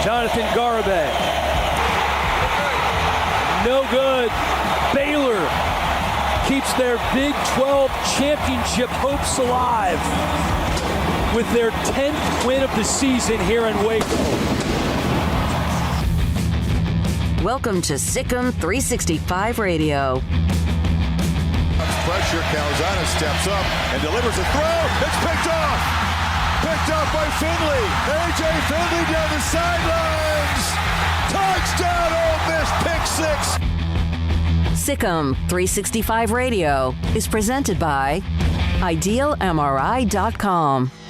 Jonathan Garibay. No good. Baylor keeps their Big 12 championship hopes alive with their 10th win of the season here in Waco. Welcome to Sikkim 365 Radio. Pressure, Calzada steps up and delivers a throw. It's picked off. Picked up by Finley. A.J. Finley down the sidelines. Touchdown, Ole Miss, pick six. Sikkim 365 Radio is presented by IdealMRI.com.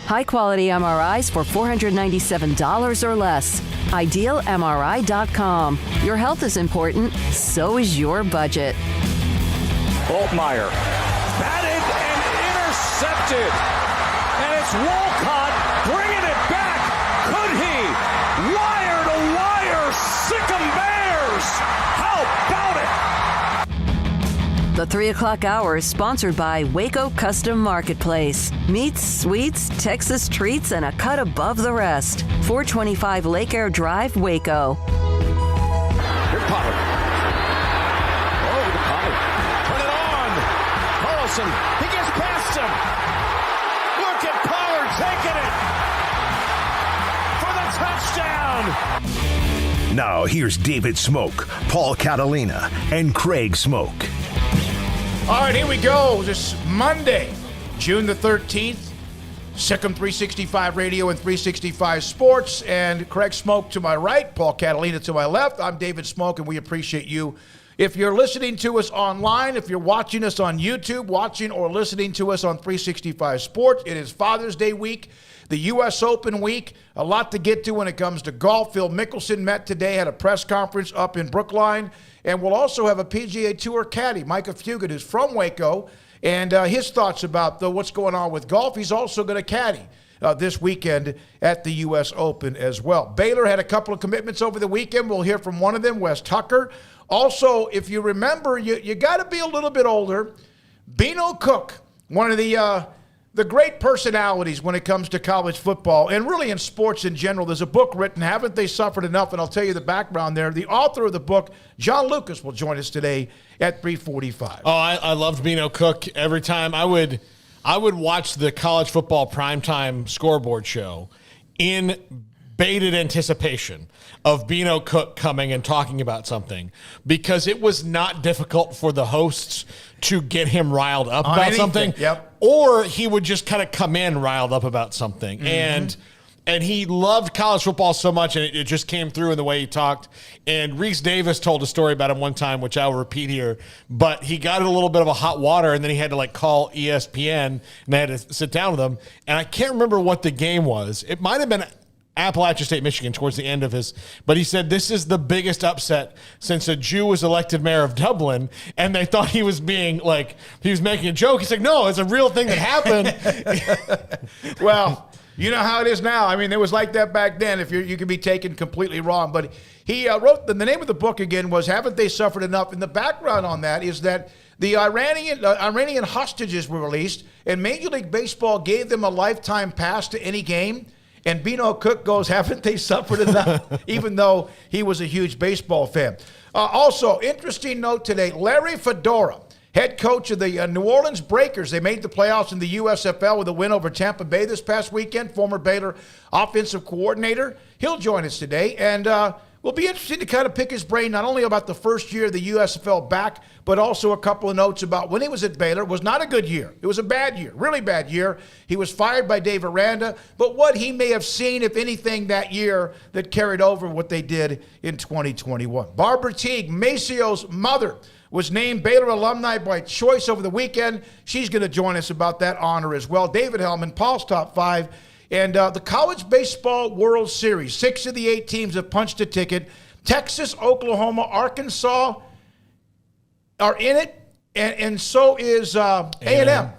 High-quality MRIs for $497 or less. IdealMRI.com. Your health is important, so is your budget. Altmaier batted and intercepted. And it's Walcott bringing it back. Could he? Wire to wire, Sikkim Bears. How about it? The 3 o'clock hour is sponsored by Waco Custom Marketplace. Meats, sweets, Texas treats, and a cut above the rest. 425 Lake Air Drive, Waco. Here's Pollard. Oh, to Pollard. Turn it on. Carlson. He gets past him. Look at Pollard taking it for the touchdown. Now here's David Smoak, Paul Catalina, and Craig Smoak. All right, here we go. This Monday, June the 13th. Sikkim 365 Radio and 365 Sports, and Craig Smoak to my right, Paul Catalina to my left. I'm David Smoak, and we appreciate you. If you're listening to us online, if you're watching us on YouTube, watching or listening to us on 365 Sports, it is Father's Day week, the U.S. Open week, a lot to get to when it comes to golf. Phil Mickelson met today, had a press conference up in Brookline, and we'll also have a PGA Tour caddy, Micah Fugit, who's from Waco, and his thoughts about what's going on with golf. He's also going to caddy this weekend at the U.S. Open as well. Baylor had a couple of commitments over the weekend. We'll hear from one of them, Wes Tucker. Also, if you remember, you got to be a little bit older. Beano Cook, one of the great personalities when it comes to college football and really in sports in general. There's a book written, Haven't They Suffered Enough? And I'll tell you the background there. The author of the book, John Lucas, will join us today at 3:45. Oh, I loved Beano Cook. Every time I would watch the college football primetime scoreboard show in bated anticipation of Beano Cook coming and talking about something, because it was not difficult for the hosts to get him riled up about something. Yep. Or he would just kind of come in riled up about something. Mm-hmm. And he loved college football so much, and it just came through in the way he talked. And Reese Davis told a story about him one time, which I'll repeat here. But he got in a little bit of a hot water, and then he had to call ESPN, and they had to sit down with him. And I can't remember what the game was. It might have been Appalachia State, Michigan, towards the end of his. But he said this is the biggest upset since a Jew was elected mayor of Dublin, and they thought he was being he was making a joke. He's like, no, it's a real thing that happened. Well, you know how it is now. I mean, it was like that back then. If you could be taken completely wrong. But he wrote the name of the book again was "Haven't They Suffered Enough?" And the background on that is that the Iranian hostages were released, and Major League Baseball gave them a lifetime pass to any game. And Beano Cook goes, haven't they suffered enough? Even though he was a huge baseball fan. Also, interesting note today, Larry Fedora, head coach of the New Orleans Breakers. They made the playoffs in the USFL with a win over Tampa Bay this past weekend. Former Baylor offensive coordinator. He'll join us today. And we'll be interested to kind of pick his brain not only about the first year of the USFL back, but also a couple of notes about when he was at Baylor. It was not a good year. It was a bad year, really bad year. He was fired by Dave Aranda, but what he may have seen, if anything, that year that carried over what they did in 2021. Barbara Teague, Maceo's mother, was named Baylor alumni by choice over the weekend. She's going to join us about that honor as well. David Helman, Paul's Top 5. And the College Baseball World Series, 6 of the 8 teams have punched a ticket. Texas, Oklahoma, Arkansas are in it, and so is A&M.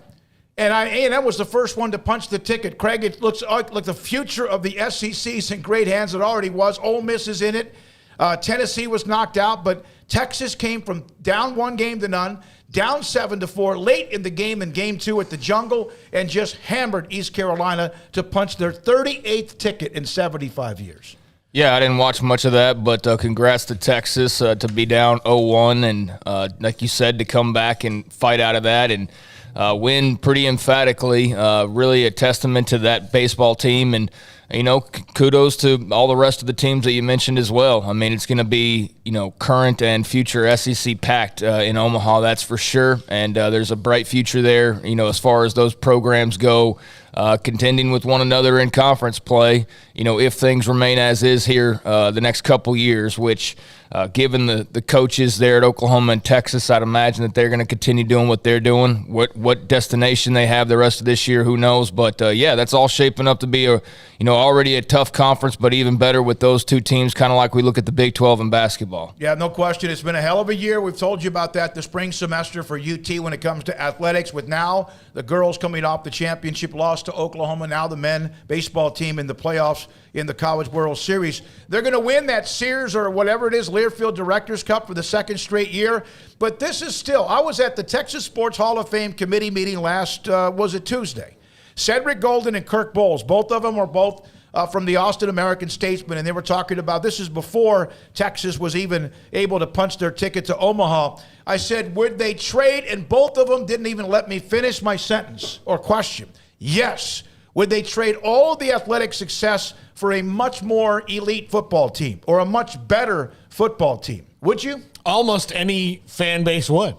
And A&M was the first one to punch the ticket. Craig, it looks like the future of the SEC's in great hands. It already was. Ole Miss is in it. Tennessee was knocked out, but Texas came from down 1 game to none, down 7-4 late in the game in Game 2 at the Jungle, and just hammered East Carolina to punch their 38th ticket in 75 years. Yeah, I didn't watch much of that, but congrats to Texas to be down 0-1 and, like you said, to come back and fight out of that and win pretty emphatically. Really a testament to that baseball team and, kudos to all the rest of the teams that you mentioned as well. I mean, it's going to be, current and future SEC packed in Omaha, that's for sure. And there's a bright future there, as far as those programs go, contending with one another in conference play, if things remain as is here the next couple years, which given the coaches there at Oklahoma and Texas, I'd imagine that they're going to continue doing what they're doing. What destination they have the rest of this year, who knows? But, yeah, that's all shaping up to be already a tough conference, but even better with those two teams, kind of like we look at the Big 12 in basketball. Yeah, no question. It's been a hell of a year. We've told you about that the spring semester for UT when it comes to athletics, with now the girls coming off the championship loss to Oklahoma, now the men baseball team in the playoffs in the College World Series. They're going to win that Sears or whatever it is, Learfield Directors Cup for the second straight year. But this is still, I was at the Texas Sports Hall of Fame committee meeting last, was it Tuesday? Cedric Golden and Kirk Bowles, both of them were both from the Austin American-Statesman, and they were talking about, this is before Texas was even able to punch their ticket to Omaha. I said, would they trade? And both of them didn't even let me finish my sentence or question. Yes. Would they trade all the athletic success for a much more elite football team or a much better football team? Would you? Almost any fan base would.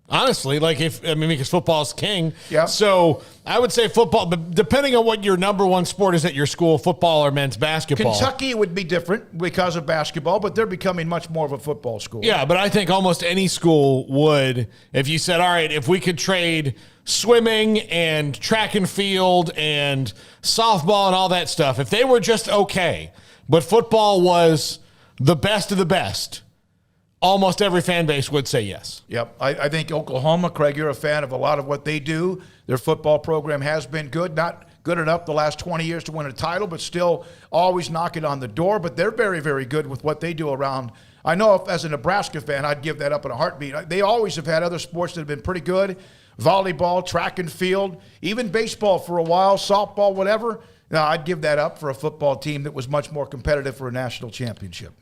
Honestly, because football's king. Yeah. So I would say football, but depending on what your number one sport is at your school, football or men's basketball. Kentucky would be different because of basketball, but they're becoming much more of a football school. Yeah, but I think almost any school would, if you said, all right, if we could trade swimming and track and field and softball and all that stuff, if they were just okay, but football was the best of the best, almost every fan base would say yes. Yep. I think Oklahoma, Craig, you're a fan of a lot of what they do. Their football program has been good, not good enough the last 20 years to win a title, but still always knocking on the door. But they're very, very good with what they do around. I know if, as a Nebraska fan, I'd give that up in a heartbeat. They always have had other sports that have been pretty good. Volleyball, track and field, even baseball for a while, softball, whatever. Now, I'd give that up for a football team that was much more competitive for a national championship.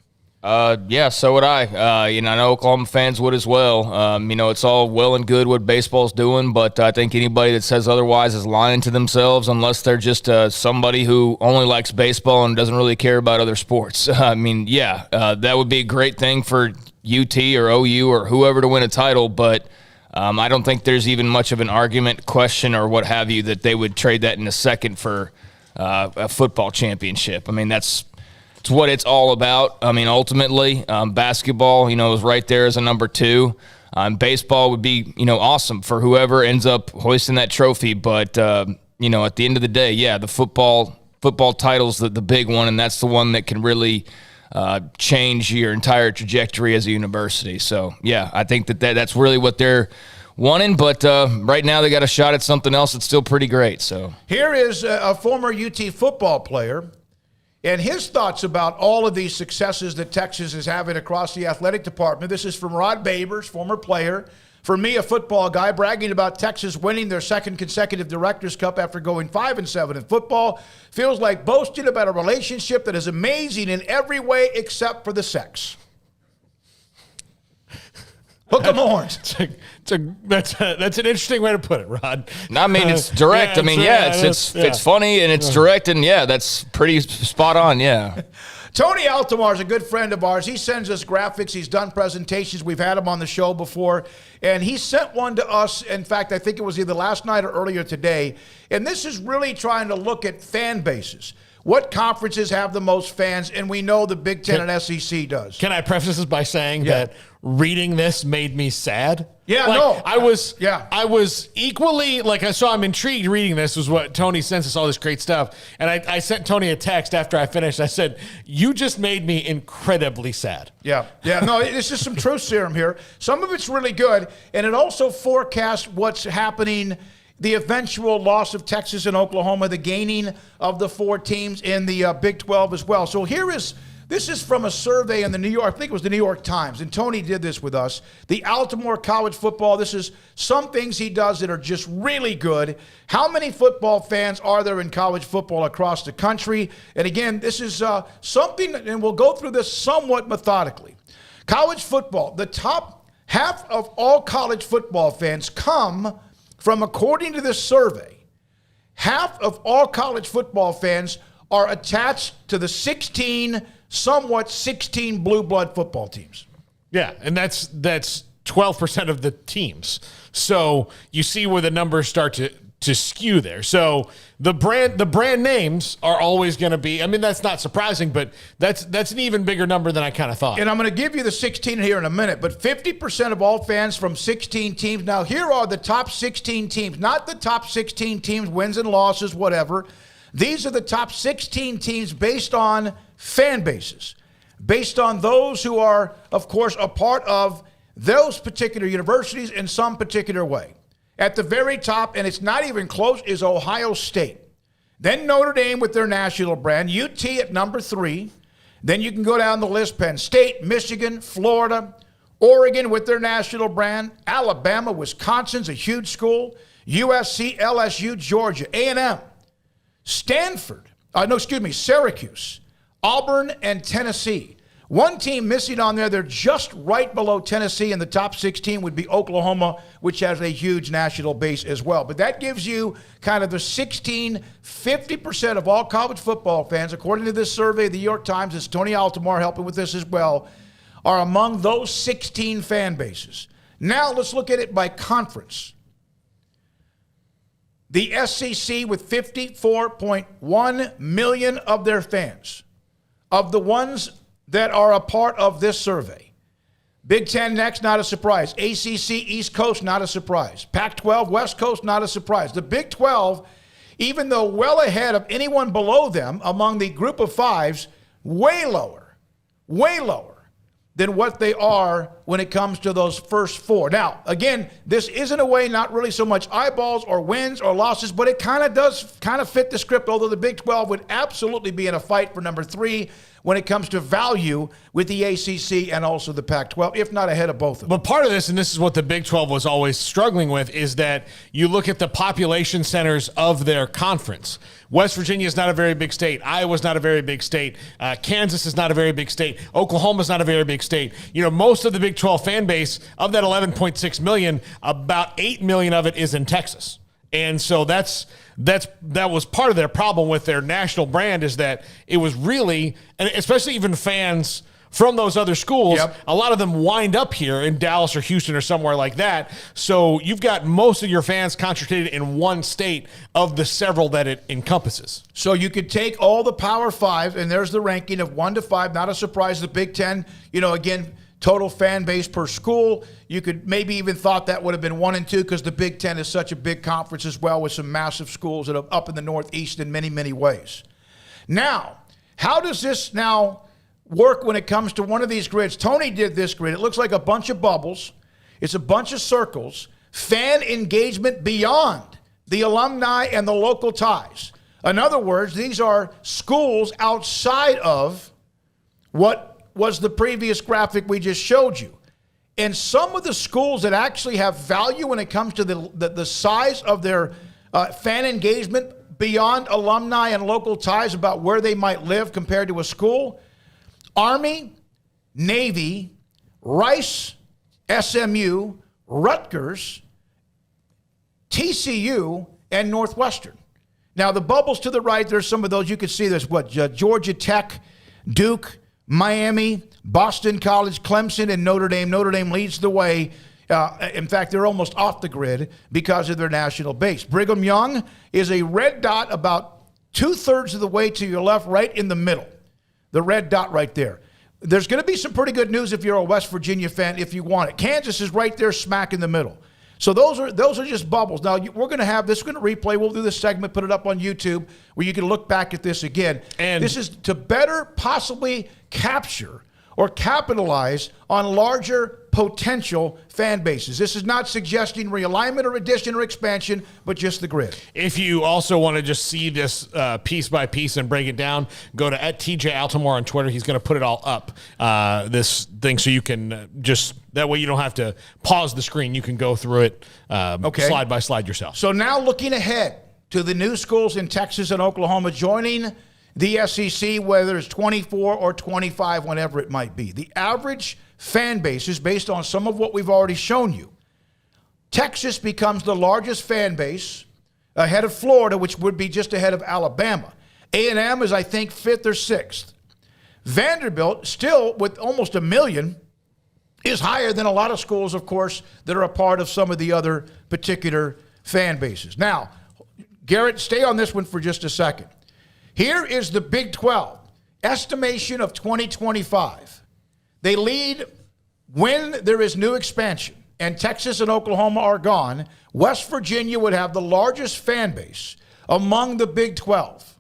Yeah, so would I. I know Oklahoma fans would as well. It's all well and good what baseball's doing, but I think anybody that says otherwise is lying to themselves unless they're just somebody who only likes baseball and doesn't really care about other sports. That would be a great thing for UT or OU or whoever to win a title, but I don't think there's even much of an argument, question, or what have you that they would trade that in a second for a football championship. I mean, it's what it's all about. I mean, ultimately, basketball, is right there as a number 2. Baseball would be, awesome for whoever ends up hoisting that trophy. But, at the end of the day, yeah, the football title's the big one, and that's the one that can really change your entire trajectory as a university. So, yeah, I think that's really what they're wanting, but right now they got a shot at something else that's still pretty great. So here is a former UT football player and his thoughts about all of these successes that Texas is having across the athletic department. This is from Rod Babers, former player. For me, a football guy, bragging about Texas winning their second consecutive Directors' Cup after going 5-7 in football. Feels like boasting about a relationship that is amazing in every way except for the sex. Hook 'em horns. That's an interesting way to put it, Rod. I mean, it's direct. It's funny and it's direct, and that's pretty spot on. Yeah. Tony Altomar is a good friend of ours. He sends us graphics. He's done presentations. We've had him on the show before, and he sent one to us. In fact, I think it was either last night or earlier today. And this is really trying to look at fan bases. What conferences have the most fans? And we know the Big Ten and SEC does. Can I preface this by saying that reading this made me sad? Yeah, I was equally, so I'm intrigued reading this, was what Tony sends us all this great stuff. And I sent Tony a text after I finished. I said, you just made me incredibly sad. Yeah. No, it's just some truth serum here. Some of it's really good. And it also forecasts what's happening, the eventual loss of Texas and Oklahoma, the gaining of the 4 teams in the Big 12 as well. So this is from a survey in the New York, I think it was the New York Times, and Tony did this with us. The Altamore College Football, this is some things he does that are just really good. How many football fans are there in college football across the country? And again, this is something, and we'll go through this somewhat methodically. College football, the top half of all college football fans come from, according to this survey, half of all college football fans are attached to the 16 blue blood football teams. Yeah, and that's 12% of the teams. So you see where the numbers start to skew there. So the brand names are always going to be, I mean, that's not surprising, but that's an even bigger number than I kind of thought. And I'm going to give you the 16 here in a minute, but 50% of all fans from 16 teams. Now, here are the top 16 teams, not the top 16 teams, wins and losses, whatever. These are the top 16 teams based on fan bases, based on those who are, of course, a part of those particular universities in some particular way. At the very top, and it's not even close, is Ohio State. Then Notre Dame with their national brand, UT at number 3. Then you can go down the list, Penn State, Michigan, Florida, Oregon with their national brand, Alabama, Wisconsin's a huge school, USC, LSU, Georgia, A&M, Stanford, Syracuse, Auburn, and Tennessee. One team missing on there, they're just right below Tennessee in the top 16 would be Oklahoma, which has a huge national base as well. But that gives you kind of the 50% of all college football fans, according to this survey of the New York Times, it's Tony Altomar helping with this as well, are among those 16 fan bases. Now let's look at it by conference. The SEC with 54.1 million of their fans, of the ones that are a part of this survey. Big Ten next, not a surprise. ACC East Coast, not a surprise. Pac-12 West Coast, not a surprise. The Big 12, even though well ahead of anyone below them among the group of fives, way lower than what they are when it comes to those first 4. Now, again, this isn't a way, not really so much eyeballs or wins or losses, but it kind of does fit the script, although the Big 12 would absolutely be in a fight for number 3 when it comes to value with the ACC and also the Pac-12, if not ahead of both of them. But part of this, and this is what the Big 12 was always struggling with, is that you look at the population centers of their conference. West Virginia is not a very big state. Iowa's not a very big state. Kansas is not a very big state. Oklahoma's not a very big state. You know, most of the Big 12 fan base, of that 11.6 million, about 8 million of it is in Texas. And so that was part of their problem with their national brand, is that it was really, and especially even fans from those other schools. Yep. A lot of them wind up here in Dallas or Houston or somewhere like that. So you've got most of your fans concentrated in one state of the several that it encompasses. So you could take all the Power Five, and there's the ranking of 1 to 5. Not a surprise. The Big Ten, again, total fan base per school. You could maybe even thought that would have been 1 and 2 because the Big Ten is such a big conference as well with some massive schools that are up in the Northeast in many, many ways. Now, how does this now work when it comes to one of these grids? Tony did this grid. It looks like a bunch of bubbles. It's a bunch of circles. Fan engagement beyond the alumni and the local ties. In other words, these are schools outside of what was the previous graphic we just showed you. And some of the schools that actually have value when it comes to the size of their fan engagement beyond alumni and local ties about where they might live compared to a school, Army, Navy, Rice, SMU, Rutgers, TCU, and Northwestern. Now, the bubbles to the right, there's some of those. You can see there's Georgia Tech, Duke, Miami, Boston College, Clemson, and Notre Dame. Notre Dame leads the way. In fact, they're almost off the grid because of their national base. Brigham Young is a red dot about 2/3 of the way to your left, right in the middle. The red dot right there. There's going to be some pretty good news if you're a West Virginia fan, if you want it. Kansas is right there smack in the middle. So those are just bubbles. Now, we're going to have this, we're going to replay. We'll do this segment, put it up on YouTube, where you can look back at this again. And this is to better possibly capture or capitalize on larger potential fan bases. This is not suggesting realignment or addition or expansion, but just the grid. If you also want to just see this piece by piece and break it down, go to @TJ Altimore on Twitter. He's going to put it all up, this thing, so you can that way you don't have to pause the screen. You can go through it slide by slide yourself. So now looking ahead to the new schools in Texas and Oklahoma joining the SEC, whether it's 24 or 25, whenever it might be. The average fan base is based on some of what we've already shown you. Texas becomes the largest fan base ahead of Florida, which would be just ahead of Alabama. A&M is, I think, 5th or 6th. Vanderbilt, still with almost 1 million, is higher than a lot of schools, of course, that are a part of some of the other particular fan bases. Now, Garrett, stay on this one for just a second. Here is the Big 12, estimation of 2025. They lead when there is new expansion, and Texas and Oklahoma are gone. West Virginia would have the largest fan base among the Big 12.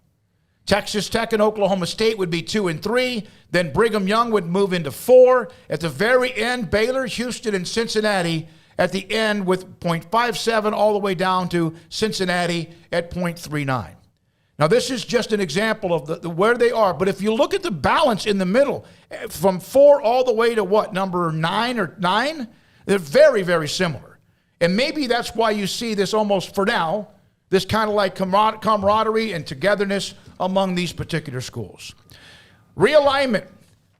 Texas Tech and Oklahoma State would be 2 and 3. Then Brigham Young would move into 4. At the very end, Baylor, Houston, and Cincinnati at the end with 0.57 all the way down to Cincinnati at 0.39. Now, this is just an example of where they are. But if you look at the balance in the middle, from 4 all the way to what, number 9, they're very, very similar. And maybe that's why you see this almost, for now, this kind of like camaraderie and togetherness among these particular schools. Realignment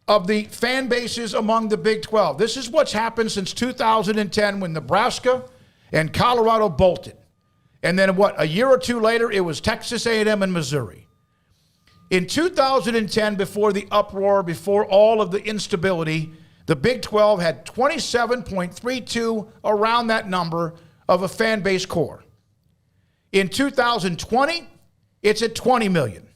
of the fan bases among the Big 12. This is what's happened since 2010 when Nebraska and Colorado bolted. And then a year or two later, it was Texas A&M and Missouri. In 2010, before the uproar, before all of the instability, the Big 12 had 27.32, around that number, of a fan base core. In 2020, it's at 20 million.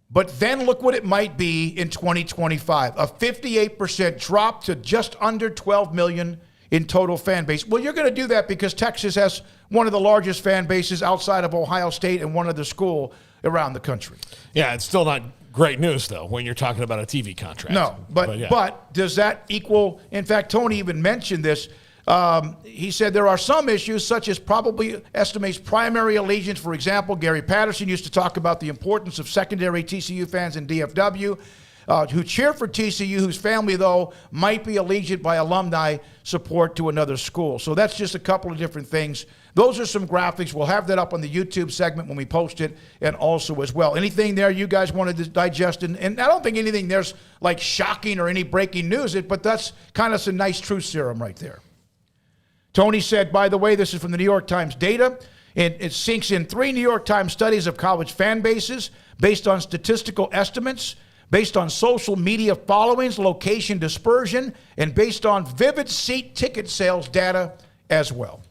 But then look what it might be in 2025, a 58% drop to just under 12 million in total fan base. Well, you're going to do that because Texas has one of the largest fan bases outside of Ohio State and one other school around the country. Yeah, it's still not great news, though, when you're talking about a TV contract. No, but does that equal, in fact, Tony even mentioned this. He said there are some issues, such as probably estimates primary allegiance. For example, Gary Patterson used to talk about the importance of secondary TCU fans in DFW who cheer for TCU, whose family, though, might be allegiant by alumni support to another school. So that's just a couple of different things. Those are some graphics. We'll have that up on the YouTube segment when we post it, and also as well. Anything there you guys wanted to digest? And I don't think anything there's like shocking or any breaking news, but that's kind of some nice truth serum right there. Tony said, by the way, this is from the New York Times data. It sinks in 3 New York Times studies of college fan bases based on statistical estimates based on social media followings, location dispersion, and based on vivid seat ticket sales data as well.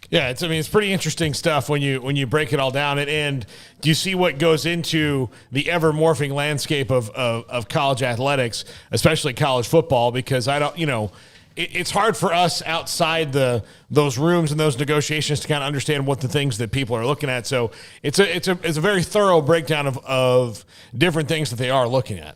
Yeah, it's pretty interesting stuff when you break it all down. And do you see what goes into the ever morphing landscape of college athletics, especially college football? Because it's hard for us outside those rooms and those negotiations to kind of understand what the things that people are looking at. So it's a very thorough breakdown of different things that they are looking at.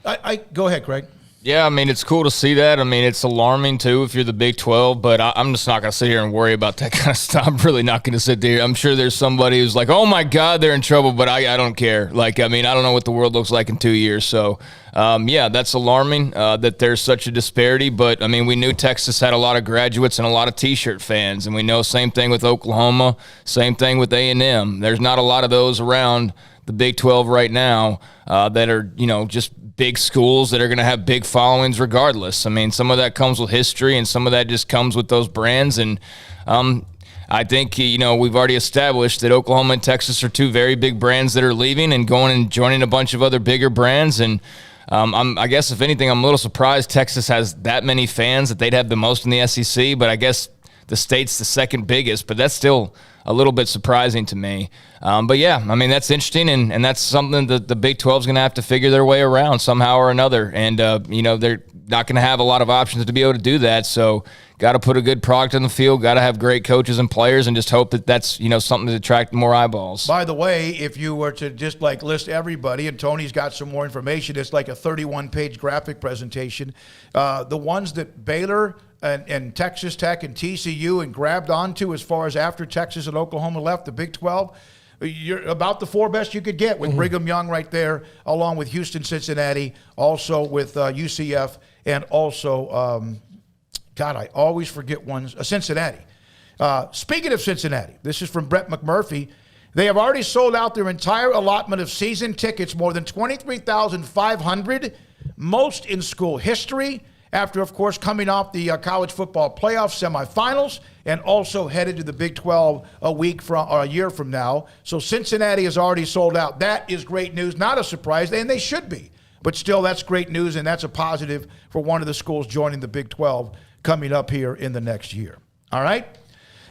I go ahead, Craig. Yeah, I mean, it's cool to see that. I mean, it's alarming, too, if you're the Big 12, but I'm just not going to sit here and worry about that kind of stuff. I'm really not going to sit there. I'm sure there's somebody who's like, oh, my God, they're in trouble, but I don't care. Like, I mean, I don't know what the world looks like in 2 years. So, yeah, that's alarming that there's such a disparity. But, I mean, we knew Texas had a lot of graduates and a lot of T-shirt fans, and we know same thing with Oklahoma, same thing with A&M. There's not a lot of those around the Big 12 right now that are, just big schools that are going to have big followings regardless. I mean, some of that comes with history and some of that just comes with those brands. And I think, we've already established that Oklahoma and Texas are two very big brands that are leaving and going and joining a bunch of other bigger brands. And I guess, if anything, I'm a little surprised Texas has that many fans, that they'd have the most in the SEC, but I guess the state's the second biggest, but that's still a little bit surprising to me. But yeah, I mean, that's interesting, and that's something that the Big 12 is going to have to figure their way around somehow or another. And, they're not going to have a lot of options to be able to do that. So got to put a good product on the field, got to have great coaches and players, and just hope that that's, something to attract more eyeballs. By the way, if you were to just list everybody, and Tony's got some more information, it's like a 31-page graphic presentation. The ones that Baylor and Texas Tech and TCU and grabbed onto as far as after Texas and Oklahoma left the Big 12, you're about the four best you could get with Brigham Young right there, along with Houston, Cincinnati, also with UCF, and also, I always forget ones, Cincinnati. Speaking of Cincinnati, this is from Brett McMurphy. They have already sold out their entire allotment of season tickets, more than 23,500, most in school history, after, of course, coming off the college football playoff semifinals and also headed to the Big 12 a year from now. So Cincinnati has already sold out. That is great news, not a surprise, and they should be. But still, that's great news, and that's a positive for one of the schools joining the Big 12 coming up here in the next year. All right?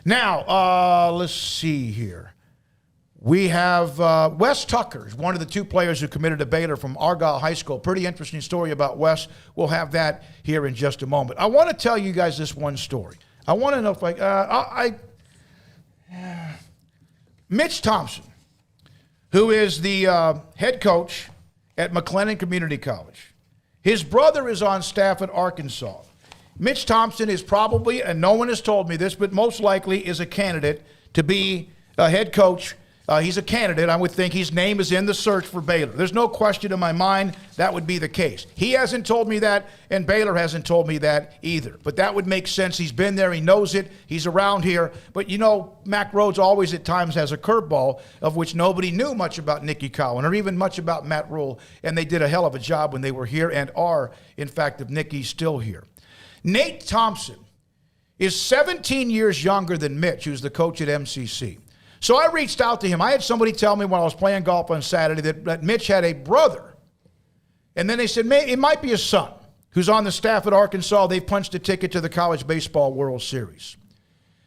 Now, let's see here. We have Wes Tucker, one of the two players who committed to Baylor from Argyle High School. Pretty interesting story about Wes. We'll have that here in just a moment. I want to tell you guys this one story. I want to know if Mitch Thompson, who is the head coach at McLennan Community College. His brother is on staff at Arkansas. Mitch Thompson is probably, and no one has told me this, but most likely is a candidate to be a head coach. He's a candidate. I would think his name is in the search for Baylor. There's no question in my mind that would be the case. He hasn't told me that, and Baylor hasn't told me that either. But that would make sense. He's been there. He knows it. He's around here. But, Mack Rhodes always at times has a curveball of which nobody knew much about Nicky Cowan or even much about Matt Rule, and they did a hell of a job when they were here and are, in fact, if Nicky's still here. Nate Thompson is 17 years younger than Mitch, who's the coach at MCC. So I reached out to him. I had somebody tell me when I was playing golf on Saturday that Mitch had a brother. And then they said, it might be his son, who's on the staff at Arkansas. They've punched a ticket to the College Baseball World Series.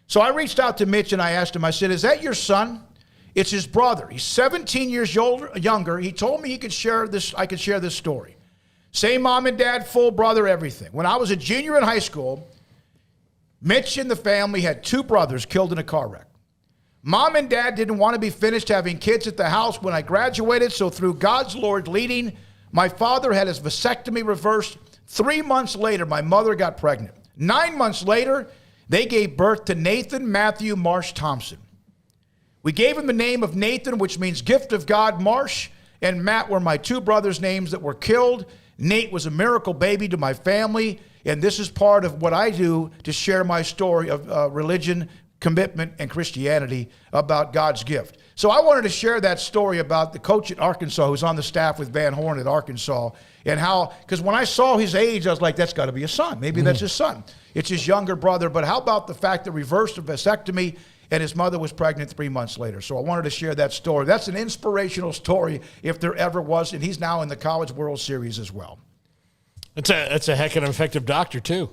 So I reached out to Mitch and I asked him, I said, is that your son? It's his brother. He's 17 years younger. He told me I could share this story. Same mom and dad, full brother, everything. When I was a junior in high school, Mitch and the family had two brothers killed in a car wreck. Mom and dad didn't want to be finished having kids at the house when I graduated, so through God's Lord leading, my father had his vasectomy reversed. 3 months later, my mother got pregnant. 9 months later, they gave birth to Nathan Matthew Marsh Thompson. We gave him the name of Nathan, which means gift of God. Marsh and Matt were my two brothers' names that were killed. Nate was a miracle baby to my family, and this is part of what I do to share my story of religion, commitment, and Christianity about God's gift. So I wanted to share that story about the coach at Arkansas who's on the staff with Van Horn at Arkansas, and how, because when I saw his age, I was like, that's got to be a son. Maybe that's his son. It's his younger brother, but how about the fact that reversed a vasectomy and his mother was pregnant 3 months later. So I wanted to share that story. That's an inspirational story if there ever was, and he's now in the College World Series as well. It's a heck of an effective doctor, too.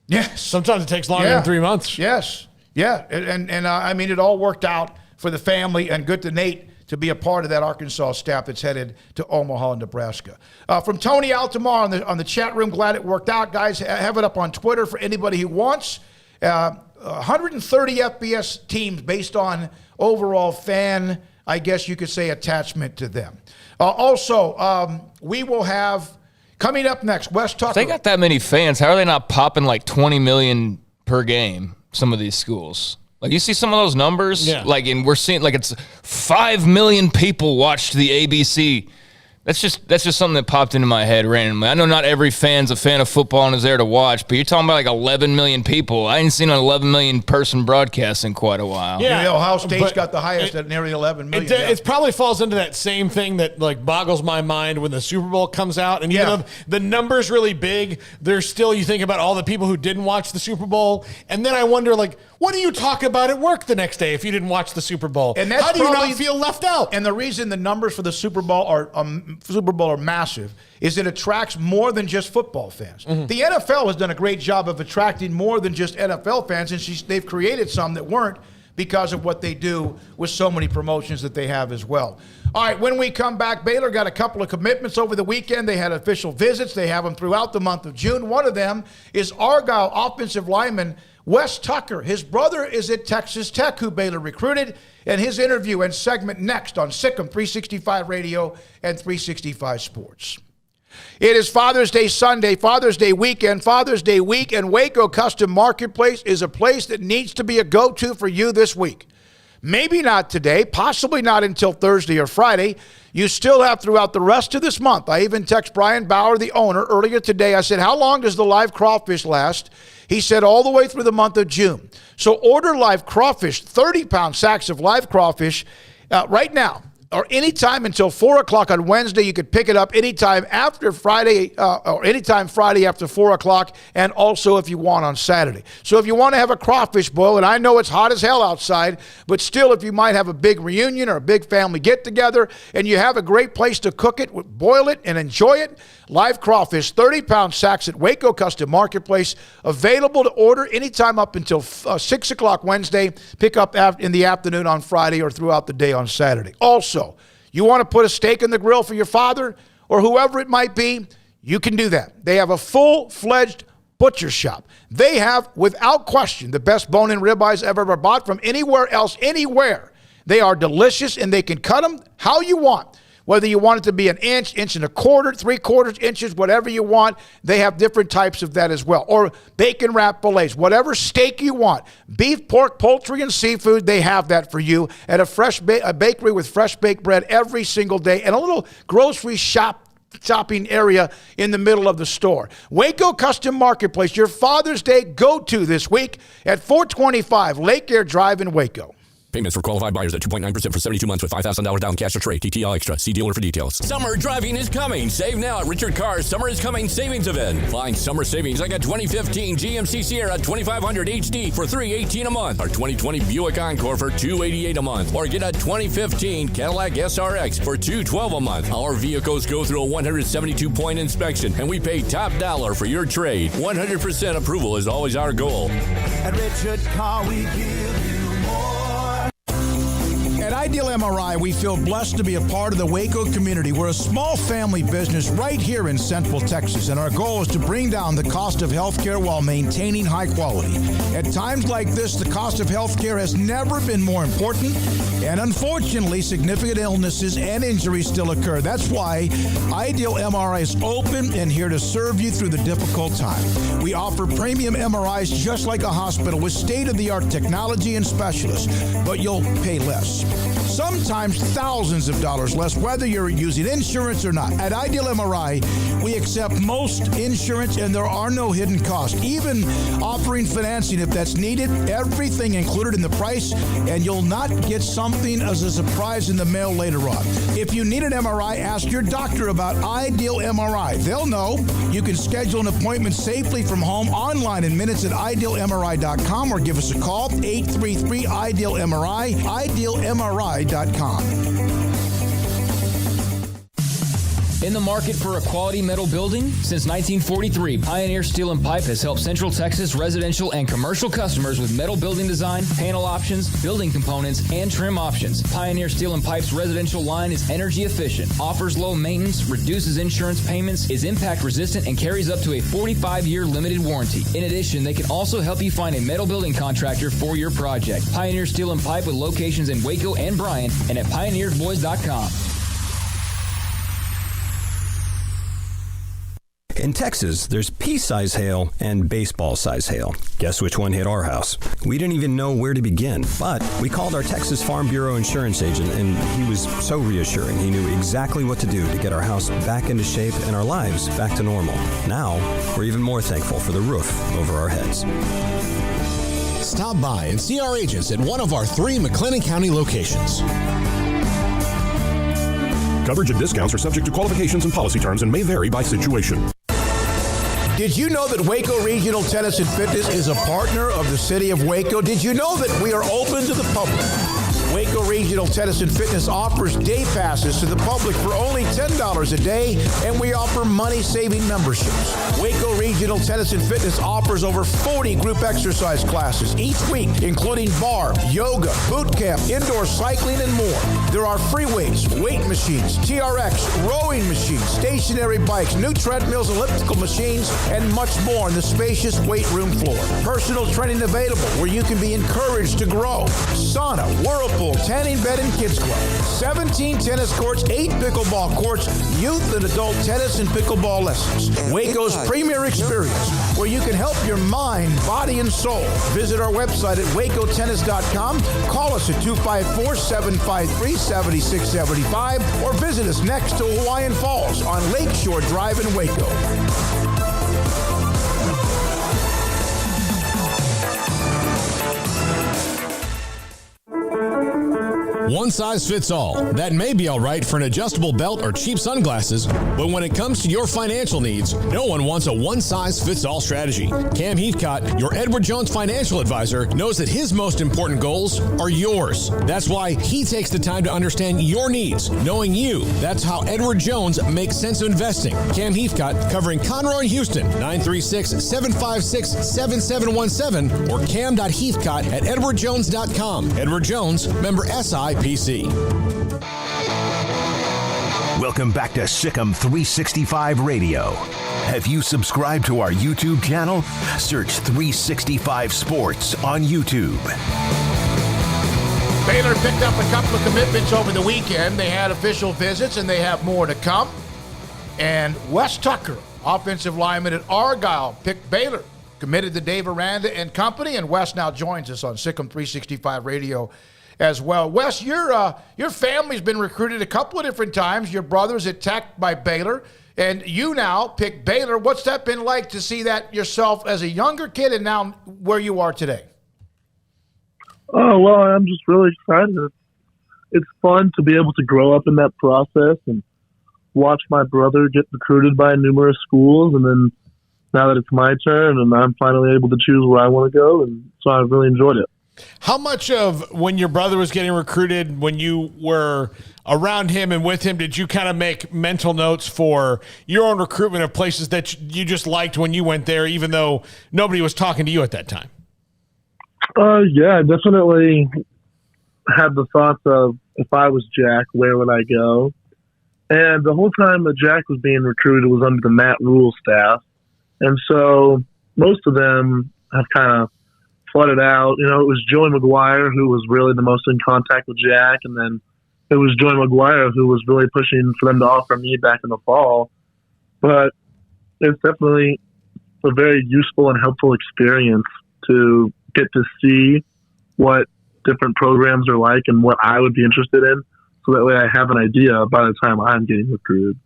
Yes. Sometimes it takes longer than 3 months. Yes. Yeah. And I mean, it all worked out for the family, and good to Nate to be a part of that Arkansas staff that's headed to Omaha, Nebraska. From Tony Altamar on the chat room, glad it worked out. Guys, have it up on Twitter for anybody who wants. 130 FBS teams based on overall fan, I guess you could say, attachment to them. Also, we will have, coming up next, Wes Tucker. If they got that many fans, how are they not popping like 20 million per game, some of these schools? Like, you see some of those numbers? Yeah. Like, and we're seeing, like, it's 5 million people watched the ABC. That's just something that popped into my head randomly. I know not every fan's a fan of football and is there to watch, but you're talking about like 11 million people. I ain't seen an 11 million person broadcast in quite a while. Yeah, Ohio State's got the highest at nearly 11 million. It probably falls into that same thing that like boggles my mind when the Super Bowl comes out, and even though the number's really big, there's still, you think about all the people who didn't watch the Super Bowl, and then I wonder, like, what do you talk about at work the next day if you didn't watch the Super Bowl? And that's how do you not feel left out? And the reason the numbers for the Super Bowl are massive is it attracts more than just football fans. Mm-hmm. The NFL has done a great job of attracting more than just NFL fans, and they've created some that weren't because of what they do with so many promotions that they have as well. All right, when we come back, Baylor got a couple of commitments over the weekend. They had official visits. They have them throughout the month of June. One of them is Argyle offensive lineman Wes Tucker. His brother is at Texas Tech, who Baylor recruited, and his interview and segment next on Sikkim 365 Radio and 365 Sports. It is Father's Day Sunday, Father's Day weekend, Father's Day week, and Waco Custom Marketplace is a place that needs to be a go-to for you this week. Maybe not today, possibly not until Thursday or Friday. You still have throughout the rest of this month. I even text Brian Bauer, the owner, earlier today. I said, how long does the live crawfish last? He said all the way through the month of June. So order live crawfish, 30-pound sacks of live crawfish right now, or anytime until 4 o'clock on Wednesday. You could pick it up anytime after Friday, or anytime Friday after 4 o'clock, and also if you want on Saturday. So if you want to have a crawfish boil, and I know it's hot as hell outside, but still, if you might have a big reunion or a big family get-together, and you have a great place to cook it, boil it, and enjoy it, live crawfish, 30-pound sacks at Waco Custom Marketplace, available to order anytime up until 6 o'clock Wednesday, pick up in the afternoon on Friday or throughout the day on Saturday. Also, you want to put a steak in the grill for your father or whoever it might be, you can do that. They have a full-fledged butcher shop. They have, without question, the best bone-in ribeyes I've ever bought from anywhere else, anywhere. They are delicious, and they can cut them how you want. Whether you want it to be an inch, inch and a quarter, 3/4 inches, whatever you want, they have different types of that as well. Or bacon wrap fillets, whatever steak you want. Beef, pork, poultry, and seafood, they have that for you at a bakery with fresh baked bread every single day, and a little grocery shopping area in the middle of the store. Waco Custom Marketplace, your Father's Day go-to this week at 425 Lake Air Drive in Waco. Payments for qualified buyers at 2.9% for 72 months with $5,000 down cash or trade. TTL Extra. See dealer for details. Summer driving is coming. Save now at Richard Carr's Summer is Coming Savings Event. Find summer savings like a 2015 GMC Sierra 2500 HD for $318 a month, or 2020 Buick Encore for $288 a month, or get a 2015 Cadillac SRX for $212 a month. Our vehicles go through a 172-point inspection, and we pay top dollar for your trade. 100% approval is always our goal. At Richard Carr, we give you more. At Ideal MRI, we feel blessed to be a part of the Waco community. We're a small family business right here in Central Texas, and our goal is to bring down the cost of healthcare while maintaining high quality. At times like this, the cost of healthcare has never been more important, and unfortunately, significant illnesses and injuries still occur. That's why Ideal MRI is open and here to serve you through the difficult time. We offer premium MRIs just like a hospital with state-of-the-art technology and specialists, but you'll pay less. sometimes thousands of dollars less, whether you're using insurance or not. At Ideal MRI, we accept most insurance and there are no hidden costs. Even offering financing if that's needed, everything included in the price, and you'll not get something as a surprise in the mail later on. If you need an MRI, ask your doctor about Ideal MRI. They'll know. You can schedule an appointment safely from home online in minutes at idealmri.com or give us a call, 833-IDEAL-MRI, idealmri.com. In the market for a quality metal building? Since 1943, Pioneer Steel and Pipe has helped Central Texas residential and commercial customers with metal building design, panel options, building components, and trim options. Pioneer Steel and Pipe's residential line is energy efficient, offers low maintenance, reduces insurance payments, is impact resistant, and carries up to a 45-year limited warranty. In addition, they can also help you find a metal building contractor for your project. Pioneer Steel and Pipe with locations in Waco and Bryan and at pioneersboys.com. In Texas, there's pea-size hail and baseball-size hail. Guess which one hit our house? We didn't even know where to begin, but we called our Texas Farm Bureau insurance agent, and he was so reassuring. He knew exactly what to do to get our house back into shape and our lives back to normal. Now, we're even more thankful for the roof over our heads. Stop by and see our agents at one of our 3 McLennan County locations. Coverage and discounts are subject to qualifications and policy terms and may vary by situation. Did you know that Waco Regional Tennis and Fitness is a partner of the City of Waco? Did you know that we are open to the public? Waco Regional Tennis and Fitness offers day passes to the public for only $10 a day, and we offer money-saving memberships. Waco Regional Tennis and Fitness offers over 40 group exercise classes each week, including bar, yoga, boot camp, indoor cycling, and more. There are free weights, weight machines, TRX, rowing machines, stationary bikes, new treadmills, elliptical machines, and much more on the spacious weight room floor. Personal training available where you can be encouraged to grow. Sauna, whirlpool, tanning bed and kids club, 17 tennis courts, 8 pickleball courts, youth and adult tennis and pickleball lessons. Waco's premier experience where you can help your mind, body, and soul. Visit our website at wacotennis.com. Call us at 254-753-7675 or visit us next to Hawaiian Falls on Lakeshore Drive in Waco. One size fits all. That may be all right for an adjustable belt or cheap sunglasses, but when it comes to your financial needs, no one wants a one-size-fits-all strategy. Cam Heathcott, your Edward Jones financial advisor, knows that his most important goals are yours. That's why he takes the time to understand your needs. Knowing you, that's how Edward Jones makes sense of investing. Cam Heathcott, covering Conroe and Houston, 936-756-7717 or cam.heathcott@edwardjones.com. Edward Jones, member SIPC. Welcome back to Sikkim 365 Radio. Have you subscribed to our YouTube channel? Search 365 Sports on YouTube. Baylor picked up a couple of commitments over the weekend. They had official visits, and they have more to come. And Wes Tucker, offensive lineman at Argyle, picked Baylor, committed to Dave Aranda and company, and Wes now joins us on Sikkim 365 Radio as well. Wes, your family's been recruited a couple of different times. Your brother's at Tech by Baylor, and you now pick Baylor. What's that been like to see that yourself as a younger kid and now where you are today? Oh, well, I'm just really excited. It's fun to be able to grow up in that process and watch my brother get recruited by numerous schools, and then now that it's my turn and I'm finally able to choose where I want to go, and so I've really enjoyed it. How much of when your brother was getting recruited, when you were around him and with him, did you kind of make mental notes for your own recruitment of places that you just liked when you went there, even though nobody was talking to you at that time? Yeah, I definitely had the thoughts of, if I was Jack, where would I go? And the whole time that Jack was being recruited was under the Matt Rule staff. And so most of them have kind of flooded out. You know, it was Joey McGuire who was really the most in contact with Jack, and then it was Joey McGuire who was really pushing for them to offer me back in the fall. But it's definitely a very useful and helpful experience to get to see what different programs are like and what I would be interested in. So that way I have an idea by the time I'm getting recruited.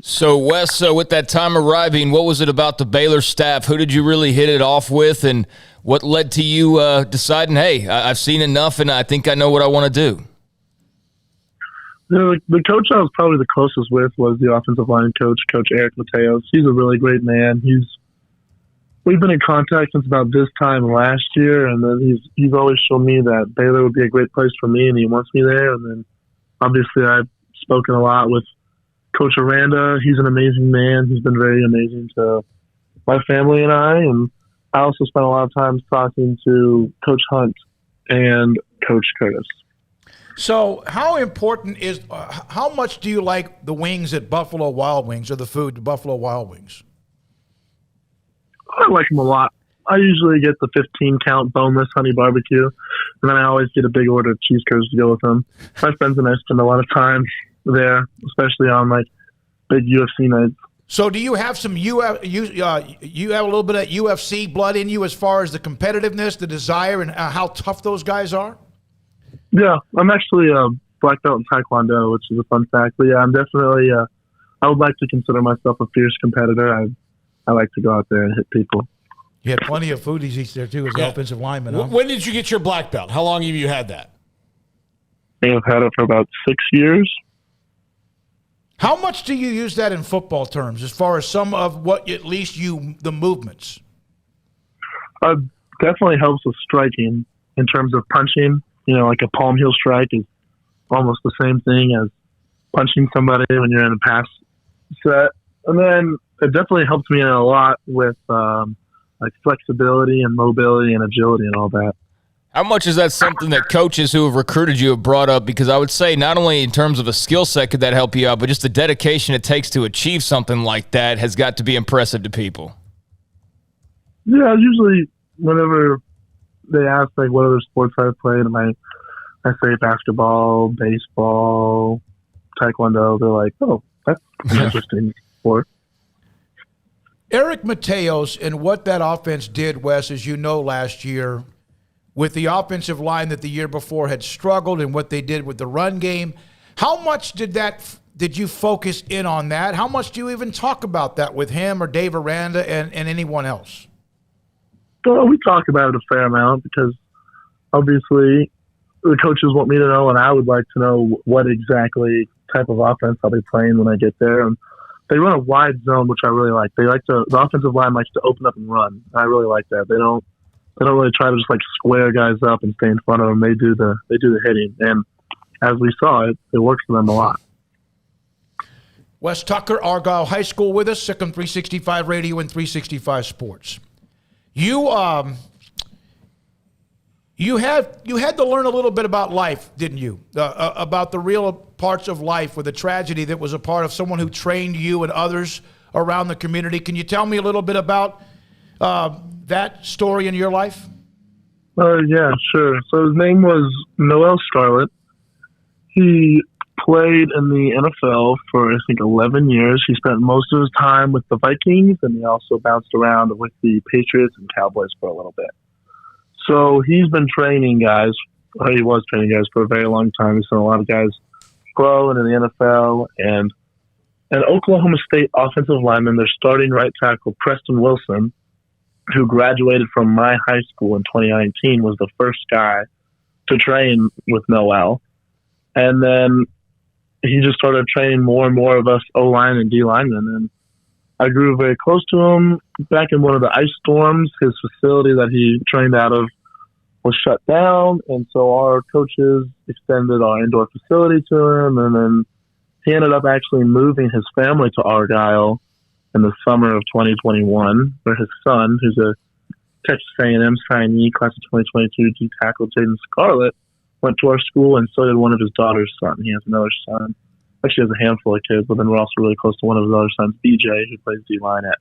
So, Wes, with that time arriving, what was it about the Baylor staff? Who did you really hit it off with, and what led to you deciding, hey, I've seen enough and I think I know what I want to do? The coach I was probably the closest with was the offensive line coach, Coach Eric Mateos. He's a really great man. We've been in contact since about this time last year, and then he's always shown me that Baylor would be a great place for me, and he wants me there. And then obviously I've spoken a lot with Coach Aranda. He's an amazing man. He's been very amazing to my family and I. And I also spent a lot of time talking to Coach Hunt and Coach Curtis. So how important is how much do you like the wings at Buffalo Wild Wings, or the food at Buffalo Wild Wings? I like them a lot. I usually get the 15-count boneless honey barbecue, and then I always get a big order of cheese curds to go with them. My friends and I spend a lot of time there, especially on like big UFC nights. So do you have some you have a little bit of UFC blood in you as far as the competitiveness, the desire, and how tough those guys are? Yeah, I'm actually a black belt in Taekwondo, which is a fun fact. But yeah, I'm definitely I would like to consider myself a fierce competitor. I like to go out there and hit people. You had plenty of food eats there too as an offensive lineman. Huh? When did you get your black belt? How long have you had that? I think I've had it for about 6 years. How much do you use that in football terms, as far as some of what at least the movements? Definitely helps with striking in terms of punching. You know, like a palm heel strike is almost the same thing as punching somebody when you're in a pass set. And then it definitely helps me a lot with like flexibility and mobility and agility and all that. How much is that something that coaches who have recruited you have brought up? Because I would say not only in terms of a skill set could that help you out, but just the dedication it takes to achieve something like that has got to be impressive to people. Yeah, usually whenever they ask like what other sports I've played, and I say basketball, baseball, taekwondo, they're like, oh, that's an interesting sport. Eric Mateos and what that offense did, Wes, as you know, last year with the offensive line that the year before had struggled, and what they did with the run game. How much did you focus in on that? How much do you even talk about that with him or Dave Aranda and anyone else? Well, we talk about it a fair amount because obviously the coaches want me to know, and I would like to know what exactly type of offense I'll be playing when I get there. And they run a wide zone, which I really like. The offensive line likes to open up and run. I really like that. They don't really try to just like square guys up and stay in front of them. They do the hitting, and as we saw, it works for them a lot. Wes Tucker, Argyle High School, with us, Sikkim 365 Radio and 365 Sports. You had to learn a little bit about life, didn't you? About the real parts of life, with the tragedy that was a part of someone who trained you and others around the community. Can you tell me a little bit about that story in your life? Yeah, sure. So his name was Noel Scarlett. He played in the NFL for, I think, 11 years. He spent most of his time with the Vikings, and he also bounced around with the Patriots and Cowboys for a little bit. So he's been training guys. He was training guys for a very long time. He's seen a lot of guys grow into the NFL. And an Oklahoma State offensive lineman, their starting right tackle, Preston Wilson, who graduated from my high school in 2019, was the first guy to train with Noel. And then he just started training more and more of us O-line and D-linemen. And I grew very close to him. Back in one of the ice storms, his facility that he trained out of was shut down. And so our coaches extended our indoor facility to him. And then he ended up actually moving his family to Argyle in the summer of 2021, where his son, who's a Texas A&M signee, class of 2022, D tackle Jaden Scarlett, went to our school, and so did one of his daughter's son. He has another son. Actually has a handful of kids, but then we're also really close to one of his other sons, BJ, who plays D-line at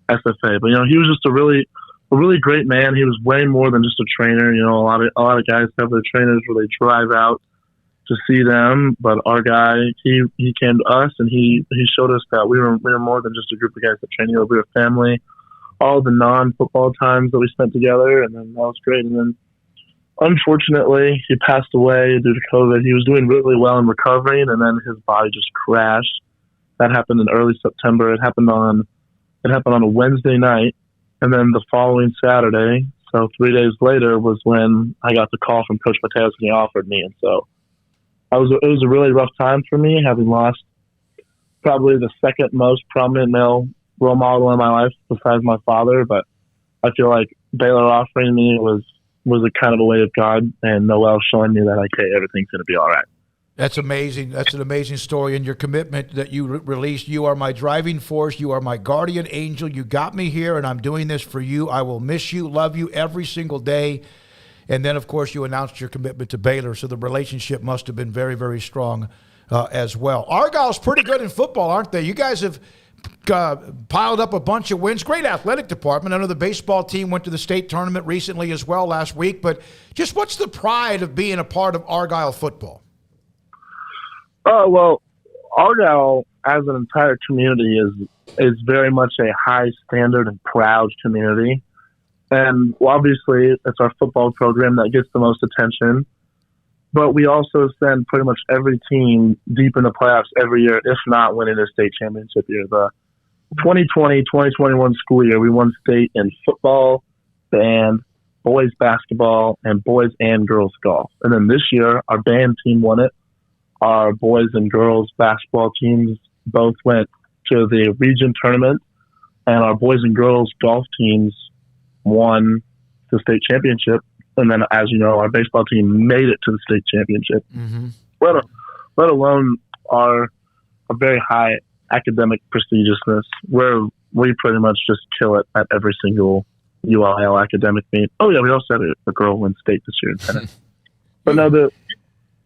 SFA. But, he was just a really great man. He was way more than just a trainer. A lot of guys have their trainers where they drive out to see them, but our guy, he came to us, and he showed us that we were more than just a group of guys that trained. We were a family. All the non-football times that we spent together, and then that was great. And then unfortunately, he passed away due to COVID. He was doing really well in recovering, and then his body just crashed. That happened in early September. It happened on a Wednesday night, and then the following Saturday, so 3 days later, was when I got the call from Coach Mateos and he offered me. And so it was a really rough time for me, having lost probably the second most prominent male role model in my life besides my father. But I feel like Baylor offering me was a kind of a way of God, and Noel showing me that, like, hey, everything's going to be all right. That's amazing. That's an amazing story, and your commitment that you released. You are my driving force. You are my guardian angel. You got me here, and I'm doing this for you. I will miss you, love you every single day. And then, of course, you announced your commitment to Baylor, so the relationship must have been very, very strong as well. Argyle's pretty good in football, aren't they? You guys have piled up a bunch of wins. Great athletic department. I know the baseball team went to the state tournament recently as well last week. But just what's the pride of being a part of Argyle football? Well, Argyle as an entire community is very much a high standard and proud community. And obviously it's our football program that gets the most attention. But we also send pretty much every team deep in the playoffs every year, if not winning a state championship year. The 2020-2021 school year, we won state in football, band, boys basketball, and boys and girls golf. And then this year, our band team won it. Our boys and girls basketball teams both went to the region tournament, and our boys and girls golf teams won the state championship. And then, as you know, our baseball team made it to the state championship. Mm-hmm. Let alone our very high academic prestigiousness, where we pretty much just kill it at every single UIL academic meet. Oh, yeah, we also had a girl win state this year in tennis. But no,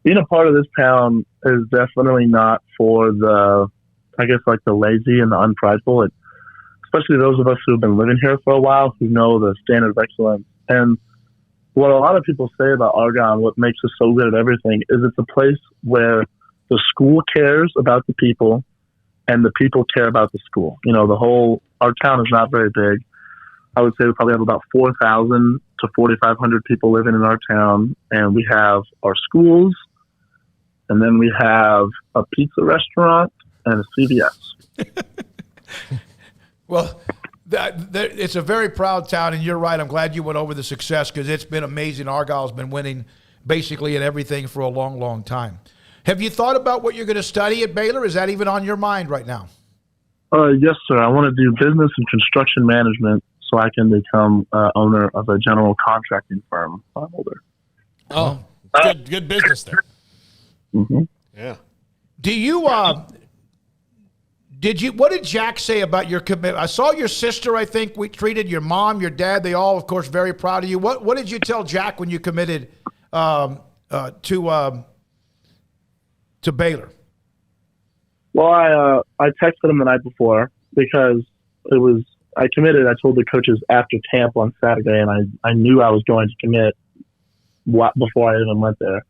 being a part of this town is definitely not for the lazy and the unprideful. Especially those of us who have been living here for a while, who know the standard of excellence. And what a lot of people say about Argyle and what makes us so good at everything is it's a place where the school cares about the people and the people care about the school. You know, our town is not very big. I would say we probably have about 4,000 to 4,500 people living in our town. And we have our schools, and then we have a pizza restaurant and a CVS. Well, it's a very proud town, and you're right. I'm glad you went over the success because it's been amazing. Argyle's been winning basically in everything for a long, long time. Have you thought about what you're going to study at Baylor? Is that even on your mind right now? Yes, sir. I want to do business and construction management so I can become owner of a general contracting firm when I'm older. Oh, good business there. Mm-hmm. Yeah. Do you what did Jack say about your commitment? I saw your sister, I think, we treated your mom, your dad, they all, of course, very proud of you. What did you tell Jack when you committed to Baylor? Well, I texted him the night before because I committed. I told the coaches after camp on Saturday, and I knew I was going to commit before I even went there.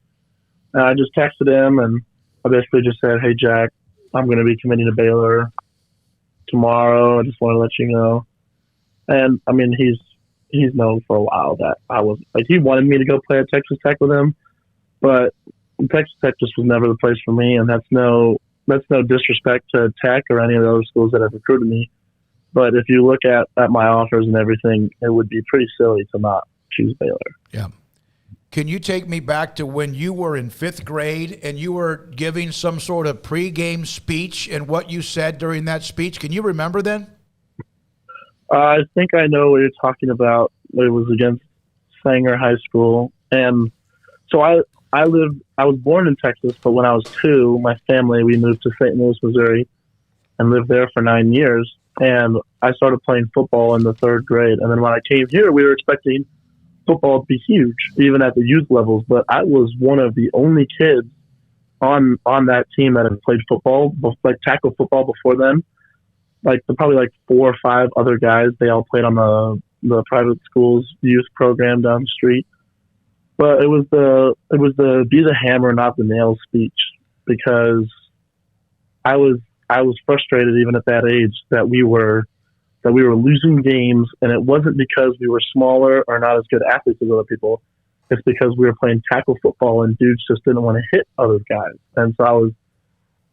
And I just texted him, and I basically just said, "Hey, Jack, I'm going to be committing to Baylor tomorrow. I just want to let you know." And I mean, he's known for a while that I was like, he wanted me to go play at Texas Tech with him, but Texas Tech just was never the place for me. And that's no disrespect to Tech or any of the other schools that have recruited me. But if you look at my offers and everything, it would be pretty silly to not choose Baylor. Yeah. Can you take me back to when you were in fifth grade and you were giving some sort of pregame speech and what you said during that speech? Can you remember then? I think I know what you're talking about. It was against Sanger High School. And so I was born in Texas, but when I was 2, my family, we moved to St. Louis, Missouri and lived there for 9 years. And I started playing football in the 3rd grade. And then when I came here, we were expecting football to be huge, even at the youth levels. But I was one of the only kids on that team that had played football, like tackle football before then. Probably 4 or 5 other guys, they all played on the private school's youth program down the street. But it was the be the hammer, not the nail speech, because I was frustrated even at that age that we were losing games, and it wasn't because we were smaller or not as good athletes as other people. it's because we were playing tackle football and dudes just didn't want to hit other guys. And so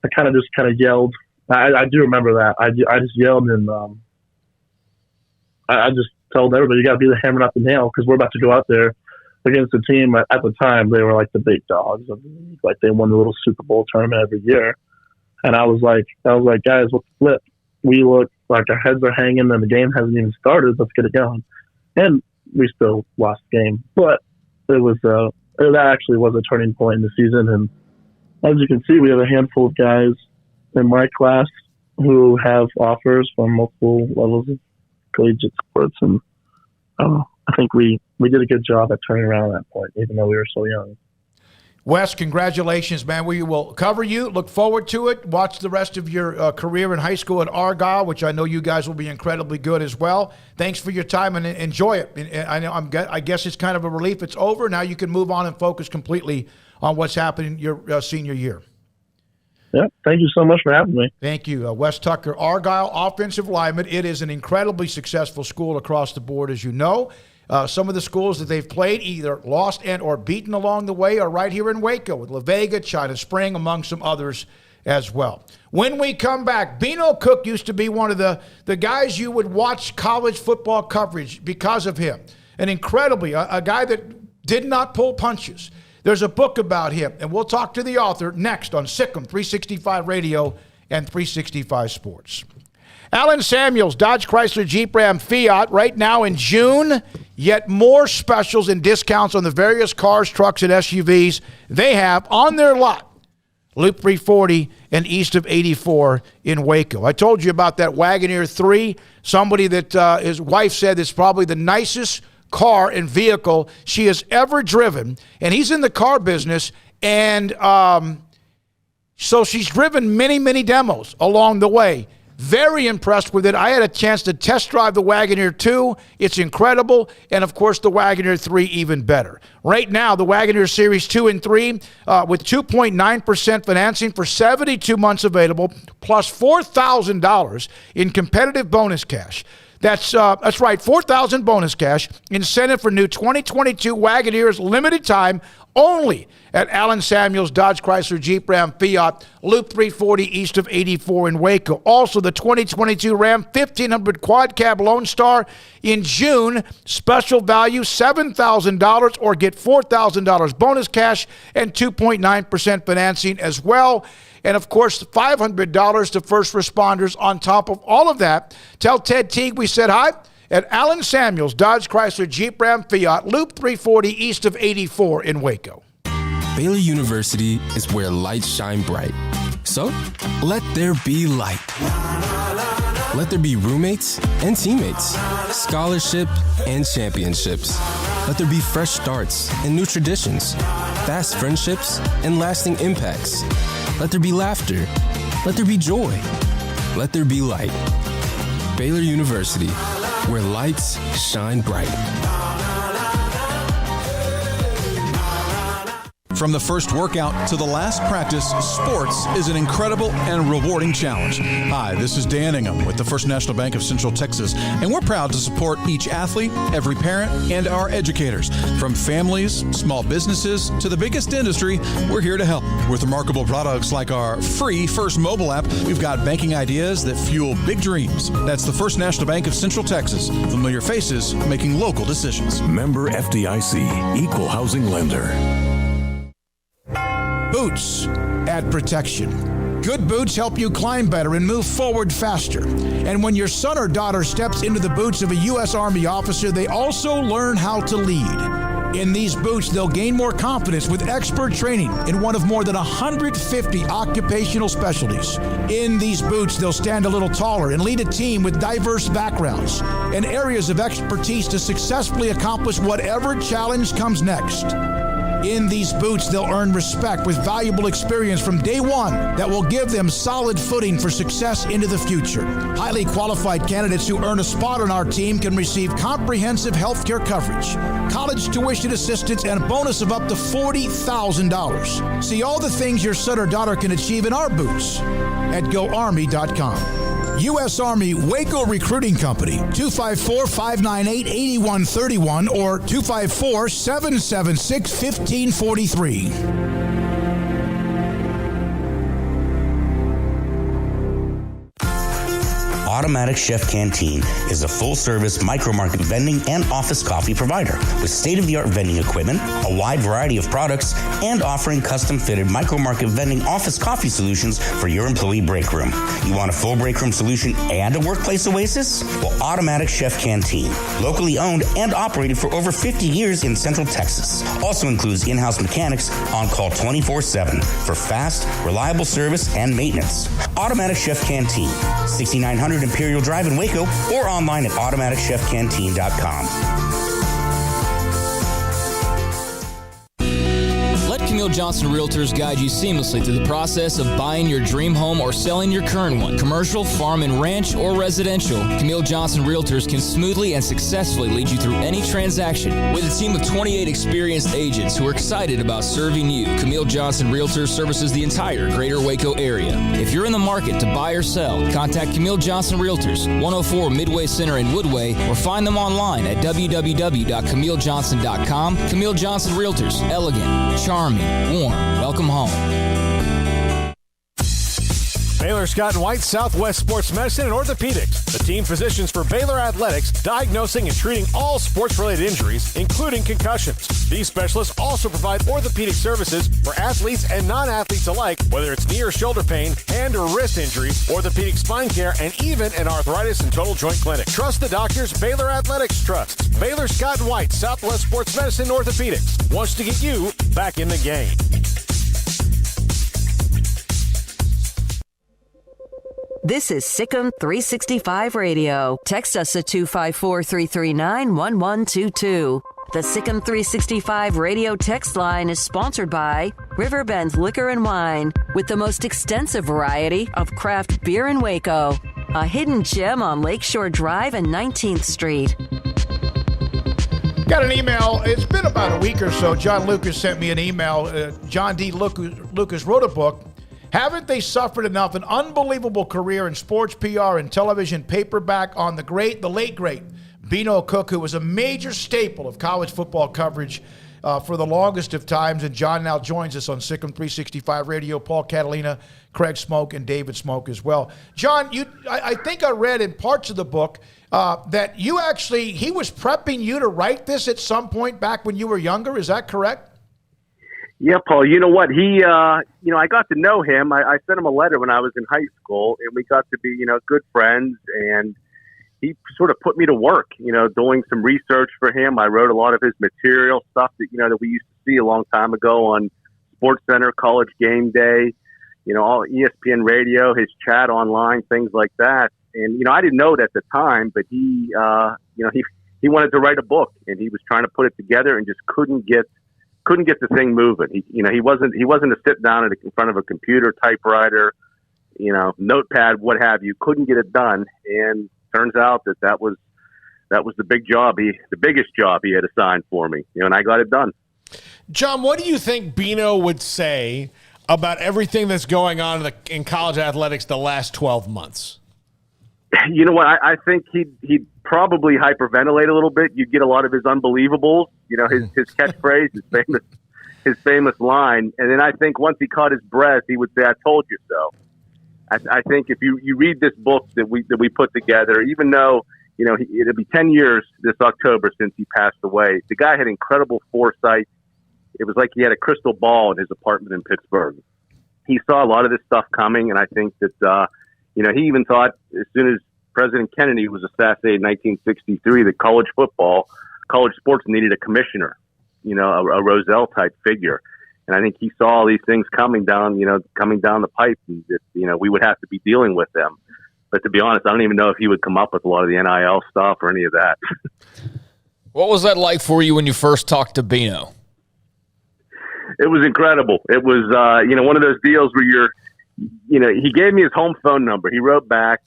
I kind of yelled. I do remember that. I just yelled and I just told everybody, you got to be the hammer, not the nail, because we're about to go out there against a team. At the time, they were like the big dogs of the league. Like they won the little Super Bowl tournament every year. And I was like, guys, what's the flip? We look like our heads are hanging and the game hasn't even started. Let's get it going. And we still lost the game. But that actually was a turning point in the season. And as you can see, we have a handful of guys in my class who have offers from multiple levels of collegiate sports. And I think we did a good job at turning around at that point, even though we were so young. Wes, congratulations, man. We will cover you. Look forward to it. Watch the rest of your career in high school at Argyle, which I know you guys will be incredibly good as well. Thanks for your time and enjoy it. And I guess it's kind of a relief it's over. Now you can move on and focus completely on what's happening your senior year. Yeah, thank you so much for having me. Thank you. Wes Tucker, Argyle offensive lineman. It is an incredibly successful school across the board, as you know. Some of the schools that they've played, either lost and or beaten along the way, are right here in Waco with La Vega, China Spring, among some others as well. When we come back, Beano Cook used to be one of the guys you would watch college football coverage because of him. A guy that did not pull punches. There's a book about him, and we'll talk to the author next on Sikkim 365 Radio and 365 Sports. Alan Samuels, Dodge Chrysler Jeep Ram Fiat, right now in June, yet more specials and discounts on the various cars, trucks, and SUVs they have on their lot. Loop 340 and east of 84 in Waco. I told you about that Wagoneer 3, somebody that his wife said is probably the nicest car and vehicle she has ever driven, and he's in the car business, and so she's driven many, many demos along the way. Very impressed with it. I had a chance to test drive the Wagoneer 2. It's incredible. And, of course, the Wagoneer 3 even better. Right now, the Wagoneer Series 2 and 3 with 2.9% financing for 72 months available, plus $4,000 in competitive bonus cash. That's right, $4,000 bonus cash. Incentive for new 2022 Wagoneers, limited time, only at Alan Samuels Dodge Chrysler Jeep Ram Fiat, Loop 340 east of 84 in Waco. Also, the 2022 Ram 1500 Quad Cab Lone Star in June, special value $7,000 or get $4,000 bonus cash and 2.9% financing as well. And, of course, $500 to first responders on top of all of that. Tell Ted Teague we said hi at Alan Samuels Dodge Chrysler Jeep Ram Fiat, Loop 340 east of 84 in Waco. Baylor University is where lights shine bright. So, let there be light. Let there be roommates and teammates, scholarship and championships. Let there be fresh starts and new traditions, fast friendships and lasting impacts. Let there be laughter. Let there be joy. Let there be light. Baylor University, where lights shine bright. From the first workout to the last practice, sports is an incredible and rewarding challenge. Hi, this is Dan Ingham with the First National Bank of Central Texas, and we're proud to support each athlete, every parent, and our educators. From families, small businesses, to the biggest industry, we're here to help. With remarkable products like our free First mobile app, we've got banking ideas that fuel big dreams. That's the First National Bank of Central Texas. Familiar faces making local decisions. Member FDIC, Equal Housing Lender. Boots add protection. Good boots help you climb better and move forward faster. And when your son or daughter steps into the boots of a U.S. Army officer, they also learn how to lead. In these boots, they'll gain more confidence with expert training in one of more than 150 occupational specialties. In these boots, they'll stand a little taller and lead a team with diverse backgrounds and areas of expertise to successfully accomplish whatever challenge comes next. In these boots, they'll earn respect with valuable experience from day one that will give them solid footing for success into the future. Highly qualified candidates who earn a spot on our team can receive comprehensive health care coverage, college tuition assistance, and a bonus of up to $40,000. See all the things your son or daughter can achieve in our boots at GoArmy.com. U.S. Army Waco Recruiting Company, 254-598-8131 or 254-776-1543. Automatic Chef Canteen is a full-service micro-market vending and office coffee provider with state-of-the-art vending equipment, a wide variety of products, and offering custom-fitted micro-market vending office coffee solutions for your employee break room. You want a full break room solution and a workplace oasis? Well, Automatic Chef Canteen, locally owned and operated for over 50 years in Central Texas, also includes in-house mechanics on call 24/7 for fast, reliable service and maintenance. Automatic Chef Canteen, 6900 Imperial Drive in Waco, or online at automaticchefcanteen.com. Let Camille Johnson Realtors guide you seamlessly through the process of buying your dream home or selling your current one. Commercial, farm and ranch, or residential, Camille Johnson Realtors can smoothly and successfully lead you through any transaction. With a team of 28 experienced agents who are excited about serving you, Camille Johnson Realtors services the entire greater Waco area. If you're in the market to buy or sell, contact Camille Johnson Realtors, 104 Midway Center in Woodway, or find them online at www.camillejohnson.com. Camille Johnson Realtors, elegant, charming, warm. Welcome home. Baylor Scott and White Southwest Sports Medicine and Orthopedics, the team physicians for Baylor Athletics, diagnosing and treating all sports-related injuries, including concussions. These specialists also provide orthopedic services for athletes and non-athletes alike, whether it's knee or shoulder pain, hand or wrist injuries, orthopedic spine care, and even an arthritis and total joint clinic. Trust the doctors Baylor Athletics trusts. Baylor Scott and White Southwest Sports Medicine and Orthopedics wants to get you back in the game. This is Sikkim 365 Radio. Text us at 254-339-1122. The Sikkim 365 Radio text line is sponsored by Riverbend Liquor and Wine, with the most extensive variety of craft beer in Waco. A hidden gem on Lakeshore Drive and 19th Street. Got an email. It's been about a week or so. John Lucas sent me an email. John D. Lucas wrote a book. Haven't they suffered enough? An unbelievable career in sports PR and television, paperback on the late great Beano Cook, who was a major staple of college football coverage for the longest of times. And John now joins us on Sikkim 365 Radio. Paul Catalina, Craig Smoak, and David Smoak as well. John, I think I read in parts of the book that he was prepping you to write this at some point back when you were younger. Is that correct? Yeah, Paul, you know what? I got to know him. I sent him a letter when I was in high school, and we got to be, good friends. And he sort of put me to work, doing some research for him. I wrote a lot of his material, stuff that we used to see a long time ago on SportsCenter, College Game Day, all ESPN Radio, his chat online, things like that. And, I didn't know it at the time, but he wanted to write a book, and he was trying to put it together and just couldn't get the thing moving. He wasn't a sit down in front of a computer, typewriter, notepad, what have you. Couldn't get it done, and turns out that was the biggest job he had assigned for me. And I got it done. John, what do you think Beano would say about everything that's going on in college athletics the last 12 months? You know what? I think he'd probably hyperventilate a little bit. You'd get a lot of his unbelievables, his catchphrase, his famous line. And then I think once he caught his breath, he would say, "I told you so." I think if you read this book that we put together, even though, it'll be 10 years this October since he passed away, the guy had incredible foresight. It was like he had a crystal ball in his apartment in Pittsburgh. He saw a lot of this stuff coming, and I think that, he even thought as soon as President Kennedy was assassinated in 1963 that college sports needed a commissioner, a Roselle-type figure. And I think he saw all these things coming down the pipe, and that, we would have to be dealing with them. But to be honest, I don't even know if he would come up with a lot of the NIL stuff or any of that. What was that like for you when you first talked to Beano? It was incredible. It was, one of those deals where he gave me his home phone number. He wrote out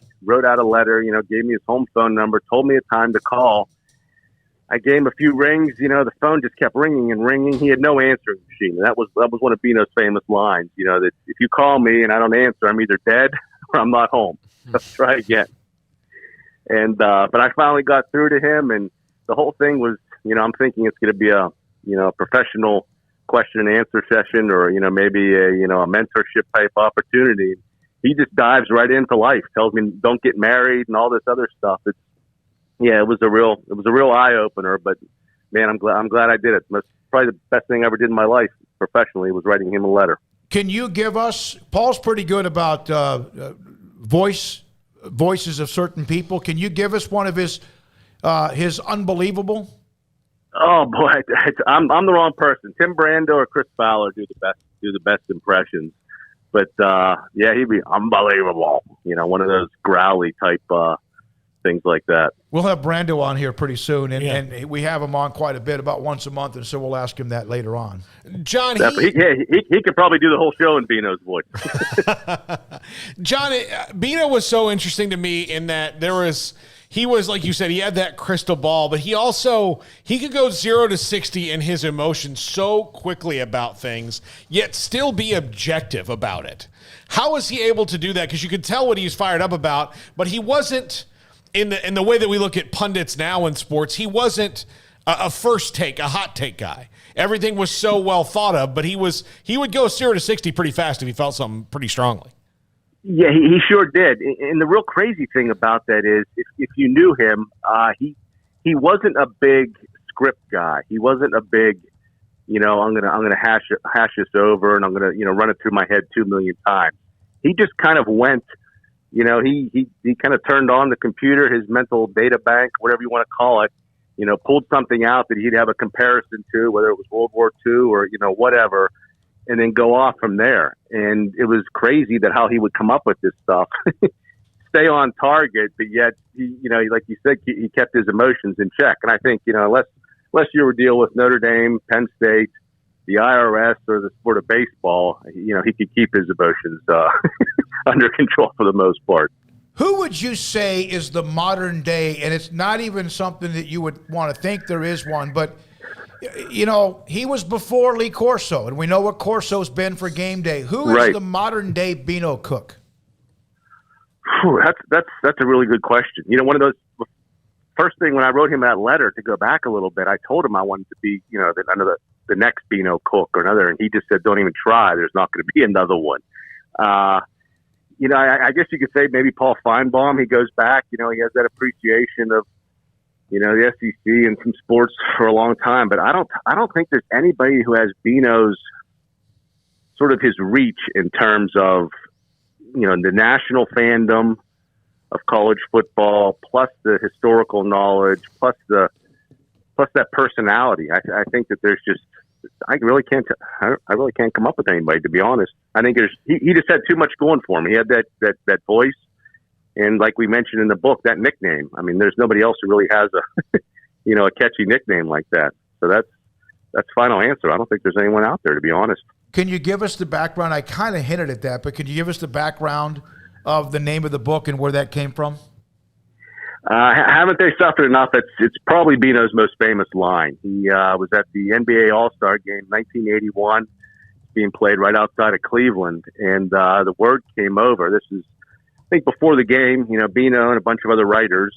a letter, gave me his home phone number, told me a time to call. I gave him a few rings. The phone just kept ringing and ringing. He had no answering machine. And that was one of Beano's famous lines, that if you call me and I don't answer, I'm either dead or I'm not home. Let's try again. And but I finally got through to him, and the whole thing was, I'm thinking it's going to be a professional question and answer session, or maybe a mentorship type opportunity. He just dives right into life, tells me don't get married and all this other stuff. It was a real eye opener. But man, I'm glad I did it. That's probably the best thing I ever did in my life professionally, was writing him a letter. Can you give us? Paul's pretty good about voices of certain people. Can you give us one of his unbelievable? Oh boy, I'm the wrong person. Tim Brando or Chris Fowler do the best impressions. But he'd be unbelievable. One of those growly type things like that. We'll have Brando on here pretty soon, and we have him on quite a bit, about once a month, and so we'll ask him that later on. John, he could probably do the whole show in Beano's voice. John, Beano was so interesting to me in that he was, like you said, he had that crystal ball, but he could go 0 to 60 in his emotions so quickly about things, yet still be objective about it. How was he able to do that? Because you could tell what he was fired up about, but he wasn't, in the way that we look at pundits now in sports, he wasn't a first take, a hot take guy. Everything was so well thought of, but he would go 0 to 60 pretty fast if he felt something pretty strongly. Yeah, he sure did. And the real crazy thing about that is, if you knew him, he wasn't a big script guy. He wasn't a big, I'm gonna hash this over, and I'm gonna run it through my head 2 million times. He just kind of went, he kind of turned on the computer, his mental data bank, whatever you want to call it, pulled something out that he'd have a comparison to, whether it was World War II or whatever, and then go off from there. And it was crazy that how he would come up with this stuff, stay on target, but yet, like you said, he kept his emotions in check. And I think, unless you were dealing with Notre Dame, Penn State, the IRS, or the sport of baseball, he could keep his emotions under control for the most part. Who would you say is the modern day, and it's not even something that you would want to think there is one, but he was before Lee Corso, and we know what Corso's been for game day. Who is the modern day Beano Cook? That's a really good question. One of those, first thing when I wrote him that letter, to go back a little bit, I told him I wanted to be, the next Beano Cook or another, and he just said, don't even try. There's not going to be another one. I guess you could say maybe Paul Feinbaum. He goes back, he has that appreciation of, the SEC and some sports for a long time, but I don't think there's anybody who has Beano's sort of his reach in terms of, the national fandom of college football, plus the historical knowledge, plus that personality. I think that there's just, I really can't come up with anybody, to be honest. I think he just had too much going for him. He had that voice. And like we mentioned in the book, that nickname. I mean, there's nobody else who really has a catchy nickname like that. So that's final answer. I don't think there's anyone out there, to be honest. Can you give us the background? I kind of hinted at that, but can you give us the background of the name of the book and where that came from? Haven't they suffered enough? It's probably Beano's most famous line. He was at the NBA All-Star Game 1981, being played right outside of Cleveland, and the word came over. This is, I think, before the game. Beano and a bunch of other writers,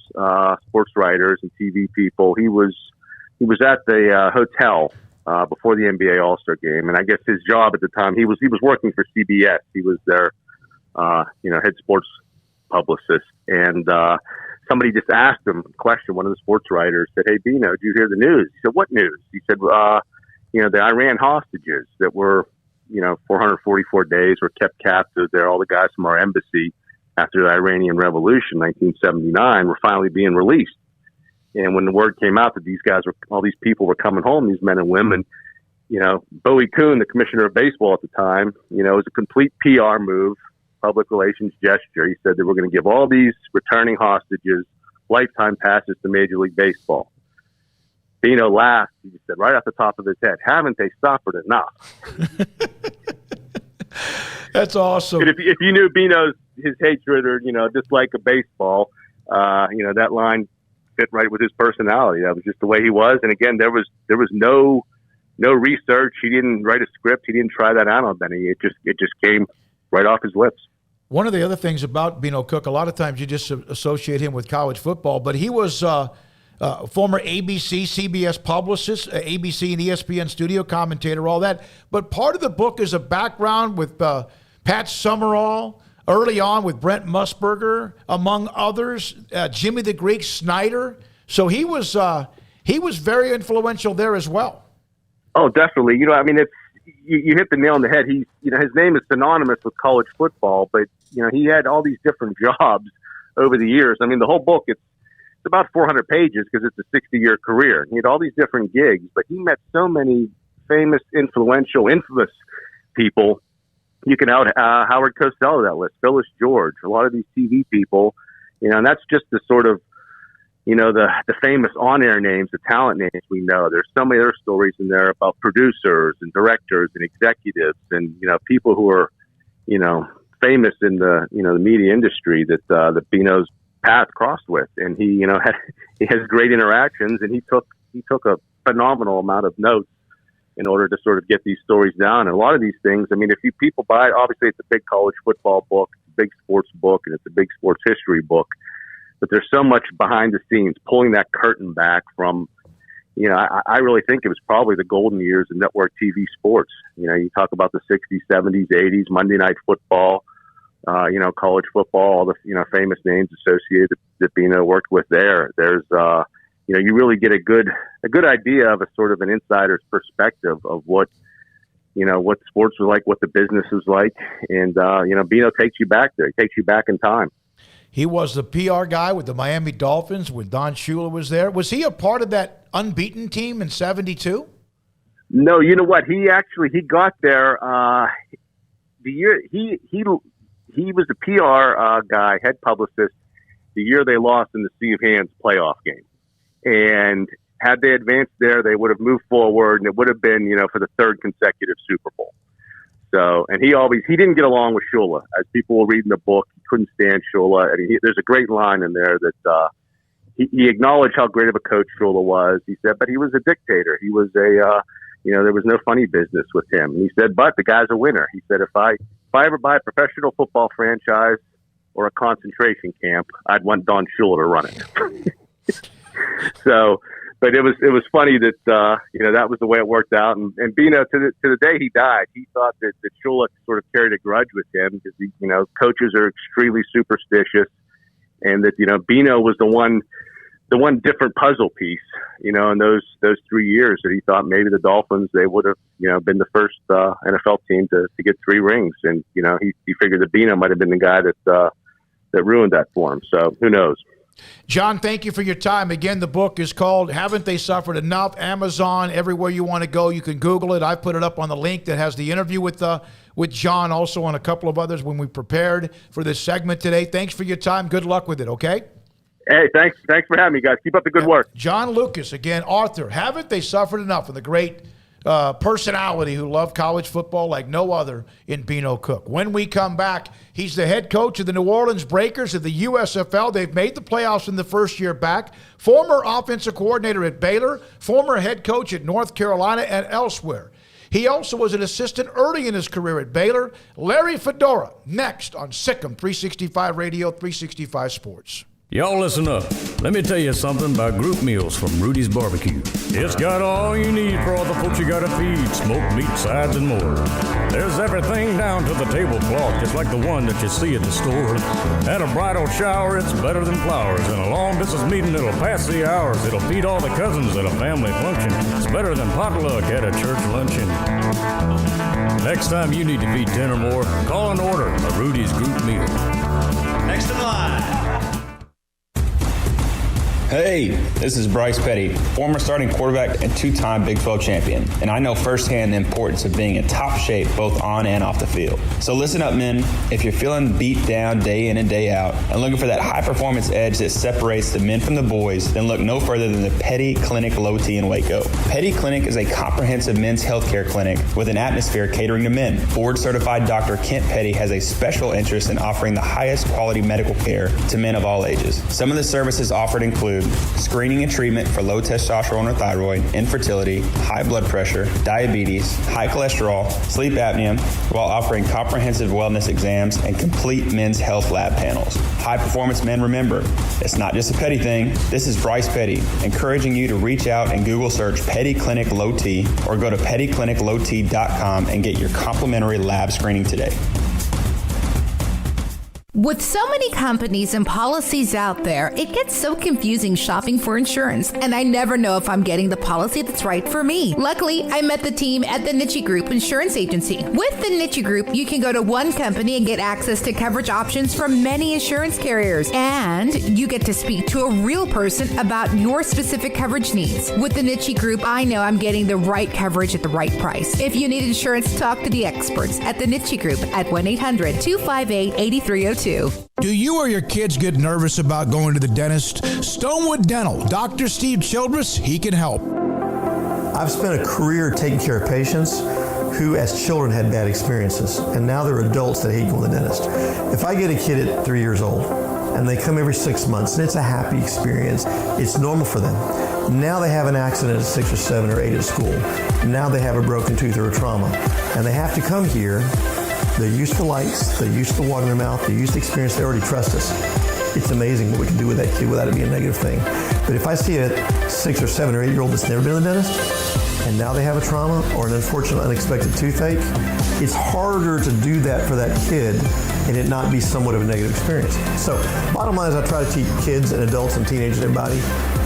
sports writers and TV people. He was at the hotel before the NBA All-Star Game, and I guess his job at the time, he was working for CBS. He was their head sports publicist, and somebody just asked him a question. One of the sports writers said, "Hey, Beano, did you hear the news?" He said, "What news?" He said, the Iran hostages that were, 444 days were kept captive there. All the guys from our embassy after the Iranian Revolution, 1979, were finally being released. And when the word came out that all these people were coming home, these men and women, Bowie Kuhn, the commissioner of baseball at the time, it was a complete PR move, public relations gesture. He said that we're going to give all these returning hostages lifetime passes to Major League Baseball. Beano laughed. He just said right off the top of his head, "Haven't they suffered enough?" That's awesome. And if you knew Beano's his hatred or dislike of baseball, that line fit right with his personality. That was just the way he was. And again, there was no research. He didn't write a script. He didn't try that out on Benny. It just came right off his lips. One of the other things about Beano Cook, a lot of times you just associate him with college football, but he was former ABC, CBS publicist, ABC and ESPN studio commentator, all that. But part of the book is a background with Pat Summerall, early on with Brent Musburger, among others, Jimmy the Greek Snyder. So he was very influential there as well. Oh, definitely. You hit the nail on the head. His name is synonymous with college football, but he had all these different jobs over the years. I mean, the whole book, it's about 400 pages because it's a 60-year career. He had all these different gigs, but he met so many famous, infamous people. You can add Howard Cosell to that list, Phyllis George, a lot of these TV people, and that's just the sort of, the famous on-air names, the talent names we know. There's so many other stories in there about producers and directors and executives and, people who are, famous in the, the media industry that Beano's path crossed with. And he has great interactions, and he took a phenomenal amount of notes in order to sort of get these stories down. And a lot of these things, I mean, if you people buy it, obviously it's a big college football book, it's a big sports book, and it's a big sports history book. But there's so much behind the scenes, pulling that curtain back from, I really think it was probably the golden years of network TV sports. You talk about the 60s, 70s, 80s, Monday Night Football, college football, all the, famous names associated that Beano worked with there. There's, you really get a good idea of a sort of an insider's perspective of what sports was like, what the business was like. And, Beano takes you back there. He takes you back in time. He was the PR guy with the Miami Dolphins when Don Shula was there. Was he a part of that unbeaten team in 72? No, you know what? He got there the year he was the PR guy, head publicist, the year they lost in the Sea of Hands playoff game. And had they advanced there, they would have moved forward, and it would have been, for the third consecutive Super Bowl. So, and he didn't get along with Shula. As people will read in the book, he couldn't stand Shula. I mean, there's a great line in there that he acknowledged how great of a coach Shula was. He said, but he was a dictator. He was there was no funny business with him. And he said, but the guy's a winner. He said, if I ever buy a professional football franchise or a concentration camp, I'd want Don Shula to run it. So, but it was funny that that was the way it worked out. And Beano, to the day he died, he thought that Shula sort of carried a grudge with him because coaches are extremely superstitious, and that Beano was the one different puzzle piece in those 3 years that he thought maybe the Dolphins, they would have been the first NFL team to get 3 rings, and he figured that Beano might have been the guy that ruined that for him. So who knows? John, thank you for your time. Again, the book is called Haven't They Suffered Enough? Amazon, everywhere you want to go. You can Google it. I put it up on the link that has the interview with John, also on a couple of others when we prepared for this segment today. Thanks for your time. Good luck with it, okay? Hey, thanks for having me, guys. Keep up the good work. John Lucas, again, author. Haven't They Suffered Enough? And the great personality who loved college football like no other in Beano Cook. When we come back, he's the head coach of the New Orleans Breakers of the USFL. They've made the playoffs in the first year back. Former offensive coordinator at Baylor, former head coach at North Carolina and elsewhere. He also was an assistant early in his career at Baylor. Larry Fedora, next on Sikkim 365 Radio, 365 Sports. Y'all listen up. Let me tell you something about group meals from Rudy's Barbecue. It's got all you need for all the folks you gotta feed, smoked meat, sides, and more. There's everything down to the tablecloth, just like the one that you see at the store. At a bridal shower, it's better than flowers. In a long distance meeting, it'll pass the hours. It'll feed all the cousins at a family function. It's better than potluck at a church luncheon. Next time you need to feed 10 or more, call and order a Rudy's group meal. Next in line. Hey, this is Bryce Petty, former starting quarterback and 2-time Big 12 champion, and I know firsthand the importance of being in top shape both on and off the field. So listen up, men. If you're feeling beat down day in and day out and looking for that high-performance edge that separates the men from the boys, then look no further than the Petty Clinic Low T in Waco. Petty Clinic is a comprehensive men's healthcare clinic with an atmosphere catering to men. Board-certified Dr. Kent Petty has a special interest in offering the highest quality medical care to men of all ages. Some of the services offered include include screening and treatment for low testosterone or thyroid, infertility, high blood pressure, diabetes, high cholesterol, sleep apnea, while offering comprehensive wellness exams and complete men's health lab panels. High performance men, remember, it's not just a petty thing. This is Bryce Petty, encouraging you to reach out and Google search Petty Clinic Low T or go to pettycliniclowt.com and get your complimentary lab screening today. With so many companies and policies out there, it gets so confusing shopping for insurance, and I never know if I'm getting the policy that's right for me. Luckily, I met the team at the Niche Group Insurance Agency. With the Niche Group, you can go to one company and get access to coverage options from many insurance carriers, and you get to speak to a real person about your specific coverage needs. With the Niche Group, I know I'm getting the right coverage at the right price. If you need insurance, talk to the experts at the Niche Group at 1-800-258-8302. Do you or your kids get nervous about going to the dentist? Stonewood Dental, Dr. Steve Childress, he can help. I've spent a career taking care of patients who as children had bad experiences, and now they're adults that hate going to the dentist. If I get a kid at 3 years old and they come every 6 months and it's a happy experience, it's normal for them. Now they have an accident at 6 or 7 or 8 at school. Now they have a broken tooth or a trauma, and they have to come here. They're used to lights, they're used to water in their mouth, they're used to experience, they already trust us. It's amazing what we can do with that kid without it being a negative thing. But if I see a 6 or 7 or 8 year old that's never been to the dentist, and now they have a trauma or an unfortunate unexpected toothache, it's harder to do that for that kid and it not be somewhat of a negative experience. So bottom line is I try to teach kids and adults and teenagers and everybody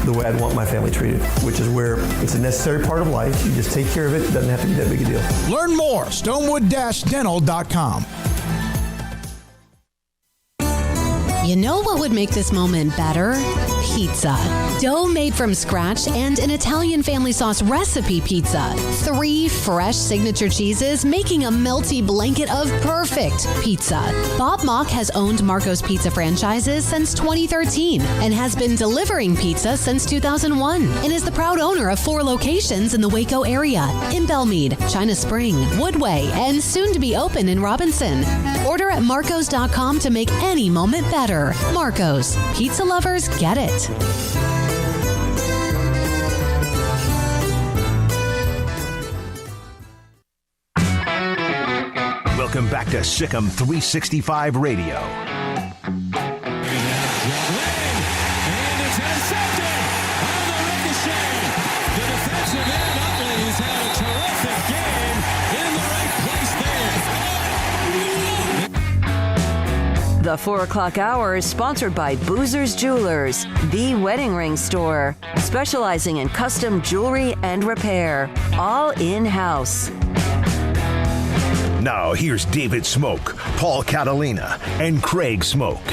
the way I'd want my family treated, which is where it's a necessary part of life. You just take care of it. It doesn't have to be that big a deal. Learn more, stonewood-dental.com. You know what would make this moment better? Pizza. Dough made from scratch and an Italian family sauce recipe pizza. 3 fresh signature cheeses making a melty blanket of perfect pizza. Bob Mock has owned Marco's Pizza franchises since 2013 and has been delivering pizza since 2001 and is the proud owner of 4 locations in the Waco area, in Belmead, China Spring, Woodway, and soon to be open in Robinson. Order at marcos.com to make any moment better. Marco's. Pizza lovers get it. Welcome back to Sikkim 365 Radio. The 4 o'clock hour is sponsored by Boozer's Jewelers, the wedding ring store, specializing in custom jewelry and repair, all in-house. Now here's David Smoak, Paul Catalina, and Craig Smoak.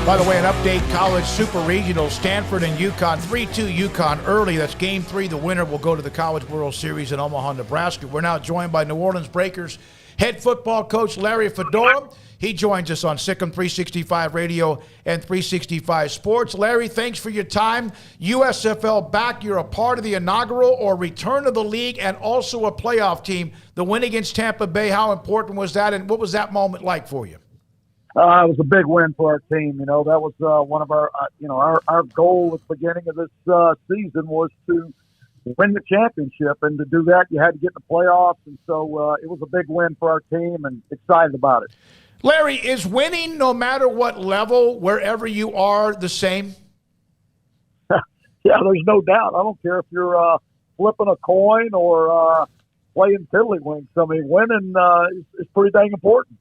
By the way, an update, college super regional, Stanford and UConn, 3-2 UConn early. That's game 3. The winner will go to the College World Series in Omaha, Nebraska. We're now joined by New Orleans Breakers head football coach Larry Fedora. He joins us on Sikkim 365 Radio and 365 Sports. Larry, thanks for your time. USFL back. You're a part of the inaugural or return of the league and also a playoff team. The win against Tampa Bay, how important was that, and what was that moment like for you? It was a big win for our team. You know, that was one of our, our goal at the beginning of this season was to win the championship, and to do that, you had to get in the playoffs, and so it was a big win for our team, and excited about it. Larry, is winning, no matter what level, wherever you are, the same? Yeah, there's no doubt. I don't care if you're flipping a coin or playing tiddlywinks. I mean, winning is pretty dang important.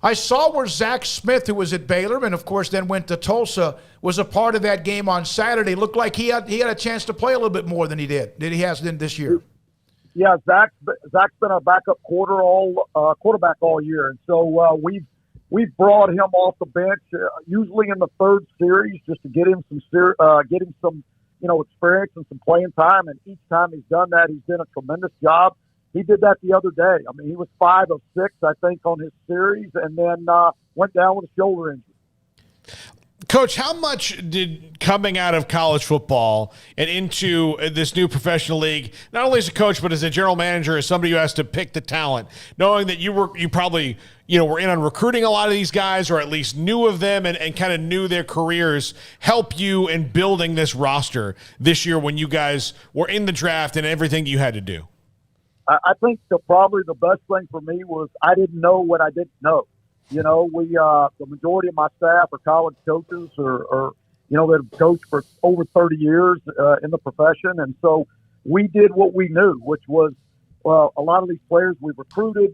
I saw where Zach Smith, who was at Baylor and, of course, then went to Tulsa, was a part of that game on Saturday. Looked like he had a chance to play a little bit more than he has this year. Yeah, Zach's been our backup quarterback all year, and so we've brought him off the bench usually in the third series just to get him some experience and some playing time. And each time he's done that, he's done a tremendous job. He did that the other day. I mean, he was 5 of 6, I think, on his series, and then went down with a shoulder injury. Coach, how much did coming out of college football and into this new professional league, not only as a coach, but as a general manager, as somebody who has to pick the talent, knowing that you probably were in on recruiting a lot of these guys, or at least knew of them and kind of knew their careers, help you in building this roster this year when you guys were in the draft and everything you had to do? I think probably the best thing for me was I didn't know what I didn't know. The majority of my staff are college coaches or they've coached for over 30 years in the profession. And so we did what we knew, which was, a lot of these players we recruited.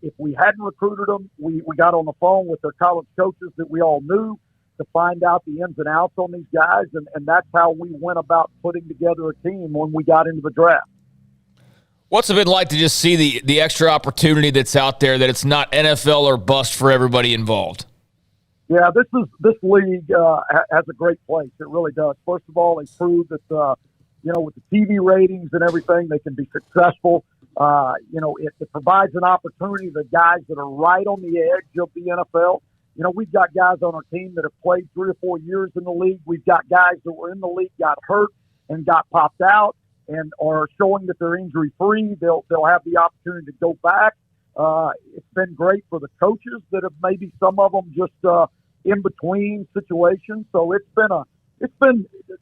If we hadn't recruited them, we got on the phone with their college coaches that we all knew to find out the ins and outs on these guys. And that's how we went about putting together a team when we got into the draft. What's it been like to just see the extra opportunity that's out there, that it's not NFL or bust for everybody involved? Yeah, this league has a great place. It really does. First of all, they proved that with the TV ratings and everything, they can be successful. It provides an opportunity to guys that are right on the edge of the NFL. We've got guys on our team that have played 3 or 4 years in the league. We've got guys that were in the league, got hurt, and got popped out, and are showing that they're injury-free. They'll have the opportunity to go back. It's been great for the coaches that have maybe some of them just in between situations. So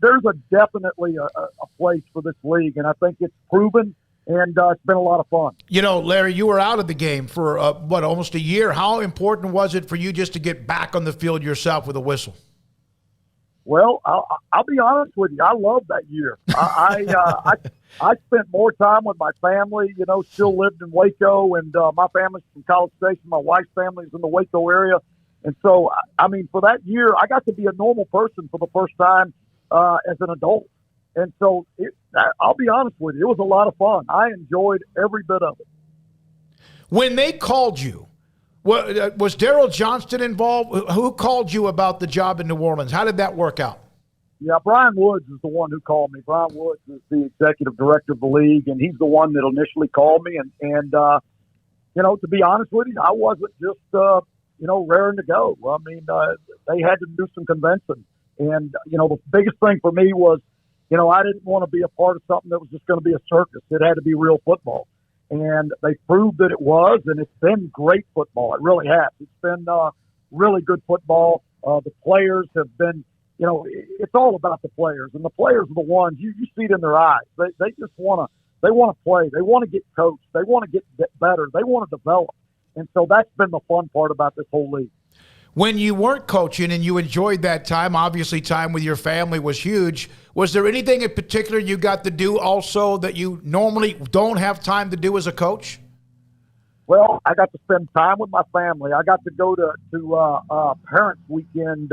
there's definitely a place for this league, and I think it's proven, and it's been a lot of fun. Larry, you were out of the game for almost a year. How important was it for you just to get back on the field yourself with a whistle? Well, I'll be honest with you. I loved that year. I spent more time with my family. Still lived in Waco, and my family's from College Station. My wife's family's in the Waco area, and so for that year, I got to be a normal person for the first time as an adult. And so I'll be honest with you, it was a lot of fun. I enjoyed every bit of it. When they called you, was Daryl Johnston involved? Who called you about the job in New Orleans? How did that work out? Yeah, Brian Woods is the one who called me. Brian Woods is the executive director of the league, and he's the one that initially called me. And to be honest with you, I wasn't just, raring to go. They had to do some convincing. And, the biggest thing for me was, I didn't want to be a part of something that was just going to be a circus. It had to be real football. And they proved that it was, and it's been great football. It really has. It's been really good football. The players have been, it's all about the players. And the players are the ones, you see it in their eyes. They just want to play. They want to get coached. They want to get better. They want to develop. And so that's been the fun part about this whole league. When you weren't coaching and you enjoyed that time, obviously time with your family was huge. Was there anything in particular you got to do also that you normally don't have time to do as a coach? Well, I got to spend time with my family. I got to go to Parents Weekend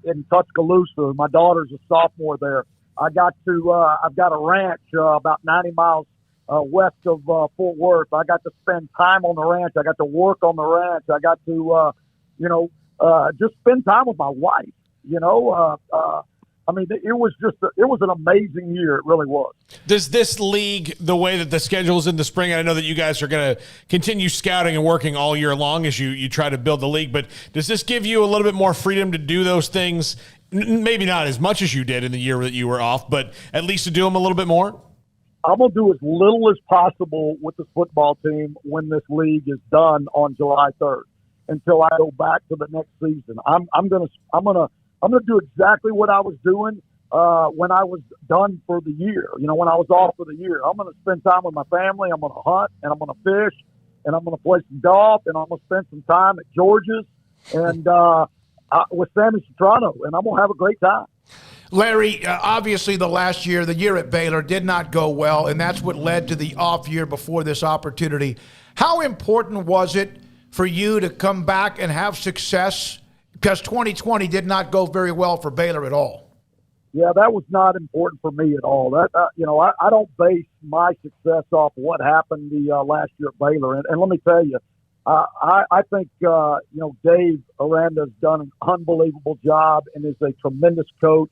in Tuscaloosa. My daughter's a sophomore there. I've got a ranch about 90 miles west of Fort Worth. I got to spend time on the ranch. I got to work on the ranch. I got to, just spend time with my wife. It was an amazing year. It really was. Does this league, the way that the schedule is in the spring, and I know that you guys are going to continue scouting and working all year long as you try to build the league, but does this give you a little bit more freedom to do those things? Maybe not as much as you did in the year that you were off, but at least to do them a little bit more? I'm going to do as little as possible with this football team when this league is done on July 3rd until I go back to the next season. I'm going to do exactly what I was doing when I was done for the year. When I was off for the year, I'm going to spend time with my family. I'm going to hunt, and I'm going to fish, and I'm going to play some golf, and I'm going to spend some time at George's and with Sammy Citrano, and I'm going to have a great time. Larry, obviously the last year, the year at Baylor, did not go well, and that's what led to the off year before this opportunity. How important was it for you to come back and have success? Because 2020 did not go very well for Baylor at all. Yeah, that was not important for me at all. I don't base my success off what happened the last year at Baylor. And let me tell you, I think Dave Aranda's done an unbelievable job and is a tremendous coach.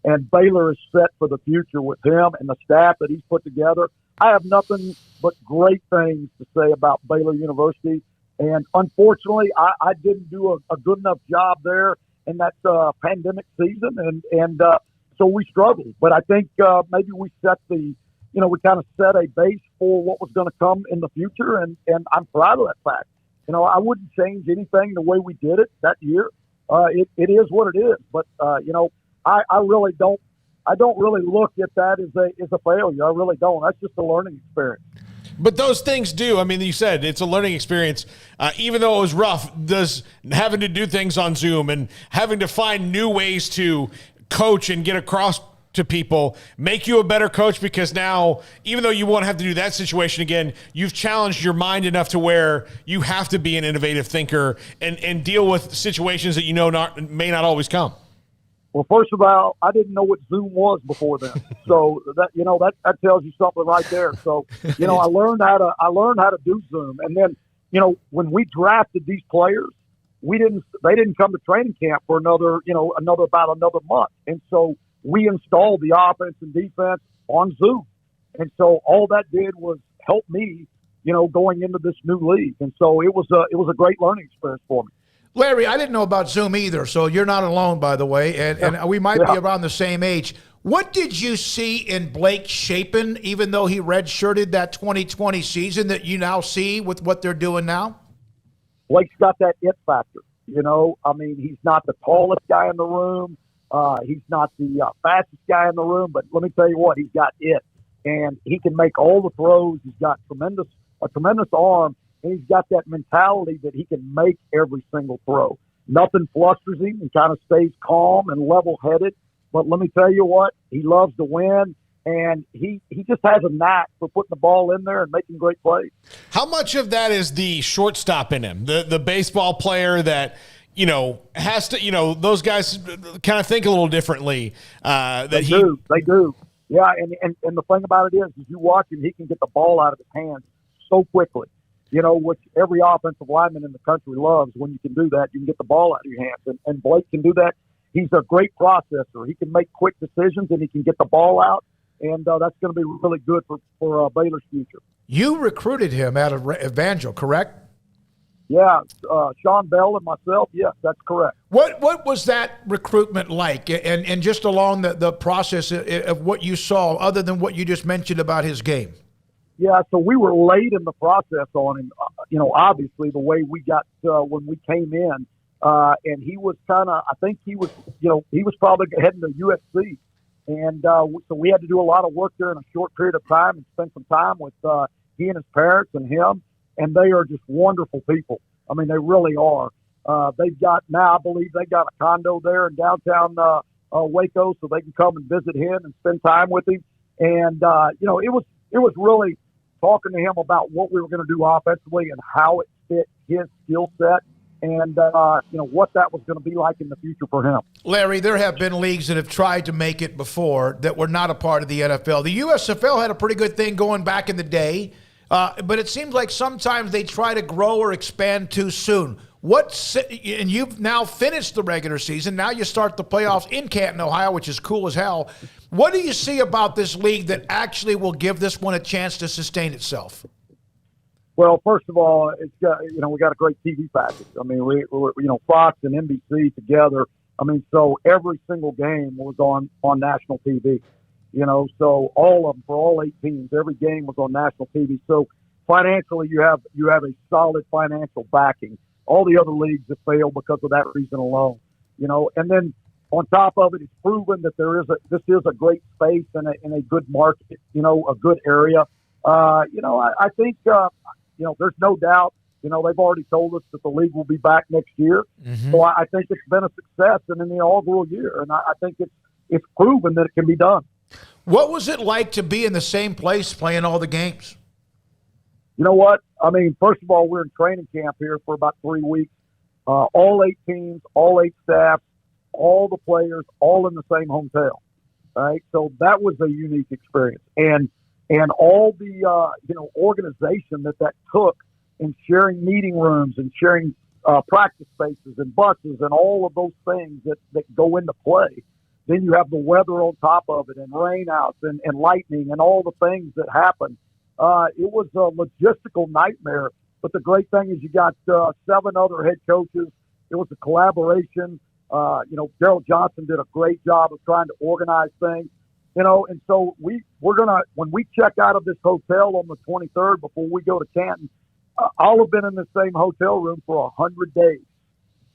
And Baylor is set for the future with him and the staff that he's put together. I have nothing but great things to say about Baylor University. And unfortunately, I didn't do a good enough job there. in that pandemic season, and so we struggled. But I think maybe we set we kind of set a base for what was going to come in the future, and I'm proud of that fact. I wouldn't change anything the way we did it that year. It is what it is. But I really don't. I don't really look at that as a failure. I really don't. That's just a learning experience. But those things do. I mean, you said it's a learning experience. Even though it was rough, does having to do things on Zoom and having to find new ways to coach and get across to people make you a better coach? Because now, even though you won't have to do that situation again, you've challenged your mind enough to where you have to be an innovative thinker and deal with situations that may not always come. Well, first of all, I didn't know what Zoom was before then, so that tells you something right there. So I learned how to do Zoom, and then when we drafted these players, they didn't come to training camp for another month, and so we installed the offense and defense on Zoom, and so all that did was help me, going into this new league, and so it was a great learning experience for me. Larry, I didn't know about Zoom either, so you're not alone, by the way, and we might be around the same age. What did you see in Blake Shapen, even though he redshirted that 2020 season, that you now see with what they're doing now? Blake's got that it factor. I mean, he's not the tallest guy in the room. He's not the fastest guy in the room, but let me tell you what, he's got it. And he can make all the throws. He's got a tremendous arm. And he's got that mentality that he can make every single throw. Nothing flusters him. He kind of stays calm and level-headed. But let me tell you what, he loves to win, and he just has a knack for putting the ball in there and making great plays. How much of that is the shortstop in him, the baseball player that has to, those guys kind of think a little differently? They do. Yeah, and the thing about it is you watch him, he can get the ball out of his hands so quickly. Which every offensive lineman in the country loves. When you can do that, you can get the ball out of your hands. And Blake can do that. He's a great processor. He can make quick decisions, and he can get the ball out. And that's going to be really good for Baylor's future. You recruited him out of Evangel, correct? Yeah, Sean Bell and myself, yes, that's correct. What was that recruitment like? And just along the process of what you saw, other than what you just mentioned about his game? Yeah, so we were late in the process on him, obviously the way we got when we came in. And he was he was probably heading to USC. And so we had to do a lot of work there in a short period of time and spend some time with he and his parents and him. And they are just wonderful people. I mean, they really are. I believe they got a condo there in downtown Waco, so they can come and visit him and spend time with him. And, it was really talking to him about what we were going to do offensively and how it fit his skill set and, what that was going to be like in the future for him. Larry, there have been leagues that have tried to make it before that were not a part of the NFL. The USFL had a pretty good thing going back in the day, but it seems like sometimes they try to grow or expand too soon. And you've now finished the regular season. Now you start the playoffs in Canton, Ohio, which is cool as hell. What do you see about this league that actually will give this one a chance to sustain itself? Well, first of all, it's got, we got a great TV package. I mean, we Fox and NBC together. I mean, so every single game was on national TV. So all of them for all 8 teams, every game was on national TV. So financially, you have a solid financial backing. All the other leagues have failed because of that reason alone. And then on top of it, it's proven that this is a great space and a good market. A good area. I think there's no doubt. They've already told us that the league will be back next year. Mm-hmm. So I think it's been a success and in the inaugural year, and I think it's proven that it can be done. What was it like to be in the same place playing all the games? You know what? I mean, first of all, we're in training camp here for about 3 weeks. All 8 teams, all 8 staff, all the players, all in the same hotel. Right? So that was a unique experience. And all the, organization that took in sharing meeting rooms and sharing practice spaces and buses and all of those things that go into play. Then you have the weather on top of it and rainouts and lightning and all the things that happen. It was a logistical nightmare, but the great thing is you got 7 other head coaches. It was a collaboration. Gerald Johnson did a great job of trying to organize things. And so we're gonna, when we check out of this hotel on the 23rd before we go to Canton, I'll have been in the same hotel room for 100 days.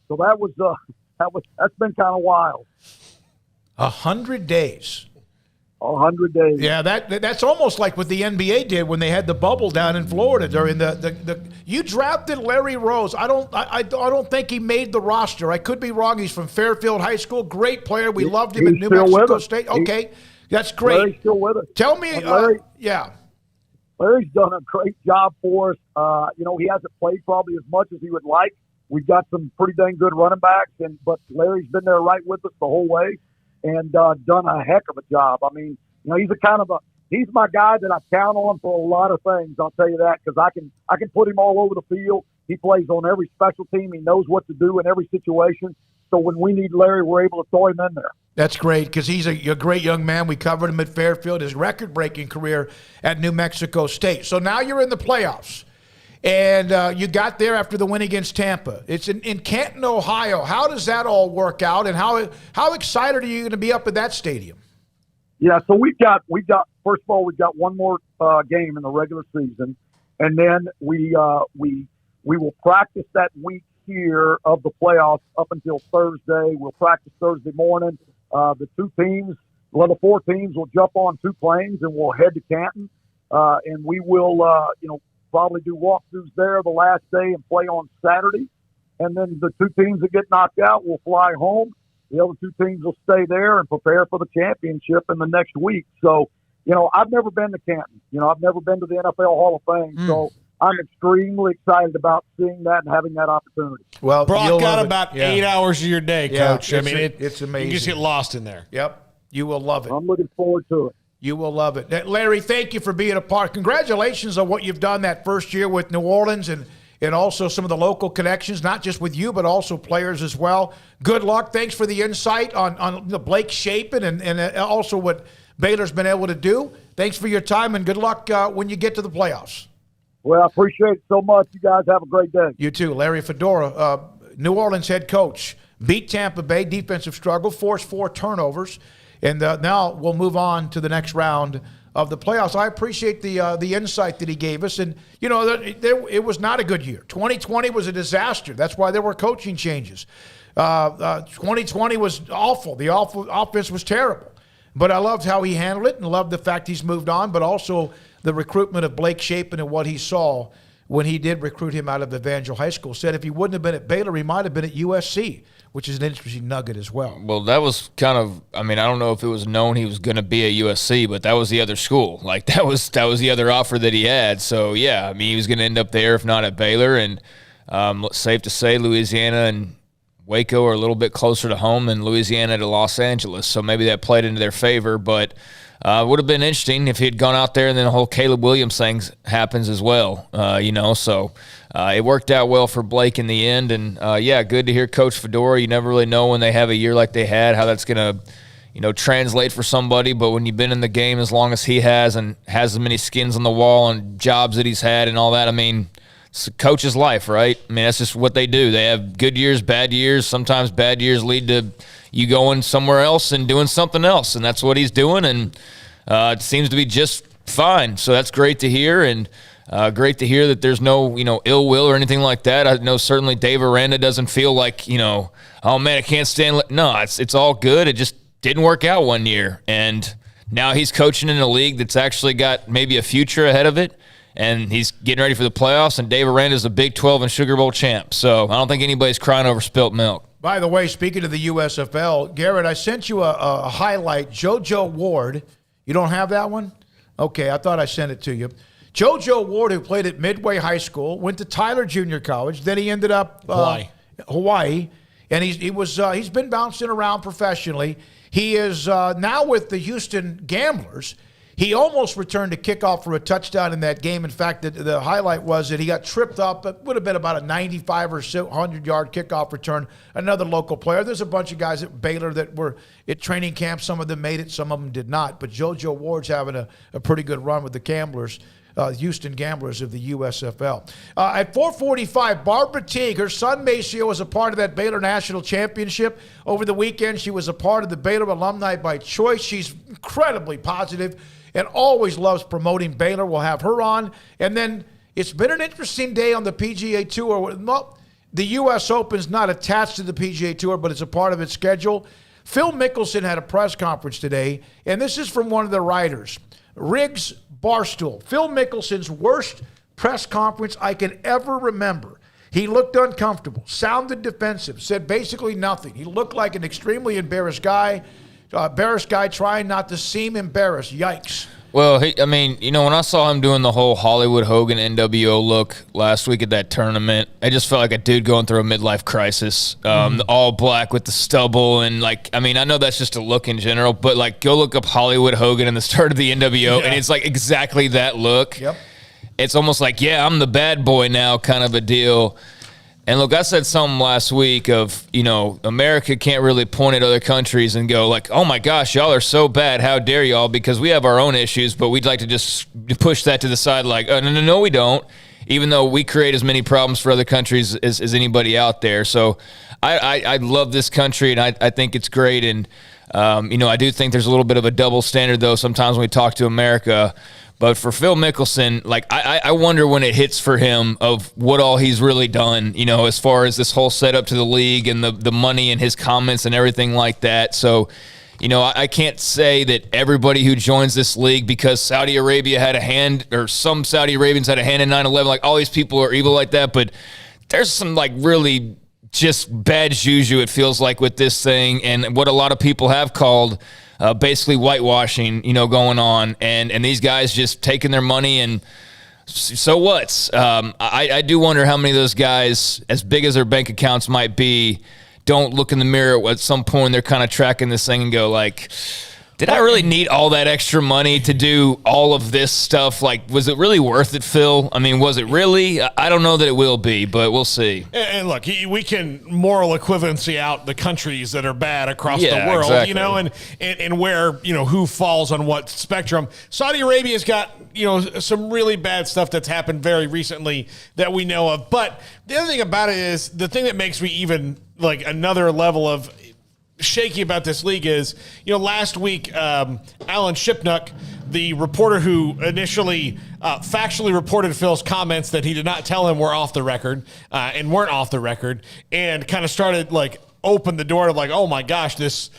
So that's been kind of wild. 100 days. 100 days. Yeah, that's almost like what the NBA did when they had the bubble down in Florida during the you drafted Larry Rose. I don't think he made the roster. I could be wrong. He's from Fairfield High School. Great player. We loved him at New Mexico State. Okay. That's great. Larry's still with us. Tell me, Larry's done a great job for us. He hasn't played probably as much as he would like. We've got some pretty dang good running backs, but Larry's been there right with us the whole way and done a heck of a job. I mean, he's my guy that I count on for a lot of things. I'll tell you that, because I can put him all over the field. He plays on every special team. He knows what to do in every situation. So when we need Larry, we're able to throw him in there. That's great, because he's a great young man. We covered him at Fairfield, his record-breaking career at New Mexico State. So now you're in the playoffs, and you got there after the win against Tampa. It's in Canton, Ohio. How does that all work out, and how excited are you going to be up at that stadium? Yeah, so we've got first of all, we've got one more game in the regular season, and then we will practice that week here of the playoffs up until Thursday. We'll practice Thursday morning. The four teams will jump on two planes and we'll head to Canton. And we will, probably do walkthroughs there the last day and play on Saturday. And then the two teams that get knocked out will fly home. The other two teams will stay there and prepare for the championship in the next week. So, I've never been to Canton. I've never been to the NFL Hall of Fame. So I'm extremely excited about seeing that and having that opportunity. Well, Brock got about 8 hours of your day, Coach. It's amazing. You just get lost in there. Yep. You will love it. I'm looking forward to it. You will love it. Larry, thank you for being a part. Congratulations on what you've done that first year with New Orleans and also some of the local connections, not just with you, but also players as well. Good luck. Thanks for the insight on the Blake Shapen and also what Baylor's been able to do. Thanks for your time, and good luck when you get to the playoffs. Well, I appreciate it so much. You guys have a great day. You too. Larry Fedora, New Orleans head coach, beat Tampa Bay, defensive struggle, forced 4 turnovers, and now we'll move on to the next round of the playoffs. I appreciate the insight that he gave us, and it was not a good year. 2020 was a disaster. That's why there were coaching changes. 2020 was awful. The offense was terrible, but I loved how he handled it and loved the fact he's moved on, but also the recruitment of Blake Shapen and what he saw when he did recruit him out of Evangel High School. Said if he wouldn't have been at Baylor, he might have been at USC, which is an interesting nugget as well. Well, that was kind of, I don't know if it was known he was going to be at USC, but that was the other school. Like, that was the other offer that he had. So, yeah, he was going to end up there if not at Baylor. And safe to say Louisiana and Waco are a little bit closer to home than Louisiana to Los Angeles. So maybe that played into their favor, but it would have been interesting if he had gone out there and then the whole Caleb Williams thing happens as well, So it worked out well for Blake in the end. And, good to hear Coach Fedora. You never really know when they have a year like they had how that's going to, translate for somebody. But when you've been in the game as long as he has and has as many skins on the wall and jobs that he's had and all that, it's a coach's life, right? That's just what they do. They have good years, bad years. Sometimes bad years lead to you going somewhere else and doing something else, and that's what he's doing, and it seems to be just fine. So that's great to hear, and great to hear that there's no, ill will or anything like that. I know certainly Dave Aranda doesn't feel like, oh, man, I can't stand – no, it's all good. It just didn't work out one year, and now he's coaching in a league that's actually got maybe a future ahead of it, and he's getting ready for the playoffs, and Dave Aranda's a Big 12 and Sugar Bowl champ. So I don't think anybody's crying over spilt milk. By the way, speaking of the USFL, Garrett, I sent you a highlight. JoJo Ward. You don't have that one? Okay, I thought I sent it to you. JoJo Ward, who played at Midway High School, went to Tyler Junior College. Then he ended up Hawaii, and he's been bouncing around professionally. He is now with the Houston Gamblers. He almost returned a kickoff for a touchdown in that game. In fact, the highlight was that he got tripped up. It would have been about a 95 or 100-yard kickoff return. Another local player. There's a bunch of guys at Baylor that were at training camp. Some of them made it. Some of them did not. But JoJo Ward's having a pretty good run with the Gamblers. Houston Gamblers of the USFL. At 4:45, Barbara Teague, her son Maceo was a part of that Baylor National Championship. Over the weekend, she was a part of the Baylor alumni by choice. She's incredibly positive and always loves promoting Baylor. We'll have her on. And then it's been an interesting day on the PGA Tour. Well, the U.S. Open's not attached to the PGA Tour, but it's a part of its schedule. Phil Mickelson had a press conference today, and this is from one of the writers, Riggs Barstool. Phil Mickelson's worst press conference I can ever remember. He looked uncomfortable, sounded defensive, said basically nothing. He looked like an extremely embarrassed guy trying not to seem embarrassed. Yikes. Well, when I saw him doing the whole Hollywood Hogan NWO look last week at that tournament, I just felt like a dude going through a midlife crisis. The all black with the stubble and I know that's just a look in general, but go look up Hollywood Hogan in the start of the NWO, and it's exactly that look. Yep. It's almost like, yeah, I'm the bad boy now kind of a deal. And look, I said something last week of, America can't really point at other countries and go oh my gosh, y'all are so bad. How dare y'all? Because we have our own issues, but we'd like to just push that to the side no, we don't. Even though we create as many problems for other countries as anybody out there. So I love this country, and I think it's great. And, I do think there's a little bit of a double standard, though, sometimes when we talk to America. But for Phil Mickelson, I wonder when it hits for him of what all he's really done, as far as this whole setup to the league and the money and his comments and everything like that. So, I can't say that everybody who joins this league because Saudi Arabia had a hand, or some Saudi Arabians had a hand in 9/11, all these people are evil like that. But there's some really just bad juju, it feels like, with this thing, and what a lot of people have called basically whitewashing, going on, and these guys just taking their money, and so what? I do wonder how many of those guys, as big as their bank accounts might be, don't look in the mirror at some point. They're kind of tracking this thing and go did I really need all that extra money to do all of this stuff? Was it really worth it, Phil? Was it really? I don't know that it will be, but we'll see. And look, we can moral equivalency out the countries that are bad across the world, exactly. and where, who falls on what spectrum. Saudi Arabia's got, some really bad stuff that's happened very recently that we know of. But the other thing about it is, the thing that makes me even another level of shaky about this league is, last week, Alan Shipnuck, the reporter who initially factually reported Phil's comments that he did not tell him were off the record and weren't off the record, and kind of started open the door to oh my gosh, this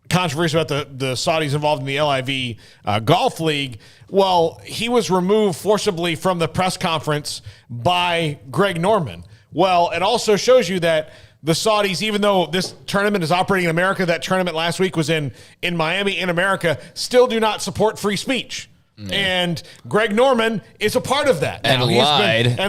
controversy about the Saudis involved in the LIV golf league. Well, he was removed forcibly from the press conference by Greg Norman. Well, it also shows you that the Saudis, even though this tournament is operating in America, that tournament last week was in Miami, in America, still do not support free speech. And Greg Norman is a part of that. And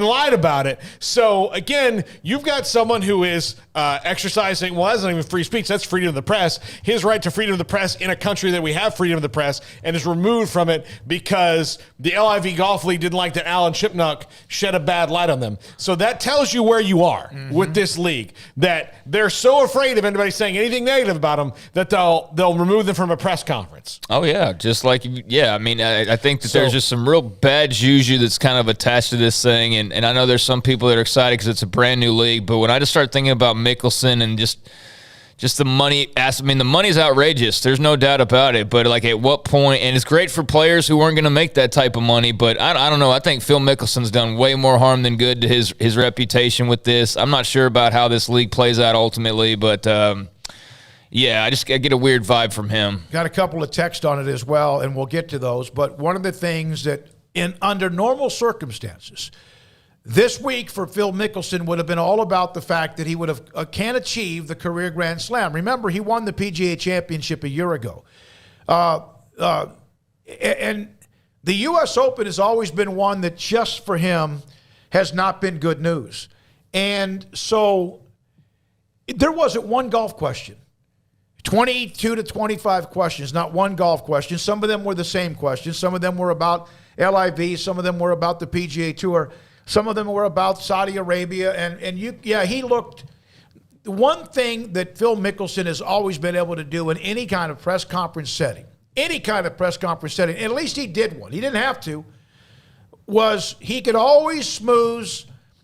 lied about it. So, again, you've got someone who is exercising, that's not even free speech, that's freedom of the press, his right to freedom of the press in a country that we have freedom of the press, and is removed from it because the LIV Golf League didn't like that Alan Shipnuck shed a bad light on them. So that tells you where you are with this league, that they're so afraid of anybody saying anything negative about them that they'll remove them from a press conference. Oh, yeah. Just I think that there's just some real bad juju that's kind of attached to this thing, and I know there's some people that are excited because it's a brand new league, but when I just start thinking about Mickelson and just the money, the money's outrageous, there's no doubt about it, but at what point, and it's great for players who weren't going to make that type of money, but I don't know, I think Phil Mickelson's done way more harm than good to his reputation with this. I'm not sure about how this league plays out ultimately, but yeah, I get a weird vibe from him. Got a couple of texts on it as well, and we'll get to those. But one of the things that, under normal circumstances, this week for Phil Mickelson would have been all about the fact that he would have can achieve the career Grand Slam. Remember, he won the PGA Championship a year ago. And the U.S. Open has always been one that just for him has not been good news. And so there wasn't one golf question. 22 to 25 questions, not one golf question. Some of them were the same questions. Some of them were about LIV. Some of them were about the PGA Tour. Some of them were about Saudi Arabia. And he looked. One thing that Phil Mickelson has always been able to do in any kind of press conference setting any kind of press conference setting, at least he did one. He didn't have to, was he could always smooth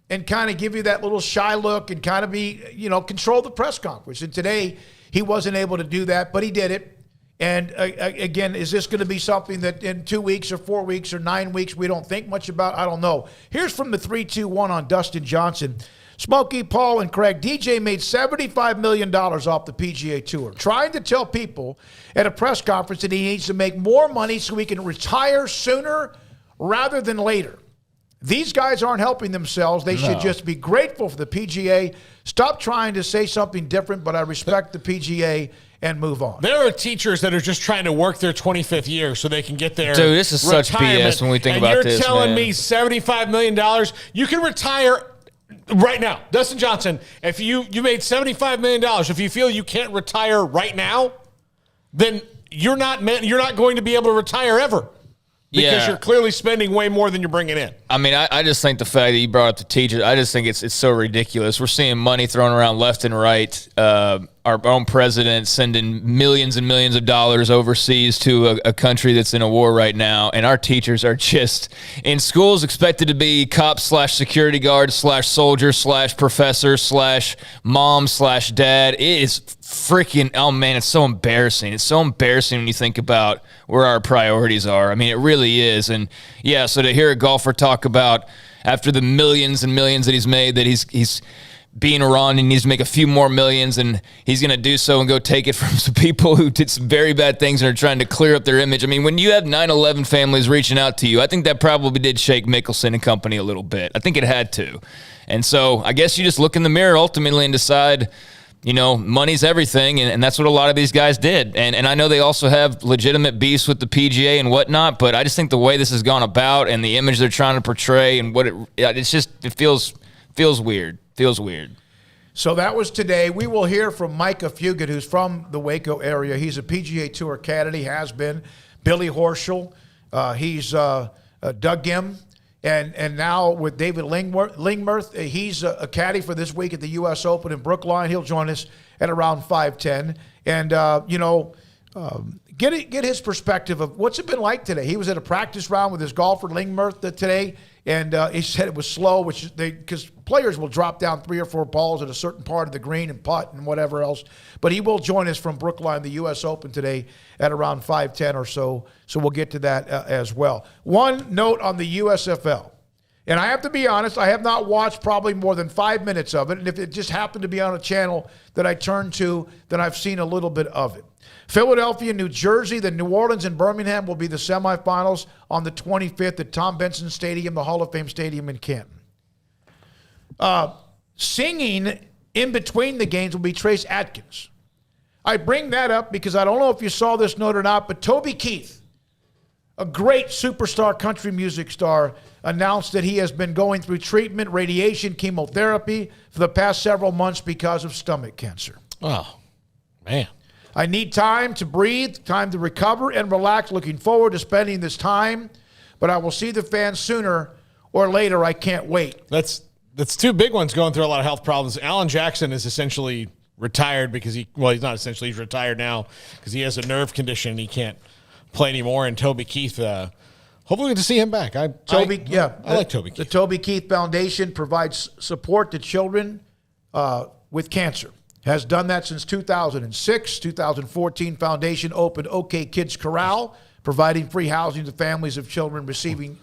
and kind of give you that little shy look and kind of be, control the press conference. And today he wasn't able to do that, but he did it. And again, is this going to be something that in 2 weeks or 4 weeks or 9 weeks we don't think much about? I don't know. Here's from the 3-2-1 on Dustin Johnson. Smokey, Paul, and Craig, DJ made $75 million off the PGA Tour, trying to tell people at a press conference that he needs to make more money so he can retire sooner rather than later. These guys aren't helping themselves. They should just be grateful for the PGA. Stop trying to say something different, but I respect the PGA and move on. There are teachers that are just trying to work their 25th year so they can get their Dude, this is such BS when we think about this, you're telling man. me $75 million, you can retire right now. Dustin Johnson, if you made $75 million, if you feel you can't retire right now, then you're not going to be able to retire ever. Because you're clearly spending way more than you're bringing in. I mean, I just think the fact that you brought up the teachers, I just think it's so ridiculous. We're seeing money thrown around left and right. Our own president sending millions and millions of dollars overseas to a country that's in a war right now, and our teachers are just in schools expected to be cop/security guard /soldier/professor/mom/dad. It is freaking, oh man, it's so embarrassing. It's so embarrassing when you think about where our priorities are. I mean, it really is. And yeah, so to hear a golfer talk about after the millions and millions that he's made, that he's being around and needs to make a few more millions, and he's going to do so and go take it from some people who did some very bad things and are trying to clear up their image. I mean, when you have 9/11 families reaching out to you, I think that probably did shake Mickelson and company a little bit. I think it had to. And so I guess you just look in the mirror ultimately and decide, money's everything, and that's what a lot of these guys did. And I know they also have legitimate beefs with the PGA and whatnot, but I just think the way this has gone about and the image they're trying to portray and what it feels weird. Feels weird. So that was today. We will hear from Micah Fugit, who's from the Waco area. He's a PGA Tour caddy, has been. Billy Horschel, he's Doug Gim. And now with David Lingmerth, he's a caddy for this week at the U.S. Open in Brookline. He'll join us at around 5:10. And, get his perspective of what's it been like today. He was at a practice round with his golfer Lingmerth today, and he said it was slow, because players will drop down 3 or 4 balls at a certain part of the green and putt and whatever else. But he will join us from Brookline, the U.S. Open today at around 5:10 or so. So we'll get to that as well. One note on the USFL. And I have to be honest, I have not watched probably more than 5 minutes of it. And if it just happened to be on a channel that I turn to, then I've seen a little bit of it. Philadelphia, New Jersey, then New Orleans and Birmingham will be the semifinals on the 25th at Tom Benson Stadium, the Hall of Fame Stadium in Canton. Singing in between the games will be Trace Adkins. I bring that up because I don't know if you saw this note or not, but Toby Keith, a great superstar country music star, announced that he has been going through treatment, radiation, chemotherapy for the past several months because of stomach cancer. Oh, man. I need time to breathe, time to recover and relax. Looking forward to spending this time, but I will see the fans sooner or later. I can't wait. That's 2 big ones going through a lot of health problems. Alan Jackson is essentially retired because he's not essentially, he's retired now because he has a nerve condition and he can't play anymore. And Toby Keith, hopefully to see him back. I like Toby Keith. The Toby Keith Foundation provides support to children with cancer. Has done that since 2006. 2014, Foundation opened OK Kids Corral, providing free housing to families of children receiving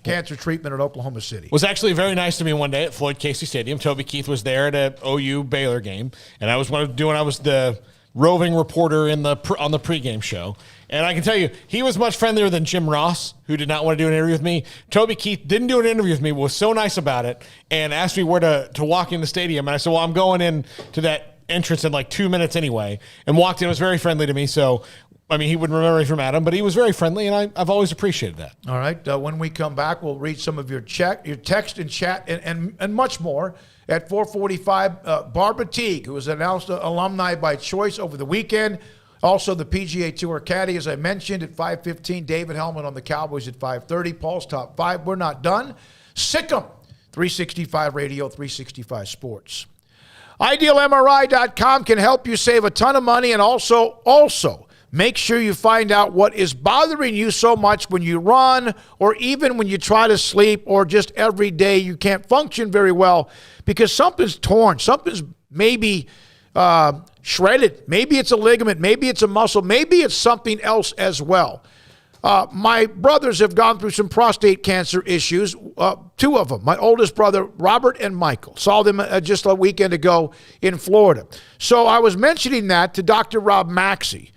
cancer treatment in Oklahoma City. It was actually very nice to me one day at Floyd Casey Stadium. Toby Keith was there at an OU Baylor game, and I was the roving reporter on the pregame show. And I can tell you, he was much friendlier than Jim Ross, who did not want to do an interview with me. Toby Keith didn't do an interview with me, was so nice about it, and asked me where to walk in the stadium. And I said, well, I'm going in to that entrance in like 2 minutes anyway, and walked in, was very friendly to me. So, I mean, he wouldn't remember me from Adam, but he was very friendly, and I've always appreciated that. All right. When we come back, we'll read some of your text and chat and much more. At 4:45, Barbara Teague, who was announced alumni by choice over the weekend. Also, the PGA Tour caddy, as I mentioned, at 5:15. David Helman on the Cowboys at 5:30. Paul's Top 5. We're not done. Sick'em, 365 Radio, 365 Sports. IdealMRI.com can help you save a ton of money and also Make sure you find out what is bothering you so much when you run or even when you try to sleep or just every day you can't function very well because something's torn. Something's maybe shredded. Maybe it's a ligament. Maybe it's a muscle. Maybe it's something else as well. My brothers have gone through some prostate cancer issues, two of them. My oldest brother, Robert and Michael. Saw them just a weekend ago in Florida. So I was mentioning that to Dr. Rob Maxey.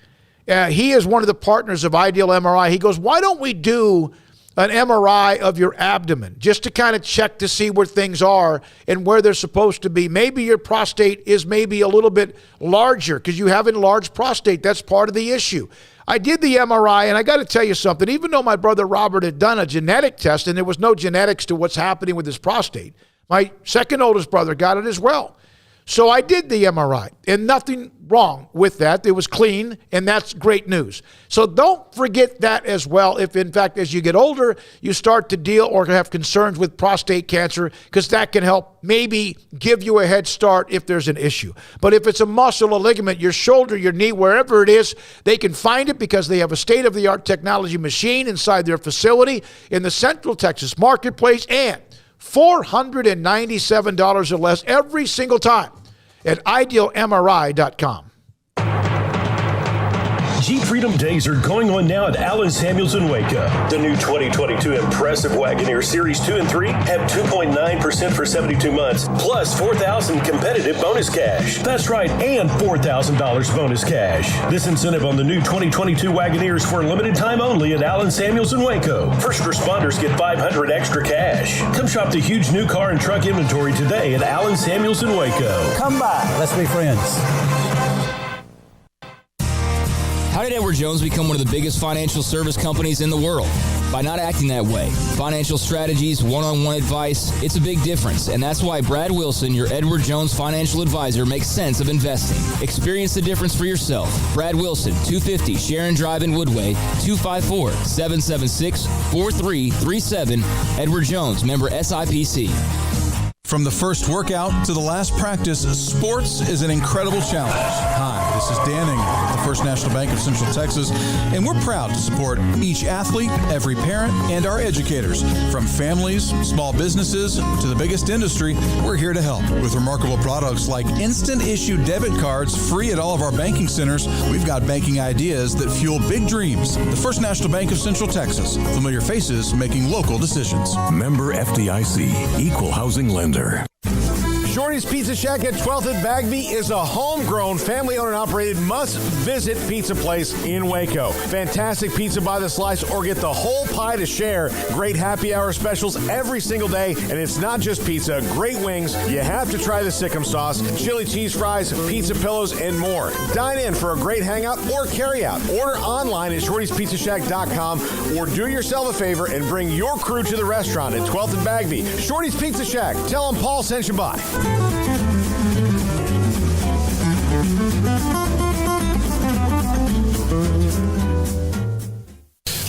He is one of the partners of Ideal MRI. He goes, why don't we do an MRI of your abdomen just to kind of check to see where things are and where they're supposed to be? Maybe your prostate is maybe a little bit larger because you have enlarged prostate. That's part of the issue. I did the MRI, and I got to tell you something. Even though my brother Robert had done a genetic test and there was no genetics to what's happening with his prostate, my second oldest brother got it as well. So I did the MRI, and nothing wrong with that. It was clean, and that's great news. So don't forget that as well. If, in fact, as you get older, you start to deal or have concerns with prostate cancer, because that can help maybe give you a head start if there's an issue. But if it's a muscle, a ligament, your shoulder, your knee, wherever it is, they can find it because they have a state-of-the-art technology machine inside their facility in the Central Texas marketplace, and $497 or less every single time at idealmri.com. Jeep Freedom Days are going on now at Allen Samuels in Waco. The new 2022 impressive Wagoneer Series 2 and 3 have 2.9% for 72 months, plus $4,000 competitive bonus cash. That's right, and $4,000 bonus cash. This incentive on the new 2022 Wagoneers for a limited time only at Allen Samuels in Waco. First responders get $500 extra cash. Come shop the huge new car and truck inventory today at Allen Samuels in Waco. Come by, let's be friends. How did Edward Jones become one of the biggest financial service companies in the world? By not acting that way. Financial strategies, one-on-one advice, it's a big difference. And that's why Brad Wilson, your Edward Jones financial advisor, makes sense of investing. Experience the difference for yourself. Brad Wilson, 250 Sharon Drive in Woodway, 254-776-4337. Edward Jones, member SIPC. From the first workout to the last practice, sports is an incredible challenge. Hi, this is Dan Engel with the First National Bank of Central Texas, and we're proud to support each athlete, every parent, and our educators. From families, small businesses, to the biggest industry, we're here to help. With remarkable products like instant issue debit cards free at all of our banking centers, we've got banking ideas that fuel big dreams. The First National Bank of Central Texas, familiar faces making local decisions. Member FDIC, equal housing lender. Shorty's Pizza Shack at 12th and Bagby is a homegrown, family-owned and operated must-visit pizza place in Waco. Fantastic pizza by the slice or get the whole pie to share. Great happy hour specials every single day, and it's not just pizza. Great wings. You have to try the Sikkim sauce, chili cheese fries, pizza pillows, and more. Dine in for a great hangout or carry out. Order online at shortyspizzashack.com or do yourself a favor and bring your crew to the restaurant at 12th and Bagby. Shorty's Pizza Shack. Tell them Paul sent you by.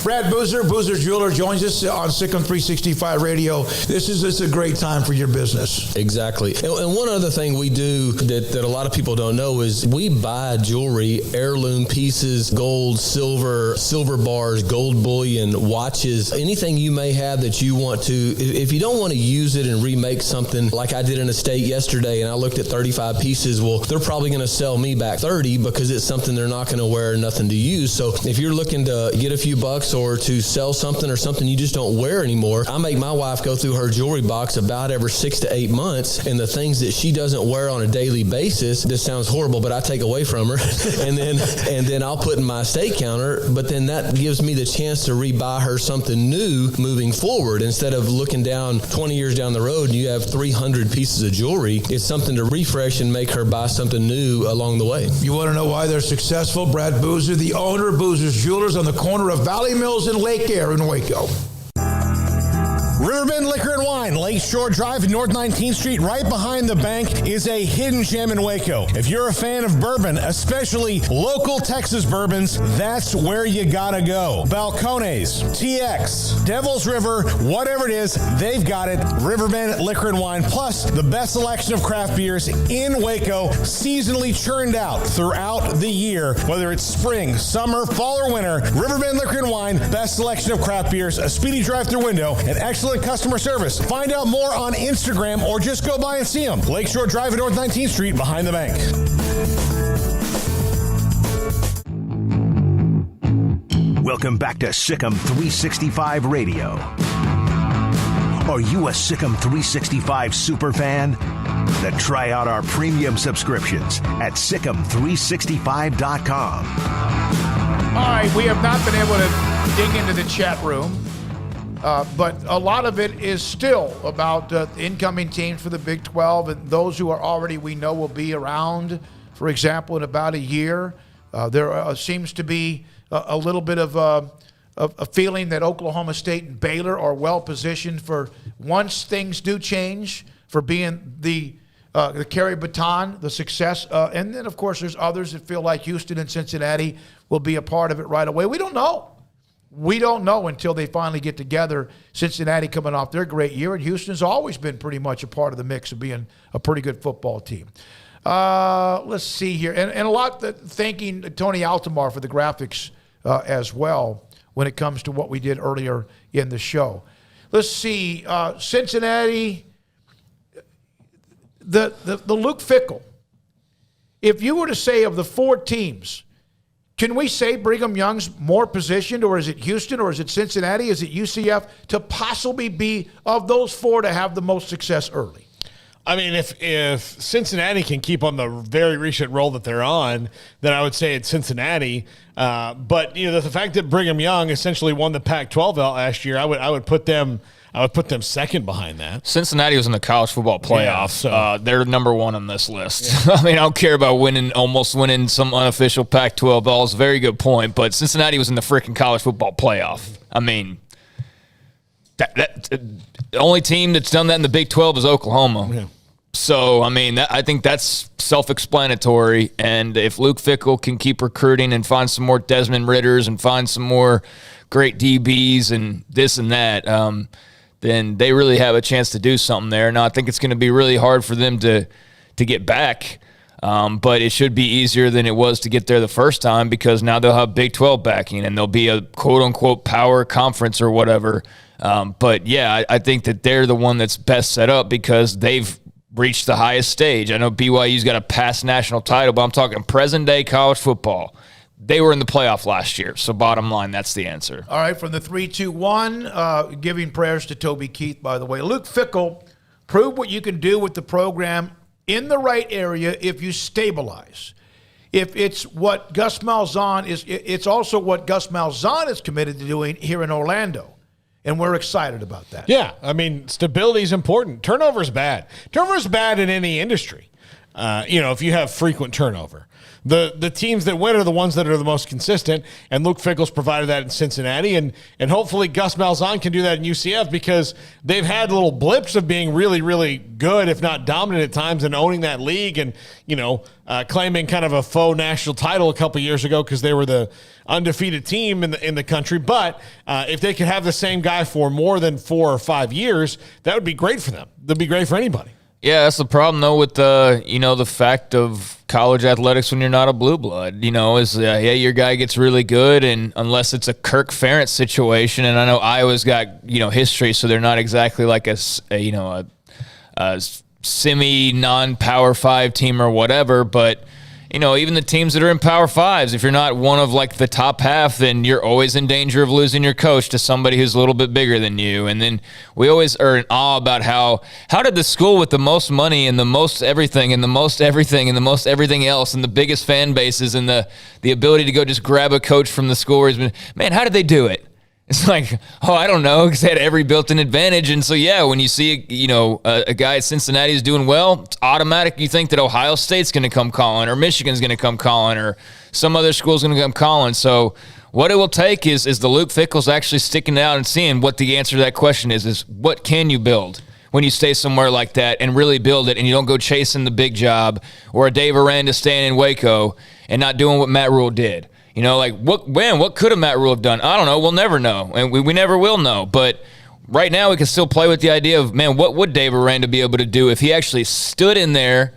Brad Boozer, Boozer Jeweler, joins us on Sikkim 365 Radio. This is a great time for your business. Exactly. And one other thing we do that a lot of people don't know is we buy jewelry, heirloom pieces, gold, silver bars, gold bullion, watches, anything you may have that you want to. If you don't want to use it and remake something like I did in a state yesterday and I looked at 35 pieces, well, they're probably going to sell me back 30 because it's something they're not going to wear, nothing to use. So if you're looking to get a few bucks or to sell something or something you just don't wear anymore, I make my wife go through her jewelry box about every 6 to 8 months, and the things that she doesn't wear on a daily basis, this sounds horrible, but I take away from her, and then I'll put in my estate counter, but then that gives me the chance to rebuy her something new moving forward. Instead of looking down 20 years down the road and you have 300 pieces of jewelry, it's something to refresh and make her buy something new along the way. You want to know why they're successful? Brad Boozer, the owner of Boozer's Jewelers on the corner of Valley Mills and Lake Air in Waco. Riverbend Liquor and Wine, Lakeshore Drive and North 19th Street, right behind the bank, is a hidden gem in Waco. If you're a fan of bourbon, especially local Texas bourbons, that's where you gotta go. Balcones, TX, Devil's River, whatever it is, they've got it. Riverbend Liquor and Wine, plus the best selection of craft beers in Waco, seasonally churned out throughout the year, whether it's spring, summer, fall, or winter. Riverbend Liquor and Wine, best selection of craft beers, a speedy drive-through window, and excellent customer service. Find out more on Instagram or just go by and see them. Lakeshore Drive at North 19th Street behind the bank. Welcome back to Sikkim 365 Radio. Are you a Sikkim 365 super fan? Then try out our premium subscriptions at Sikkim365.com. All right, we have not been able to dig into the chat room. But a lot of it is still about incoming teams for the Big 12 and those who are already, we know, will be around, for example, in about a year. There seems to be a little bit of a feeling that Oklahoma State and Baylor are well positioned for, once things do change, for being the carry baton, the success. And then, of course, there's others that feel like Houston and Cincinnati will be a part of it right away. We don't know. We don't know until they finally get together. Cincinnati coming off their great year, and Houston's always been pretty much a part of the mix of being a pretty good football team. Let's see here. And a lot thanking Tony Altomar for the graphics as well when it comes to what we did earlier in the show. Let's see. Cincinnati, the Luke Fickell. If you were to say of the four teams, can we say Brigham Young's more positioned, or is it Houston, or is it Cincinnati, is it UCF, to possibly be, of those four, to have the most success early? I mean, if Cincinnati can keep on the very recent roll that they're on, then I would say it's Cincinnati. But the fact that Brigham Young essentially won the Pac-12 last year, I would put them second behind that. Cincinnati was in the college football playoffs. Yeah, so. They're number one on this list. Yeah. I mean, I don't care about almost winning some unofficial Pac-12 balls. Very good point. But Cincinnati was in the freaking college football playoff. I mean, the only team that's done that in the Big 12 is Oklahoma. Yeah. So, I mean, I think that's self-explanatory. And if Luke Fickell can keep recruiting and find some more Desmond Ritters and find some more great DBs and this and that, then they really have a chance to do something there. Now, I think it's going to be really hard for them to get back, but it should be easier than it was to get there the first time, because now they'll have Big 12 backing and they'll be a quote-unquote power conference or whatever. But, yeah, I think that they're the one that's best set up because they've reached the highest stage. I know BYU's got a past national title, but I'm talking present-day college football. They were in the playoff last year, so bottom line, that's the answer. All right, from the 3-2-1, giving prayers to Toby Keith, by the way. Luke Fickell, prove what you can do with the program in the right area if you stabilize. If it's what Gus Malzahn is, it's also what Gus Malzahn is committed to doing here in Orlando. And we're excited about that. Yeah, I mean, stability is important. Turnover's bad. Turnover's bad in any industry. If you have frequent turnover. The teams that win are the ones that are the most consistent, and Luke Fickell's provided that in Cincinnati, and hopefully Gus Malzahn can do that in UCF, because they've had little blips of being really, really good, if not dominant at times, and owning that league, and claiming kind of a faux national title a couple years ago because they were the undefeated team in the country. But if they could have the same guy for more than 4 or 5 years, that would be great for them. That'd be great for anybody. Yeah, that's the problem, though, with the fact of college athletics when you're not a blue blood. Your guy gets really good, and unless it's a Kirk Ferentz situation, and I know Iowa's got history, so they're not exactly like a semi non-Power 5 team or whatever, but even the teams that are in Power 5s, if you're not one of like the top half, then you're always in danger of losing your coach to somebody who's a little bit bigger than you. And then we always are in awe about how did the school with the most money and the most everything and the most everything and the most everything else and the biggest fan bases and the ability to go just grab a coach from the school where he's been, man, how did they do it? It's like, I don't know, because they had every built-in advantage. And so, yeah, when you see, a guy at Cincinnati is doing well, it's automatic. You think that Ohio State's going to come calling, or Michigan's going to come calling, or some other school's going to come calling. So what it will take is the Luke Fickles actually sticking out and seeing what the answer to that question is what can you build when you stay somewhere like that and really build it, and you don't go chasing the big job, or a Dave Aranda staying in Waco and not doing what Matt Rule did. You know, like what could have Matt Rule have done? I don't know. We'll never know, and we never will know. But right now we can still play with the idea of, man, what would Dave Aranda be able to do if he actually stood in there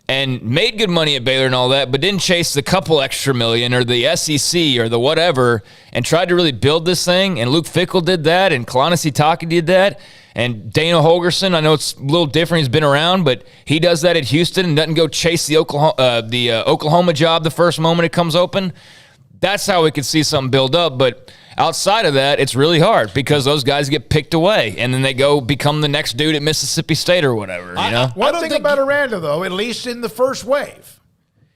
and made good money at Baylor and all that, but didn't chase the couple extra million or the SEC or the whatever and tried to really build this thing? And Luke Fickle did that, and Kalani Sitake did that. And Dana Holgerson, I know it's a little different. He's been around, but he does that at Houston and doesn't go chase the Oklahoma job the first moment it comes open. That's how we could see something build up. But outside of that, it's really hard because those guys get picked away, and then they go become the next dude at Mississippi State or whatever. You know. One thing about Aranda, though, at least in the first wave,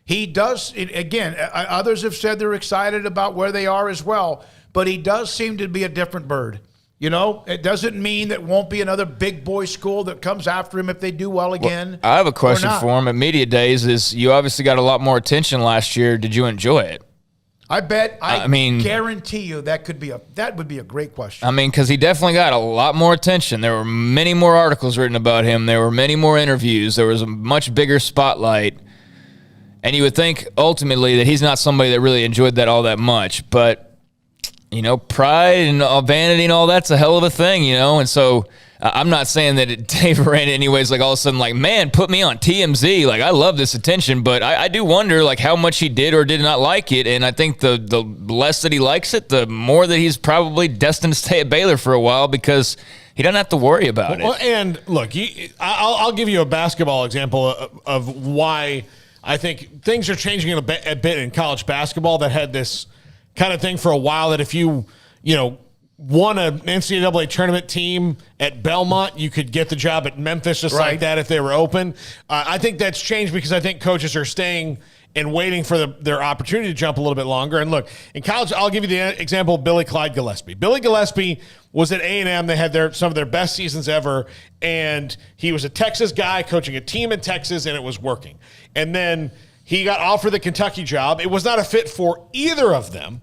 he does. Again, others have said they're excited about where they are as well, but he does seem to be a different bird. You know, it doesn't mean that won't be another big boy school that comes after him if they do well again. Well, I have a question for him. At Media Days, is you obviously got a lot more attention last year. Did you enjoy it? I bet. I mean, guarantee you that would be a great question. I mean, because he definitely got a lot more attention. There were many more articles written about him. There were many more interviews. There was a much bigger spotlight. And you would think ultimately that he's not somebody that really enjoyed that all that much. But you know, pride and vanity and all that's a hell of a thing, you know? And so I'm not saying that Dave Aranda anyways, like all of a sudden, like, man, put me on TMZ. Like, I love this attention, but I do wonder, like, how much he did or did not like it. And I think the less that he likes it, the more that he's probably destined to stay at Baylor for a while because he doesn't have to worry about it. And look, I'll give you a basketball example of why I think things are changing a bit in college basketball that had this kind of thing for a while, that if you won an NCAA tournament team at Belmont, you could get the job at Memphis just like that if they were open. I think that's changed because I think coaches are staying and waiting for their opportunity to jump a little bit longer. And look, in college, I'll give you the example of Billy Clyde Gillespie. Billy Gillespie was at A&M. They had some of their best seasons ever, and he was a Texas guy coaching a team in Texas, and it was working. And then he got offered the Kentucky job. It was not a fit for either of them.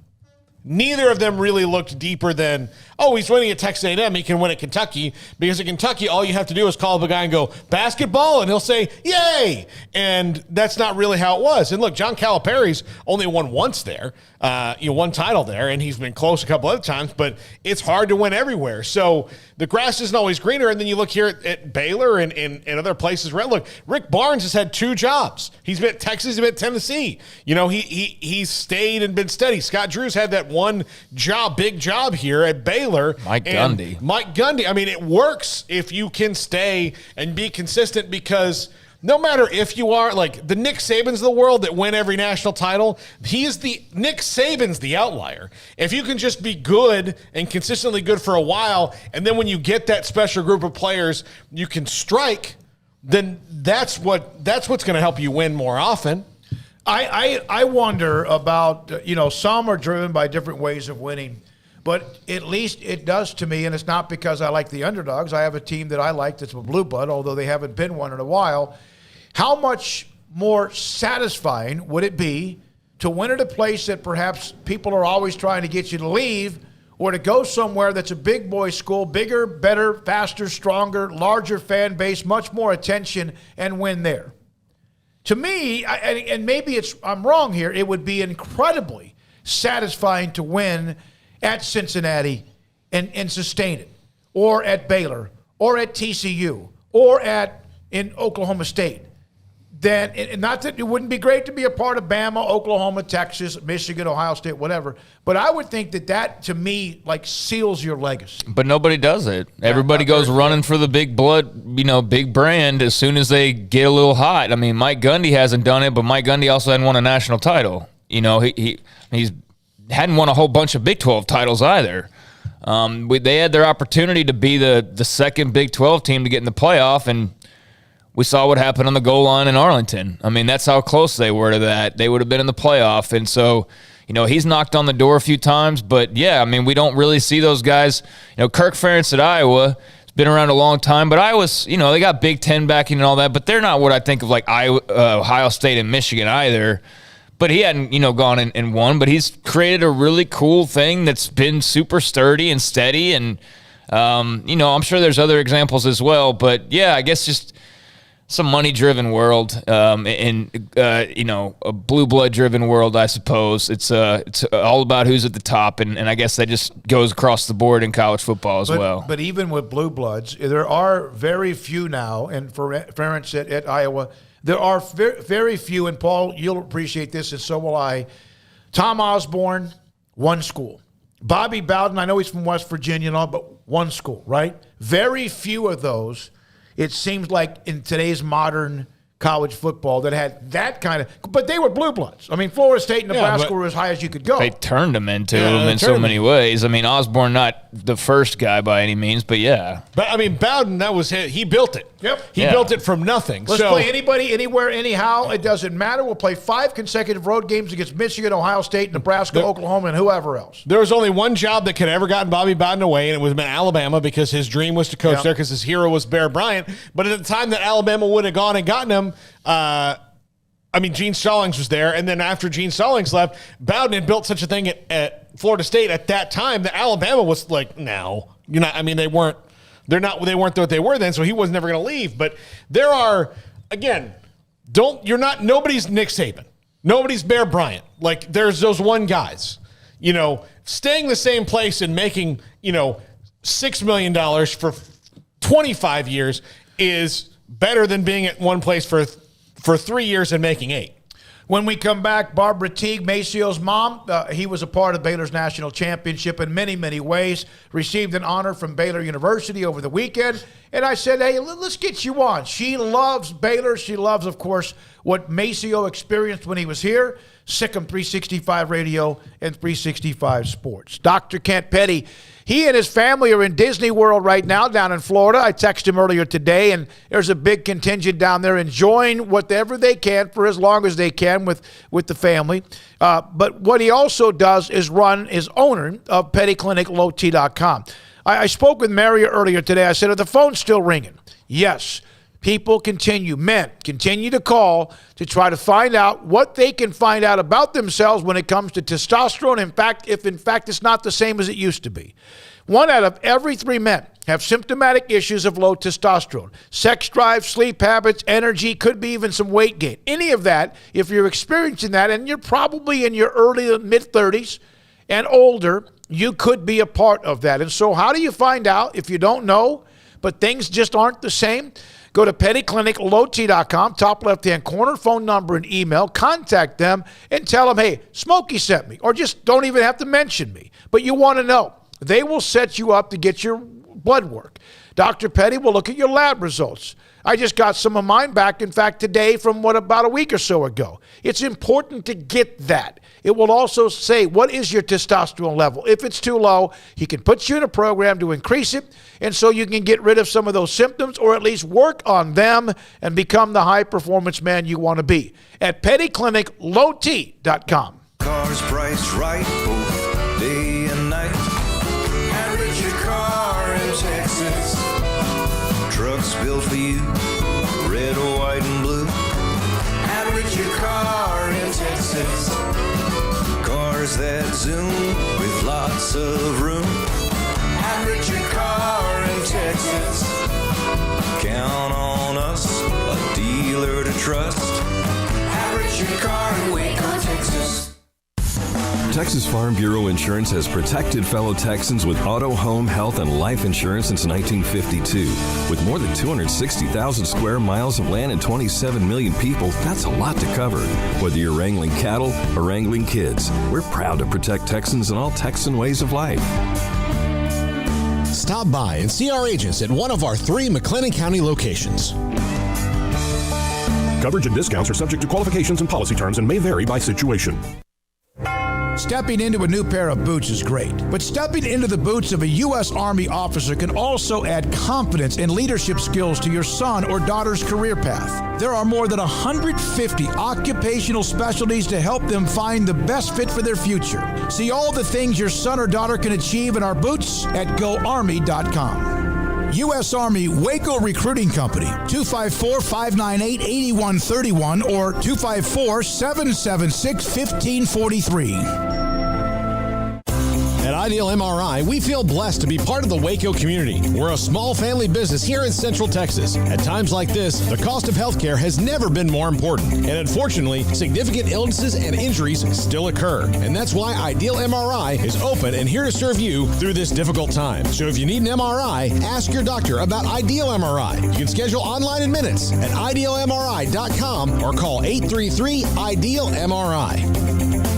Neither of them really looked deeper than, oh, he's winning at Texas A&M, he can win at Kentucky. Because at Kentucky, all you have to do is call up a guy and go, basketball, and he'll say, yay! And that's not really how it was. And look, John Calipari's only won once there, one title there, and he's been close a couple other times, but it's hard to win everywhere. So the grass isn't always greener. And then you look here at Baylor and other places. Look, Rick Barnes has had 2 jobs. He's been at Texas, he's been at Tennessee. You know, he's stayed and been steady. Scott Drew's had that one job, big job here at Baylor. Mike Gundy. I mean, it works if you can stay and be consistent, because no matter if you are like the Nick Sabans of the world that win every national title, Nick Saban's the outlier. If you can just be good and consistently good for a while, and then when you get that special group of players, you can strike, then that's what's going to help you win more often. I wonder about, some are driven by different ways of winning, but at least it does to me, and it's not because I like the underdogs. I have a team that I like that's a blue blood, although they haven't been one in a while. How much more satisfying would it be to win at a place that perhaps people are always trying to get you to leave, or to go somewhere that's a big boy school, bigger, better, faster, stronger, larger fan base, much more attention, and win there? To me, and maybe I'm wrong here, it would be incredibly satisfying to win at Cincinnati and sustain it, or at Baylor, or at TCU, or in Oklahoma State. Then, and not that it wouldn't be great to be a part of Bama, Oklahoma, Texas, Michigan, Ohio State, whatever, but I would think that to me, like, seals your legacy. But nobody does it. Everybody goes running for the big blood, big brand as soon as they get a little hot. I mean, Mike Gundy hasn't done it, but Mike Gundy also hadn't won a national title. He's hadn't won a whole bunch of Big 12 titles either. They had their opportunity to be the second Big 12 team to get in the playoff, and we saw what happened on the goal line in Arlington. I mean, that's how close they were to that. They would have been in the playoff. And so, he's knocked on the door a few times. But, yeah, I mean, we don't really see those guys. Kirk Ferentz at Iowa has been around a long time. But Iowa's, they got Big Ten backing and all that. But they're not what I think of like Ohio State and Michigan either. but he hadn't, gone and won. But he's created a really cool thing that's been super sturdy and steady. And, I'm sure there's other examples as well. But, yeah, I guess just some money-driven world and a blue blood-driven world, I suppose. It's all about who's at the top, and I guess that just goes across the board in college football as well. But even with blue bloods, there are very few now, and for parents at Iowa, there are very few, and Paul, you'll appreciate this, and so will I. Tom Osborne, one school. Bobby Bowden, I know he's from West Virginia and all, but one school, right? Very few of those, it seems like, in today's modern college football that had that kind of, but they were blue bloods. I mean, Florida State and Nebraska were as high as you could go. They turned them into them in so many ways. I mean, Osborne, not the first guy by any means, but yeah. But I mean, Bowden, that was he built it. Yep. He built it from nothing. Let's play anybody, anywhere, anyhow. It doesn't matter. We'll play 5 consecutive road games against Michigan, Ohio State, Nebraska, Oklahoma, and whoever else. There was only one job that could ever gotten Bobby Bowden away, and it was in Alabama, because his dream was to coach there, because his hero was Bear Bryant. But at the time that Alabama would have gone and gotten him, Gene Stallings was there, and then after Gene Stallings left, Bowden had built such a thing at Florida State at that time that Alabama was like, no. They weren't what they were then, so he was never going to leave. But there are, again, nobody's Nick Saban. Nobody's Bear Bryant. Like, there's those one guys. Staying the same place and making, $6 million for 25 years is better than being at one place for 3 years and making $8 million. When we come back, Barbara Teague, Macio's mom, he was a part of Baylor's national championship in many, many ways, received an honor from Baylor University over the weekend. And I said, hey, let's get you on. She loves Baylor. She loves, of course, what Maceo experienced when he was here. Sikkim 365 Radio and 365 Sports. Dr. Kent Petty, he and his family are in Disney World right now down in Florida. I texted him earlier today, and there's a big contingent down there enjoying whatever they can for as long as they can with the family. But what he also does is is owner of pettycliniclowt.com. I spoke with Maria earlier today. I said, are the phones still ringing? Yes. Men continue to call to try to find out what they can find out about themselves when it comes to testosterone. If in fact it's not the same as it used to be. 1 out of every 3 men have symptomatic issues of low testosterone. Sex drive, sleep habits, energy, could be even some weight gain. Any of that, if you're experiencing that, and you're probably in your early to mid-30s and older, you could be a part of that. And so how do you find out if you don't know, but things just aren't the same? Go to pettycliniclowt.com, top left-hand corner, phone number and email. Contact them and tell them, hey, Smokey sent me. Or just don't even have to mention me. But you want to know. They will set you up to get your blood work. Dr. Petty will look at your lab results. I just got some of mine back, in fact, today from about a week or so ago. It's important to get that. It will also say, what is your testosterone level? If it's too low, he can put you in a program to increase it, and so you can get rid of some of those symptoms or at least work on them and become the high-performance man you want to be at pettycliniclowt.com. Cars priced right both day and night. Average your car in Texas. Trucks built for you, red, white, and blue. Average your car in Texas. Cars that zoom with lots of room. Average your car in Texas. Count on us, a dealer to trust. Average your car in Waco, Texas. Texas Farm Bureau Insurance has protected fellow Texans with auto, home, health, and life insurance since 1952. With more than 260,000 square miles of land and 27 million people, that's a lot to cover. Whether you're wrangling cattle or wrangling kids, we're proud to protect Texans in all Texan ways of life. Stop by and see our agents at one of our 3 McLennan County locations. Coverage and discounts are subject to qualifications and policy terms and may vary by situation. Stepping into a new pair of boots is great, but stepping into the boots of a U.S. Army officer can also add confidence and leadership skills to your son or daughter's career path. There are more than 150 occupational specialties to help them find the best fit for their future. See all the things your son or daughter can achieve in our boots at GoArmy.com. U.S. Army Waco Recruiting Company, 254-598-8131 or 254-776-1543. At Ideal MRI, we feel blessed to be part of the Waco community. We're a small family business here in Central Texas. At times like this, the cost of healthcare has never been more important. And unfortunately, significant illnesses and injuries still occur. And that's why Ideal MRI is open and here to serve you through this difficult time. So if you need an MRI, ask your doctor about Ideal MRI. You can schedule online in minutes at idealmri.com or call 833-IDEAL-MRI.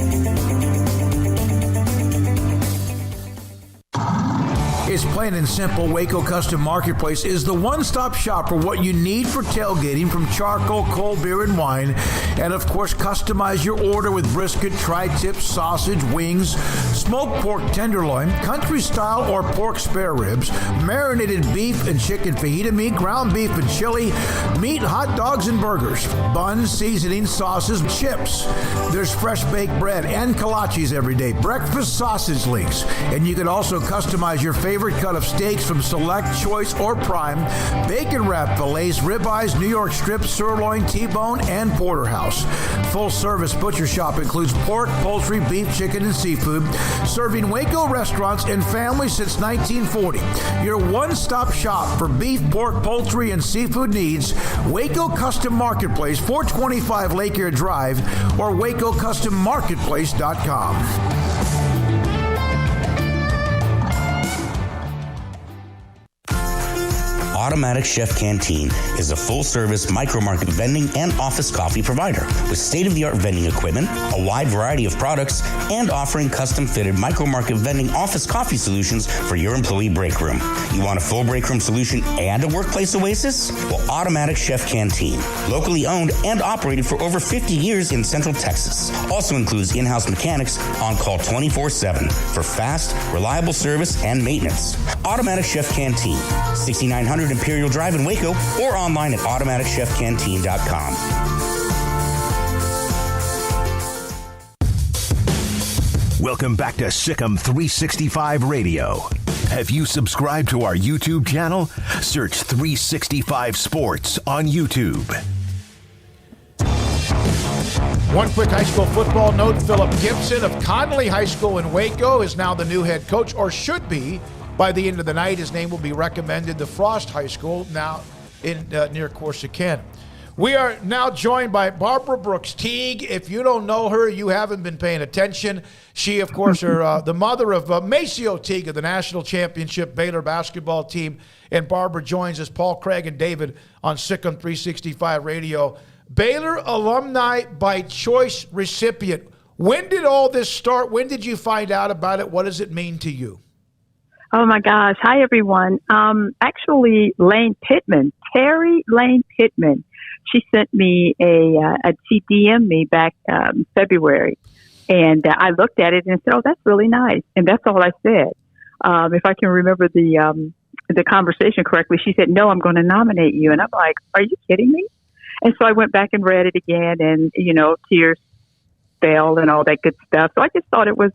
It's plain and simple. Waco Custom Marketplace is the one-stop shop for what you need for tailgating, from charcoal, cold beer, and wine. And, of course, customize your order with brisket, tri-tip, sausage, wings, smoked pork tenderloin, country-style or pork spare ribs, marinated beef and chicken fajita meat, ground beef and chili, meat, hot dogs, and burgers, buns, seasoning, sauces, chips. There's fresh baked bread and kolaches every day, breakfast sausage links. And you can also customize your favorite cut of steaks from Select, Choice, or Prime, bacon wrap fillets, ribeyes, New York strip, sirloin, T-bone, and porterhouse. Full service butcher shop includes pork, poultry, beef, chicken, and seafood, serving Waco restaurants and families since 1940. Your one-stop shop for beef, pork, poultry, and seafood needs. Waco Custom Marketplace, 425 Lake Air Drive, or WacoCustomMarketplace.com. Automatic Chef Canteen is a full-service micro-market vending and office coffee provider with state-of-the-art vending equipment, a wide variety of products, and offering custom-fitted micro-market vending office coffee solutions for your employee break room. You want a full break room solution and a workplace oasis? Well, Automatic Chef Canteen, locally owned and operated for over 50 years in Central Texas, also includes in-house mechanics on call 24/7 for fast, reliable service and maintenance. Automatic Chef Canteen, 6900 Imperial Drive in Waco, or online at automaticchefcanteen.com. Welcome back to Sikkim 365 Radio. Have you subscribed to our YouTube channel? Search 365 Sports on YouTube. One quick high school football note. Philip Gibson of Connolly High School in Waco is now the new head coach, or should be. By the end of the night, his name will be recommended to Frost High School, now in near Corsicana. We are now joined by Barbara Brooks Teague. If you don't know her, you haven't been paying attention. She, of course, are the mother of Maceo Teague of the national championship Baylor basketball team. And Barbara joins us, Paul, Craig, and David on Sikkim 365 Radio. Baylor alumni by choice recipient. When did all this start? When did you find out about it? What does it mean to you? Oh my gosh. Hi, everyone. Actually, Terry Lane Pittman, she sent me she DM'd me back February. And I looked at it and said, oh, that's really nice. And that's all I said. If I can remember the conversation correctly, she said, no, I'm going to nominate you. And I'm like, are you kidding me? And so I went back and read it again, and, tears fell and all that good stuff. So I just thought it was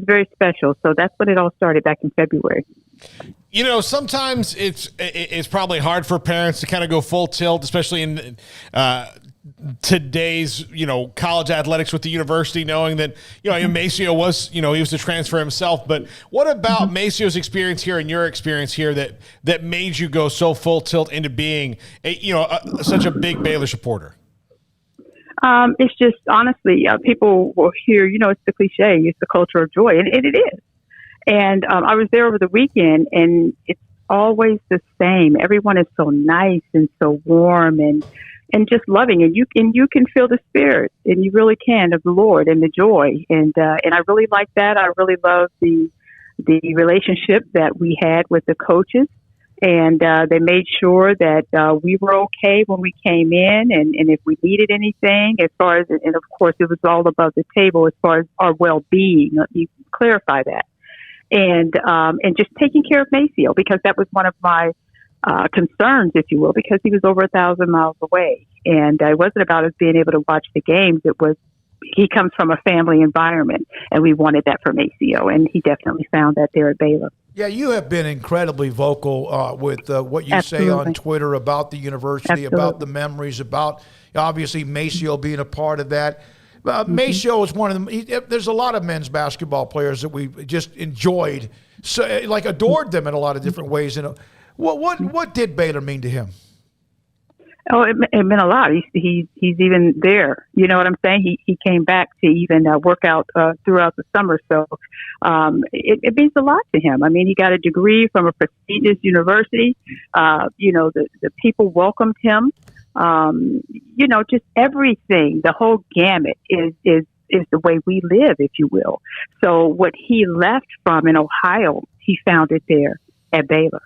very special. So that's when it all started back in February. Sometimes it's probably hard for parents to kind of go full tilt, especially in today's, college athletics with the university, knowing that, Maceo was, he was to transfer himself. But what about Maceo's experience here and your experience here that made you go so full tilt into being, such a big Baylor supporter? It's just, honestly, people will hear, it's the cliche, it's the culture of joy, and it is. And I was there over the weekend, and it's always the same. Everyone is so nice and so warm and just loving, and you can feel the spirit, and you really can, of the Lord and the joy. And I really like that. I really love the relationship that we had with the coaches. And they made sure that we were okay when we came in, and if we needed anything, as far as, and of course it was all above the table as far as our well-being. You clarify that, and just taking care of Maceo, because that was one of my concerns, if you will, because he was over 1,000 miles away, and it wasn't about us being able to watch the games. It was, he comes from a family environment, and we wanted that for Maceo, and he definitely found that there at Baylor. Yeah, you have been incredibly vocal with what you say on Twitter about the university, about the memories, about obviously Maceo being a part of that. Maceo is one of them. There's a lot of men's basketball players that we just enjoyed, so like adored them in a lot of different ways. And what did Baylor mean to him? Oh, it meant a lot. He's even there. You know what I'm saying? He came back to even work out throughout the summer. So it means a lot to him. I mean, he got a degree from a prestigious university. The people welcomed him. Just everything. The whole gamut is the way we live, if you will. So what he left from in Ohio, he found it there at Baylor.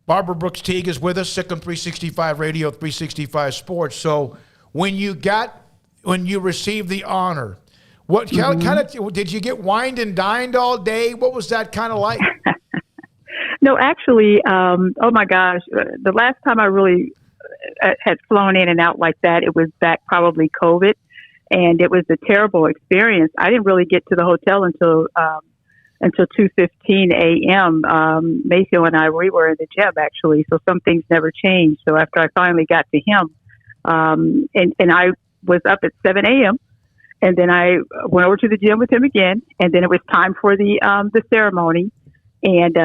Barbara Brooks Teague is with us, Sikkim 365 Radio, 365 Sports. So when you received the honor, what kind of did you get wined and dined all day? What was that kind of like? No, actually, oh my gosh, the last time I really had flown in and out like that, it was back probably COVID, and it was a terrible experience. I didn't really get to the hotel until 2:15 a.m. Maceo and we were in the gym, actually, so some things never changed. So after I finally got to him, and I was up at 7 a.m., and then I went over to the gym with him again, and then it was time for the ceremony, and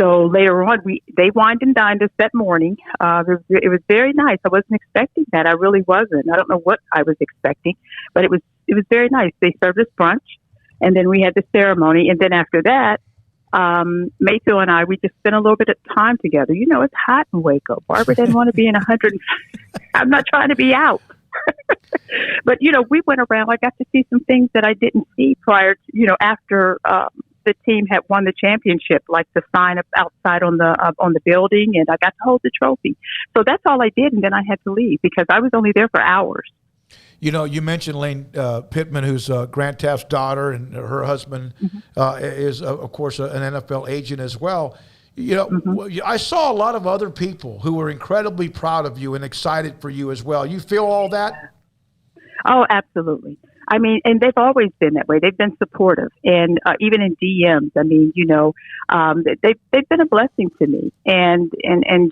so later on, they wined and dined us that morning. It was very nice. I wasn't expecting that. I really wasn't. I don't know what I was expecting, but it was very nice. They served us brunch. And then we had the ceremony. And then after that, Maceo and we just spent a little bit of time together. You know, it's hot in Waco. Barbara didn't want to be in 100. I'm not trying to be out. But, we went around. I got to see some things that I didn't see prior to, after the team had won the championship, like the sign up outside on the building. And I got to hold the trophy. So that's all I did. And then I had to leave because I was only there for hours. You mentioned Lane Pittman, who's Grant Taft's daughter, and her husband is, of course, an NFL agent as well. I saw a lot of other people who were incredibly proud of you and excited for you as well. You feel all that? Oh, absolutely. I mean, and they've always been that way. They've been supportive, and even in DMs. I mean, they've been a blessing to me, and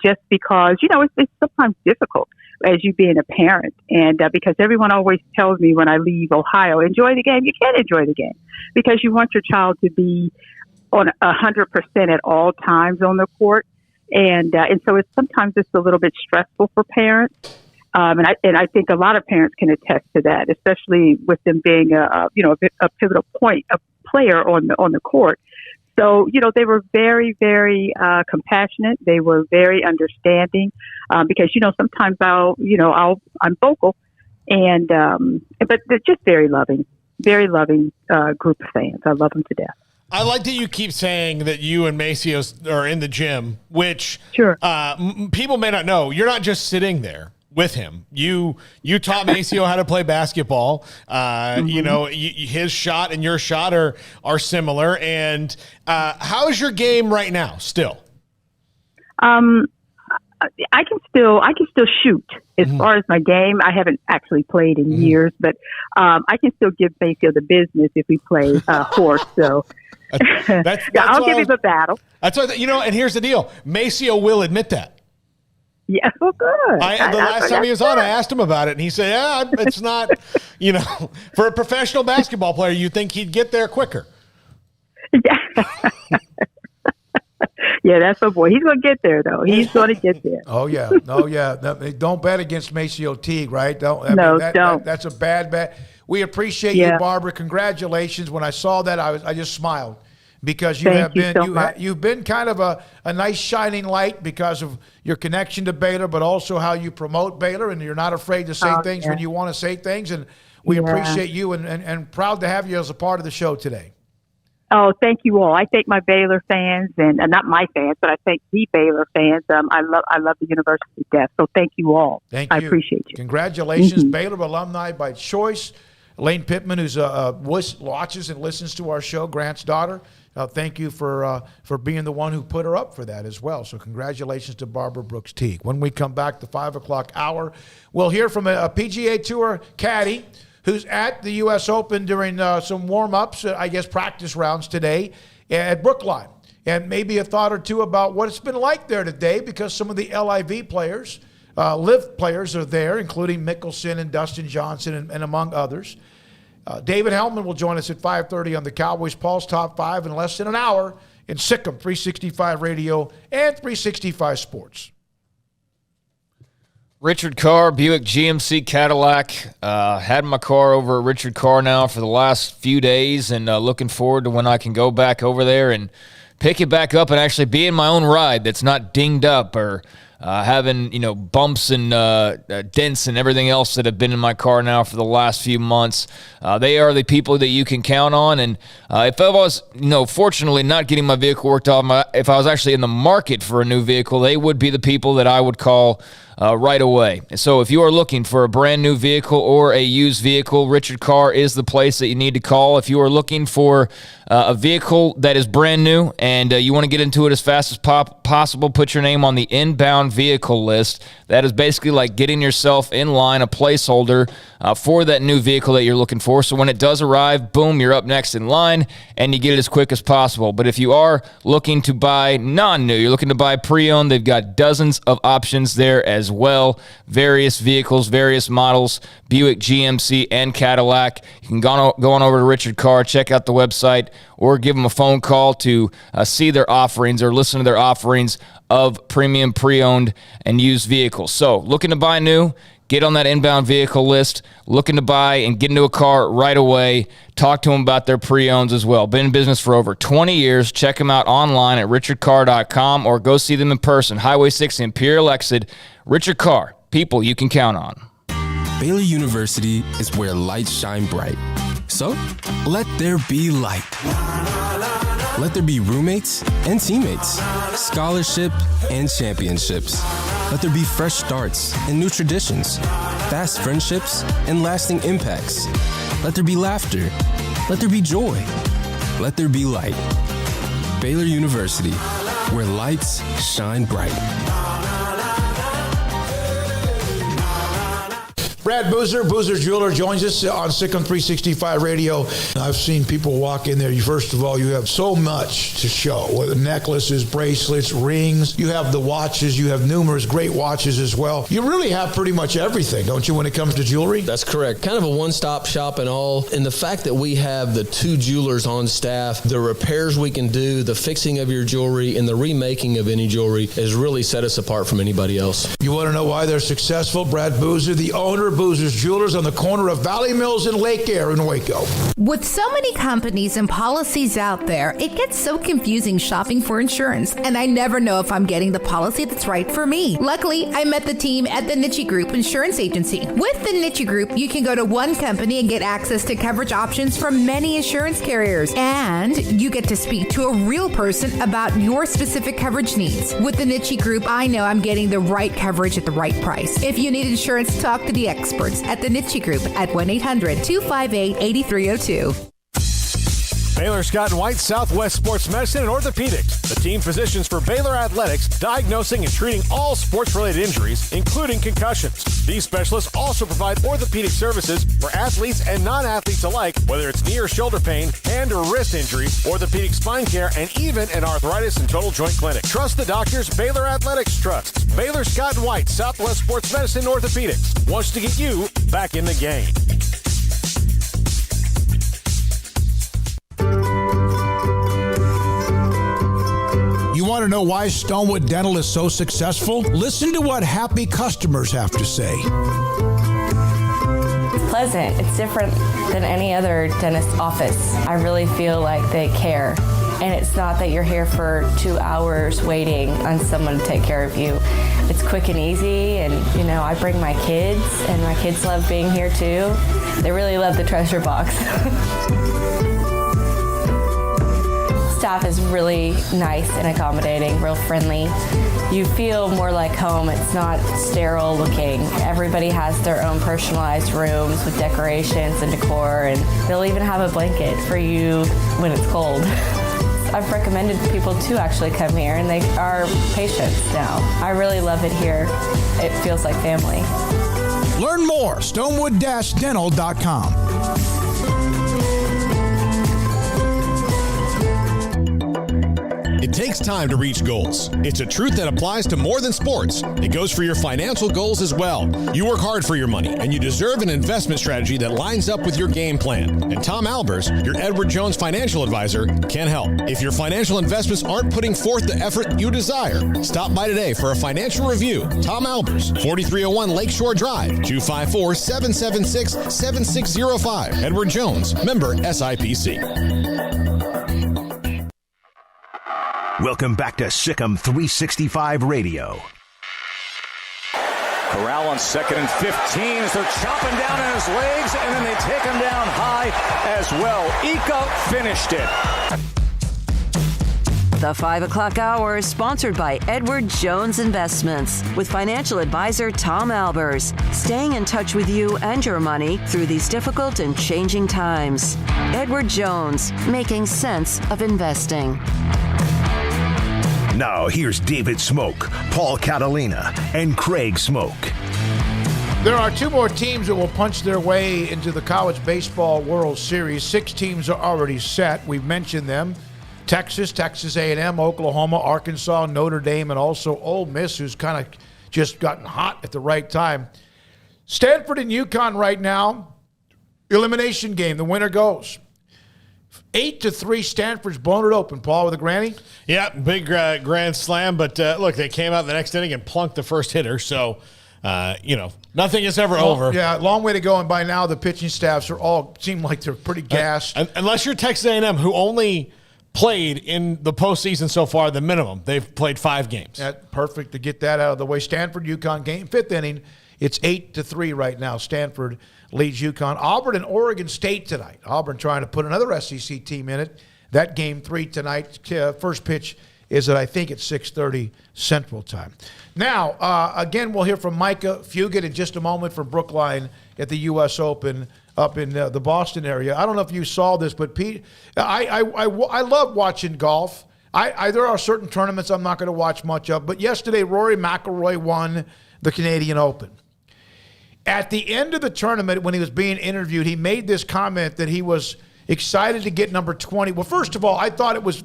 just because it's sometimes difficult as you being a parent, and because everyone always tells me when I leave Ohio, enjoy the game. You can't enjoy the game because you want your child to be on 100% at all times on the court, and so sometimes it's a little bit stressful for parents. And I think a lot of parents can attest to that, especially with them being a pivotal point, a player on the court. So, they were very, very compassionate. They were very understanding because, sometimes I'm vocal, but they're just very loving group of fans. I love them to death. I like that you keep saying that you and Maceo are in the gym, which people may not know. You're not just sitting there with him. You taught Maceo how to play basketball. His shot and your shot are similar. And how is your game right now still? I can still shoot. As far as my game, I haven't actually played in years, but I can still give Maceo the business if we play horse. So I'll give him a battle. That's what, and here's the deal. Maceo will admit that. Yeah, well, good. The last time he was on, I asked him about it, and he said, "Yeah, it's not, for a professional basketball player, you'd think he'd get there quicker." Yeah, yeah, that's my boy. He's going to get there, though. He's going to get there. Oh yeah. Don't bet against Maceo Teague, right? Don't. That's a bad bet. We appreciate you, Barbara. Congratulations. When I saw that, I just smiled. Because you've been kind of a nice shining light because of your connection to Baylor, but also how you promote Baylor, and you're not afraid to say things when you want to say things. And we appreciate you and proud to have you as a part of the show today. Oh, thank you all. I thank my Baylor fans and not my fans, but I thank the Baylor fans. I love the university to death. So thank you all. Thank you. I appreciate you. Congratulations, Baylor alumni by choice. Lane Pittman, who's watches and listens to our show, Grant's daughter. Thank you for being the one who put her up for that as well. So congratulations to Barbara Brooks Teague. When we come back, the 5 o'clock hour, we'll hear from a PGA Tour caddy who's at the U.S. Open during some warm-ups, I guess practice rounds today. at Brookline. And maybe a thought or two about what it's been like there today, because some of the LIV players, Live players are there, including Mickelson and Dustin Johnson and among others. David Helman will join us at 5:30 on the Cowboys Pulse Top 5 in less than an hour in Sikkim 365 Radio and 365 Sports. Richard Carr, Buick GMC Cadillac. Had my car over at Richard Carr now for the last few days, and looking forward to when I can go back over there and pick it back up and actually be in my own ride that's not dinged up or having, bumps and dents and everything else that have been in my car now for the last few months. They are the people that you can count on. And if I was, fortunately not getting my vehicle worked on, if I was actually in the market for a new vehicle, they would be the people that I would call right away. So if you are looking for a brand new vehicle or a used vehicle, Richard Carr is the place that you need to call. If you are looking for a vehicle that is brand new and you want to get into it as fast as possible, put your name on the inbound vehicle list. That is basically like getting yourself in line, a placeholder for that new vehicle that you're looking for. So when it does arrive, boom, you're up next in line and you get it as quick as possible. But if you are looking to buy non-new, you're looking to buy pre-owned, they've got dozens of options there as well. Various vehicles, various models, Buick, GMC, and Cadillac. You can go on over to Richard Carr, check out the website, or give them a phone call to see their offerings or listen to their offerings of premium pre-owned and used vehicles. So looking to buy new, get on that inbound vehicle list. Looking to buy and get into a car right away, talk to them about their pre-owns as well. Been in business for over 20 years. Check them out online at richardcarr.com or go see them in person. Highway 6 Imperial Exit. Richard Carr, people you can count on. Baylor University is where lights shine bright. So, let there be light. Let there be roommates and teammates, scholarship and championships. Let there be fresh starts and new traditions, fast friendships and lasting impacts. Let there be laughter. Let there be joy. Let there be light. Baylor University, where lights shine bright. Brad Boozer Jeweler, joins us on Sikkim 365 Radio. I've seen people walk in there. First of all, you have so much to show, whether necklaces, bracelets, rings. You have the watches. You have numerous great watches as well. You really have pretty much everything, don't you, when it comes to jewelry? That's correct. Kind of a one-stop shop and all. And the fact that we have the 2 jewelers on staff, the repairs we can do, the fixing of your jewelry, and the remaking of any jewelry has really set us apart from anybody else. You want to know why they're successful? Brad Boozer, the owner of Boozer's Jewelers on the corner of Valley Mills and Lake Air in Waco. With so many companies and policies out there, it gets so confusing shopping for insurance, and I never know if I'm getting the policy that's right for me. Luckily, I met the team at the Niche Group Insurance Agency. With the Niche Group, you can go to one company and get access to coverage options from many insurance carriers, and you get to speak to a real person about your specific coverage needs. With the Niche Group, I know I'm getting the right coverage at the right price. If you need insurance, talk to the experts at the Niche Group at 1-800-258-8302. Baylor Scott and White, Southwest Sports Medicine and Orthopedics. The team physicians for Baylor Athletics, diagnosing and treating all sports-related injuries, including concussions. These specialists also provide orthopedic services for athletes and non-athletes alike, whether it's knee or shoulder pain, hand or wrist injury, orthopedic spine care, and even an arthritis and total joint clinic. Trust the doctors Baylor Athletics trusts. Baylor Scott and White, Southwest Sports Medicine and Orthopedics wants to get you back in the game. You want to know why Stonewood Dental is so successful? Listen to what happy customers have to say. It's pleasant. It's different than any other dentist office. I really feel like they care. And it's not that you're here for 2 hours waiting on someone to take care of you. It's quick and easy, and I bring my kids, and my kids love being here too. They really love the treasure box. Staff is really nice and accommodating, real friendly. You feel more like home. It's not sterile looking. Everybody has their own personalized rooms with decorations and decor, and they'll even have a blanket for you when it's cold. I've recommended people to actually come here, and they are patients now. I really love it here. It feels like family. Learn more, stonewood-dental.com. It takes time to reach goals. It's a truth that applies to more than sports. It goes for your financial goals as well. You work hard for your money, and you deserve an investment strategy that lines up with your game plan. And Tom Albers, your Edward Jones financial advisor, can help. If your financial investments aren't putting forth the effort you desire, stop by today for a financial review. Tom Albers, 4301 Lakeshore Drive, 254-776-7605. Edward Jones, member SIPC. Welcome back to Sikkim 365 Radio. Corral on 2nd and 15 as they're chopping down on his legs, and then they take him down high as well. Ika finished it. The 5 o'clock hour is sponsored by Edward Jones Investments with financial advisor Tom Albers, staying in touch with you and your money through these difficult and changing times. Edward Jones, making sense of investing. Now here's David Smoak, Paul Catalina, and Craig Smoak. There are 2 more teams that will punch their way into the College Baseball World Series. 6 teams are already set. We've mentioned them. Texas, Texas A&M, Oklahoma, Arkansas, Notre Dame, and also Ole Miss, who's kind of just gotten hot at the right time. Stanford and UConn right now, elimination game. The winner goes. 8-3, Stanford's blown it open. Paul with a granny? Yeah, big grand slam, but look, they came out the next inning and plunked the first hitter, so, nothing is ever over. Yeah, long way to go, and by now the pitching staffs are all seem like they're pretty gassed. Unless you're Texas A&M, who only played in the postseason so far, the minimum. They've played 5 games. Perfect to get that out of the way. Stanford, UConn game, 5th inning. It's 8-3 right now. Stanford leads UConn. Auburn and Oregon State tonight. Auburn trying to put another SEC team in it. That game 3 tonight. First pitch is at, I think, at 6:30 Central Time. Now, again, we'll hear from Micah Fugit in just a moment from Brookline at the U.S. Open up in the Boston area. I don't know if you saw this, but Pete, I love watching golf. There are certain tournaments I'm not going to watch much of, but yesterday Rory McIlroy won the Canadian Open. At the end of the tournament, when he was being interviewed, he made this comment that he was excited to get number 20. Well, first of all, I thought it was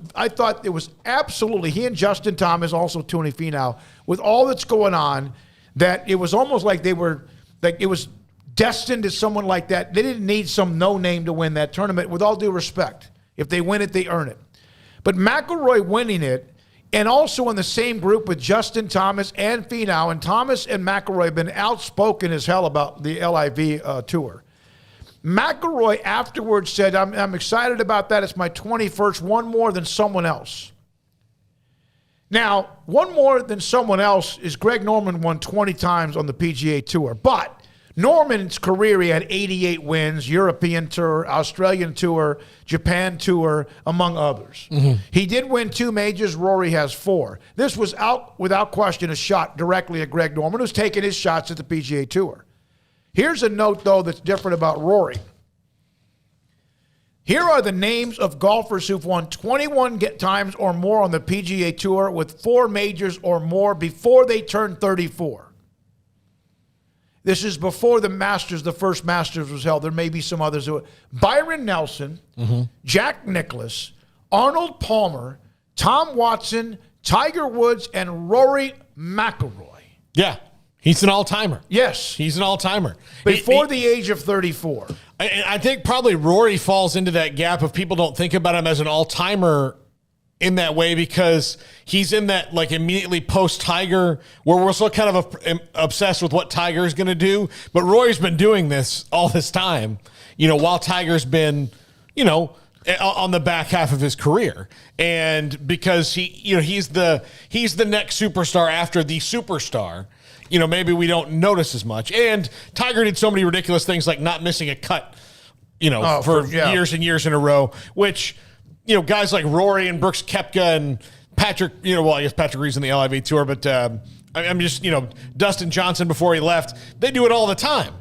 absolutely, he and Justin Thomas, also Tony Finau, with all that's going on, that it was almost like they were, like it was destined to someone like that. They didn't need some no-name to win that tournament, with all due respect. If they win it, they earn it. But McIlroy winning it, and also in the same group with Justin Thomas and Finau, and Thomas and McIlroy have been outspoken as hell about the LIV tour. McIlroy afterwards said, I'm excited about that. It's my 21st, one more than someone else. Now, one more than someone else is Greg Norman won 20 times on the PGA Tour. But Norman's career, he had 88 wins, European Tour, Australian Tour, Japan Tour, among others. Mm-hmm. He did win 2 majors. Rory has 4. This was without question, a shot directly at Greg Norman, who's taking his shots at the PGA Tour. Here's a note, though, that's different about Rory. Here are the names of golfers who've won 21 times or more on the PGA Tour with 4 majors or more before they turned 34. This is before the Masters, the first Masters was held. There may be some others. Byron Nelson, Jack Nicklaus, Arnold Palmer, Tom Watson, Tiger Woods, and Rory McIlroy. Yeah, he's an all-timer. Yes. He's an all-timer. Before the age of 34. I think probably Rory falls into that gap of people don't think about him as an all-timer in that way because he's in that like immediately post-Tiger where we're still kind of obsessed with what Tiger is going to do. But Rory's been doing this all this time, while Tiger's been, on the back half of his career. And because he's the next superstar after the superstar, maybe we don't notice as much. And Tiger did so many ridiculous things like not missing a cut, for years and years in a row, which, guys like Rory and Brooks Koepka and Patrick, I guess Patrick Reed's in the LIV Tour, but I'm just, Dustin Johnson before he left, they do it all the time.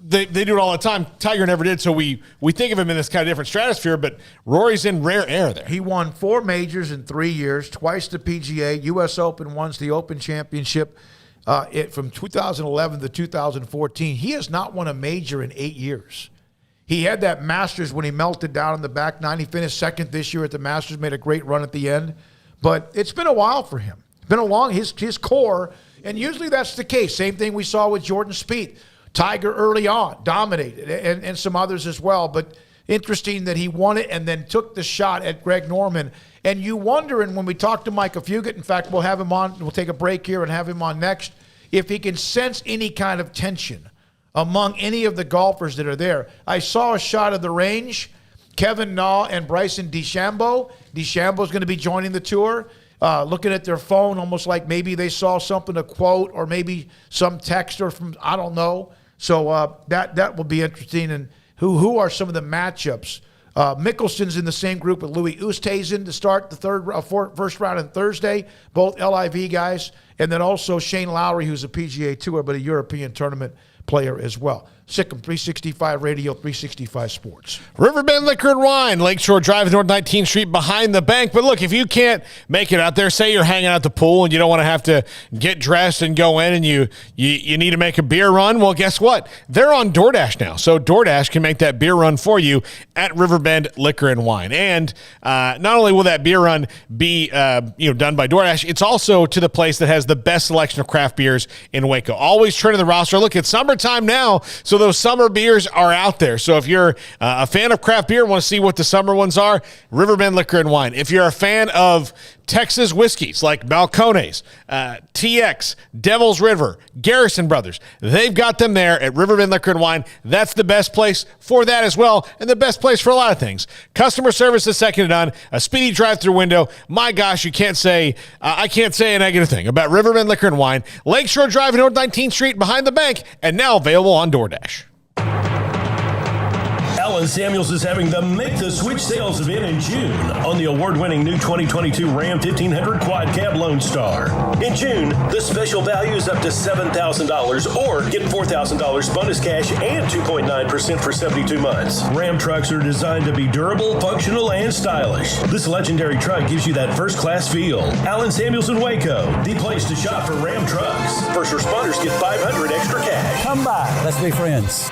They do it all the time. Tiger never did, so we think of him in this kind of different stratosphere, but Rory's in rare air there. He won 4 majors in 3 years, twice the PGA, U.S. Open, once the Open Championship from 2011 to 2014. He has not won a major in 8 years. He had that Masters when he melted down in the back nine. He finished second this year at the Masters, made a great run at the end. But it's been a while for him. It's been a long, his core, and usually that's the case. Same thing we saw with Jordan Spieth. Tiger early on, dominated, and some others as well. But interesting that he won it and then took the shot at Greg Norman. And you wonder, and when we talk to Micah Fugit, in fact, we'll have him on, we'll take a break here and have him on next, if he can sense any kind of tension among any of the golfers that are there. I saw a shot of the range, Kevin Na and Bryson DeChambeau. DeChambeau's going to be joining the tour, looking at their phone almost like maybe they saw something to quote or maybe some text or from, I don't know. So that will be interesting. And who are some of the matchups? Mickelson's in the same group with Louis Oosthuizen to start the first round on Thursday, both LIV guys. And then also Shane Lowry, who's a PGA Tour, but a European tournament player as well. Sikkim 365 Radio, 365 Sports. Riverbend Liquor and Wine, Lakeshore Drive, North 19th Street, behind the bank. But look, if you can't make it out there, say you're hanging out at the pool and you don't want to have to get dressed and go in and you need to make a beer run, well, guess what? They're on DoorDash now. So DoorDash can make that beer run for you at Riverbend Liquor and Wine. And not only will that beer run be done by DoorDash, it's also to the place that has the best selection of craft beers in Waco. Always turning the roster. Look, it's summertime now, so those summer beers are out there. So if you're a fan of craft beer, want to see what the summer ones are, Riverbend Liquor and Wine. If you're a fan of Texas whiskeys like Balcones, TX, Devil's River, Garrison Brothers, they've got them there at Riverbend Liquor and Wine. That's the best place for that as well, and the best place for a lot of things. Customer service is second to none. A speedy drive-through window. My gosh, you can't say I can't say a negative thing about Riverbend Liquor and Wine. Lakeshore Drive, North 19th Street, behind the bank, and now available on DoorDash. Alan Samuels is having the Make the Switch sales event in June on the award-winning new 2022 Ram 1500 Quad Cab Lone Star. In June, the special value is up to $7,000 or get $4,000 bonus cash and 2.9% for 72 months. Ram trucks are designed to be durable, functional, and stylish. This legendary truck gives you that first-class feel. Alan Samuels in Waco, the place to shop for Ram trucks. First responders get $500 extra cash. Come by. Let's be friends.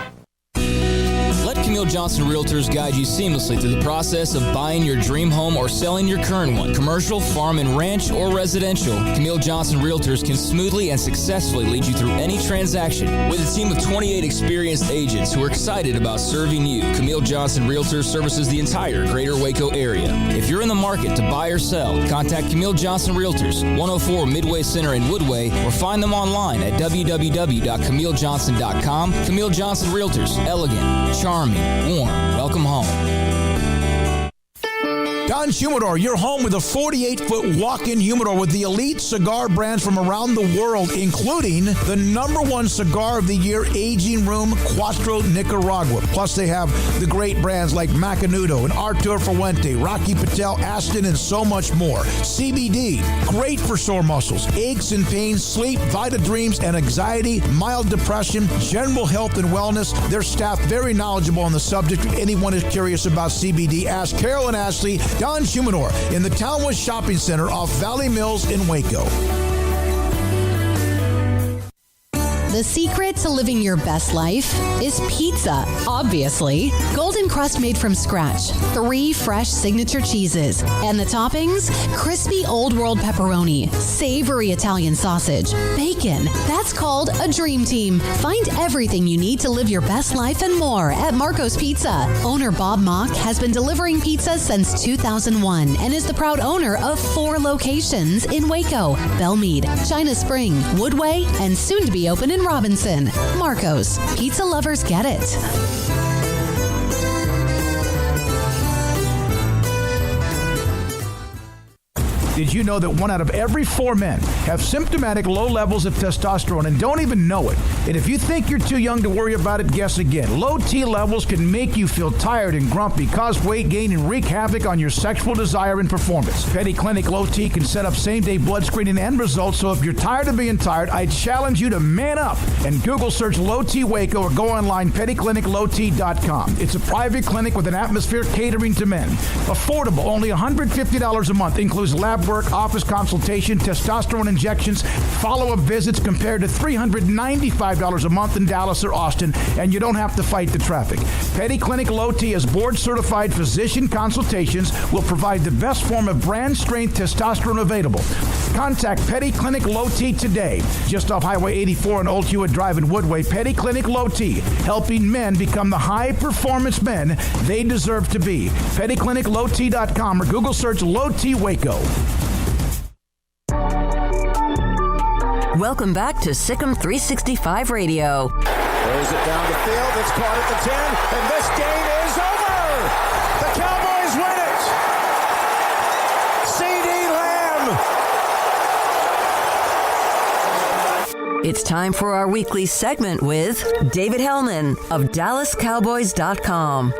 Let Camille Johnson Realtors guide you seamlessly through the process of buying your dream home or selling your current one. Commercial, farm and ranch, or residential, Camille Johnson Realtors can smoothly and successfully lead you through any transaction. With a team of 28 experienced agents who are excited about serving you, Camille Johnson Realtors services the entire greater Waco area. If you're in the market to buy or sell, contact Camille Johnson Realtors, 104 Midway Center in Woodway, or find them online at www.camillejohnson.com. Camille Johnson Realtors, elegant, charming, warm. Welcome home. Don Humidor, your home with a 48-foot walk-in humidor with the elite cigar brands from around the world, including the #1 cigar of the year, Aging Room Cuatro Nicaragua. Plus, they have the great brands like Macanudo and Artur Fuente, Rocky Patel, Aston, and so much more. CBD, great for sore muscles, aches and pains, sleep, Vita Dreams, and anxiety, mild depression, general health and wellness. Their staff very knowledgeable on the subject. If anyone is curious about CBD, ask Carol and Ashley. Don Humidor in the Townwest Shopping Center off Valley Mills in Waco. The secret to living your best life is pizza, obviously. Golden crust made from scratch, 3 fresh signature cheeses, and the toppings, crispy old world pepperoni, savory Italian sausage, bacon. That's called a dream team. Find everything you need to live your best life and more at Marco's Pizza. Owner Bob Mock has been delivering pizzas since 2001 and is the proud owner of 4 locations in Waco, Belmead, China Spring, Woodway, and soon to be open in Robinson. Marco's. Pizza lovers get it. Did you know that 1 out of every 4 men have symptomatic low levels of testosterone and don't even know it? And if you think you're too young to worry about it, guess again. Low T levels can make you feel tired and grumpy, cause weight gain, and wreak havoc on your sexual desire and performance. Petty Clinic Low T can set up same-day blood screening and results, so if you're tired of being tired, I challenge you to man up and Google search Low T Waco or go online, pettycliniclowt.com. It's a private clinic with an atmosphere catering to men. Affordable, only $150 a month, includes lab lab work, office consultation, testosterone injections, follow-up visits compared to $395 a month in Dallas or Austin, and you don't have to fight the traffic. Petty Clinic Low T as board-certified physician consultations will provide the best form of brand-strength testosterone available. Contact Petty Clinic Low T today. Just off Highway 84 and Old Hewitt Drive in Woodway, Petty Clinic Low T, helping men become the high-performance men they deserve to be. PettyClinicLowT.com or Google search Low T Waco. Welcome back to Sikkim 365 Radio. Throws it down the field. It's caught at the 10, and this game is over. The Cowboys win it. C.D. Lamb. It's time for our weekly segment with David Helman of DallasCowboys.com.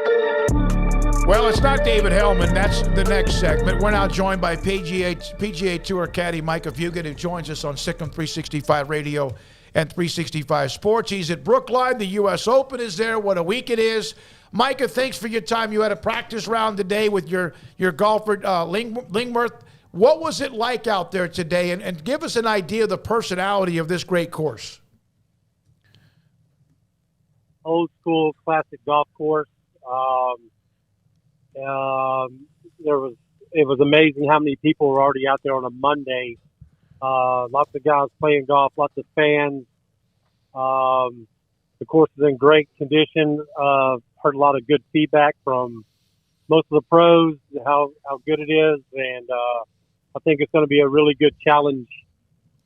Well, it's not David Helman. That's the next segment. We're now joined by PGA Tour caddy Micah Fugit, who joins us on Sikkim 365 Radio and 365 Sports. He's at Brookline. The U.S. Open is there. What a week it is. Micah, thanks for your time. You had a practice round today with your golfer, Lingmerth. What was it like out there today? And give us an idea of the personality of this great course. Old school, classic golf course. It was amazing how many people were already out there on a Monday. Lots of guys playing golf, lots of fans. The course is in great condition. Heard a lot of good feedback from most of the pros, how good it is, and I think it's going to be a really good challenge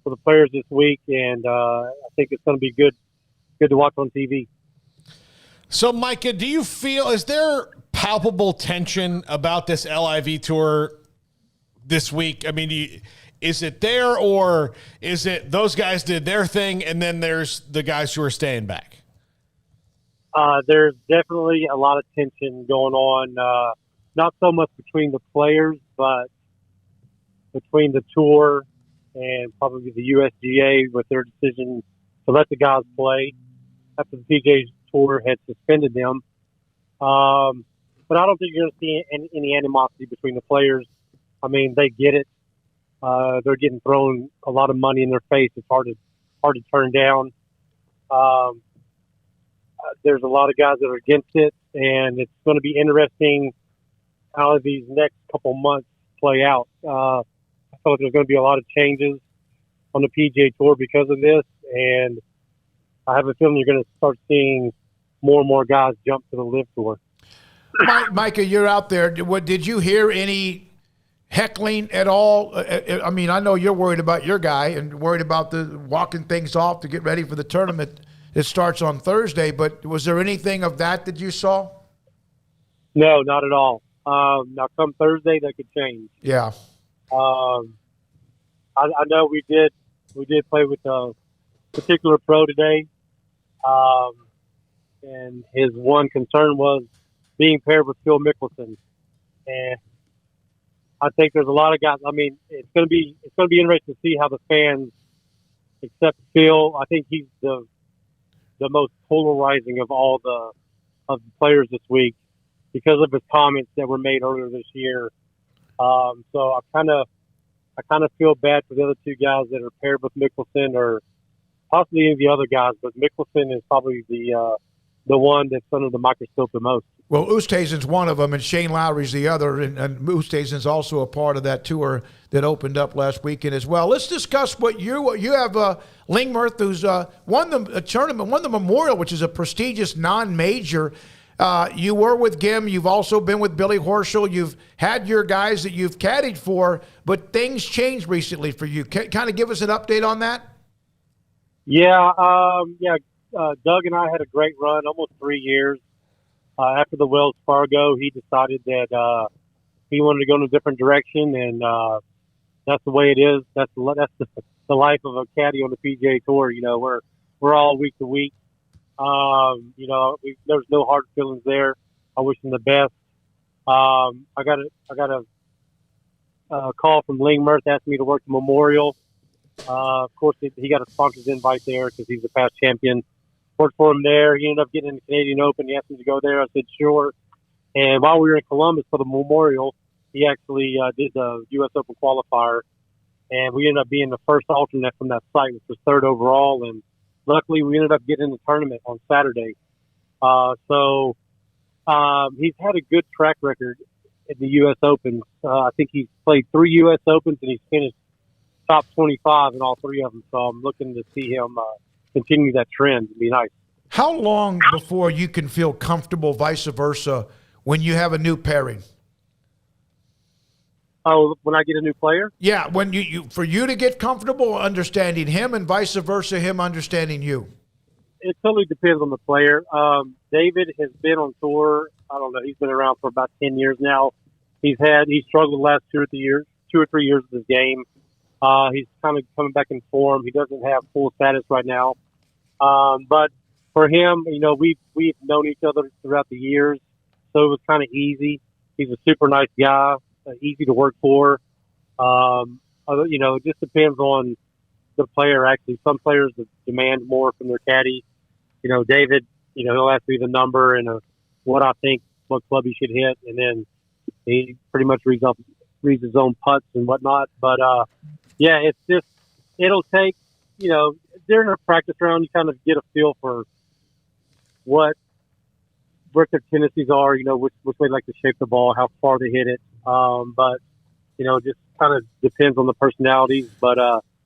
for the players this week, and I think it's going to be good to watch on TV. So, Micah, do you feel, is there palpable tension about this LIV tour this week? I mean, is it there, or is it those guys did their thing and then there's the guys who are staying back? There's definitely a lot of tension going on, not so much between the players, but between the tour and probably the USGA with their decision to let the guys play after the PGA Tour had suspended them. But I don't think you're going to see any animosity between the players. I mean, they get it. They're getting thrown a lot of money in their face. It's hard to turn down. There's a lot of guys that are against it, and it's going to be interesting how these next couple months play out. I feel like there's going to be a lot of changes on the PGA Tour because of this, and I have a feeling you're going to start seeing more and more guys jump to the LIV Tour. Micah, you're out there. Did you hear any heckling at all? I mean, I know you're worried about your guy and worried about the walking things off to get ready for the tournament that starts on Thursday, but was there anything of that you saw? No, not at all. Now, come Thursday, that could change. Yeah. I know we did play with a particular pro today, and his one concern was being paired with Phil Mickelson, and I think there's a lot of guys. I mean, it's going to be interesting to see how the fans accept Phil. I think he's the most polarizing of all the players this week because of his comments that were made earlier this year. So I kind of feel bad for the other two guys that are paired with Mickelson, or possibly any of the other guys, but Mickelson is probably the one that's under the microscope the most. Well, Oosthuizen's one of them, and Shane Lowry's the other, and Oosthuizen's also a part of that tour that opened up last weekend as well. Let's discuss what you have. Lingmerth, who's won the tournament, won the Memorial, which is a prestigious non-major. You were with Gim. You've also been with Billy Horschel. You've had your guys that you've caddied for, but things changed recently for you. Kind of give us an update on that. Yeah, Doug and I had a great run, almost 3 years. After the Wells Fargo, he decided that he wanted to go in a different direction, and that's the way it is. That's the life of a caddy on the PGA Tour. You know, we're all week to week. There's no hard feelings there. I wish him the best. I got a call from Lingmerth asking me to work the Memorial. Of course, he got a sponsor's invite there because he's a past champion. Worked for him there. He ended up getting in the Canadian Open. He asked me to go there. I said, sure. And while we were in Columbus for the Memorial, He actually did the U.S. Open qualifier, and we ended up being the first alternate from that site, which was third overall. And luckily, we ended up getting in the tournament on Saturday. So he's had a good track record at the U.S. Opens. I think he's played 3 U.S. Opens, and he's finished top 25 in all 3 of them. So I'm looking to see him continue that trend. It'd be nice. How long before you can feel comfortable, vice versa, when you have a new pairing? Oh, when I get a new player? Yeah, when you for you to get comfortable understanding him and vice versa, him understanding you. It totally depends on the player. David has been on tour. I don't know. He's been around for about 10 years now. He struggled the last 2 or 3 years with his game. He's kind of coming back in form. He doesn't have full status right now. But for him, we've known each other throughout the years, so it was kind of easy. He's a super nice guy, easy to work for. It just depends on the player. Actually, some players demand more from their caddy. David, he'll ask me the number and what club he should hit, and then he pretty much reads his own putts and whatnot. But it'll take, during a practice round, you kind of get a feel for what their tendencies are, which way they like to shape the ball, how far they hit it. But just kind of depends on the personalities. But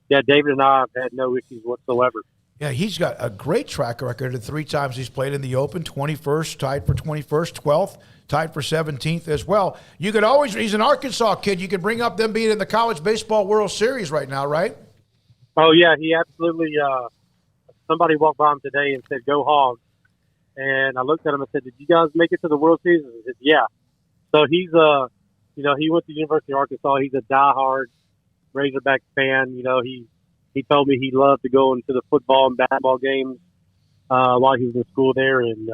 David and I have had no issues whatsoever. Yeah, he's got a great track record. 3 times he's played in the Open, 21st, tied for 21st, 12th, tied for 17th as well. You could always, he's an Arkansas kid. You could bring up them being in the College Baseball World Series right now, right? Oh, yeah, he absolutely, somebody walked by him today and said, "Go Hogs." And I looked at him and said, "Did you guys make it to the World Series?" And he said, "Yeah." So he's, he went to the University of Arkansas. He's a diehard Razorback fan. He told me he loved to go into the football and basketball games while he was in school there, and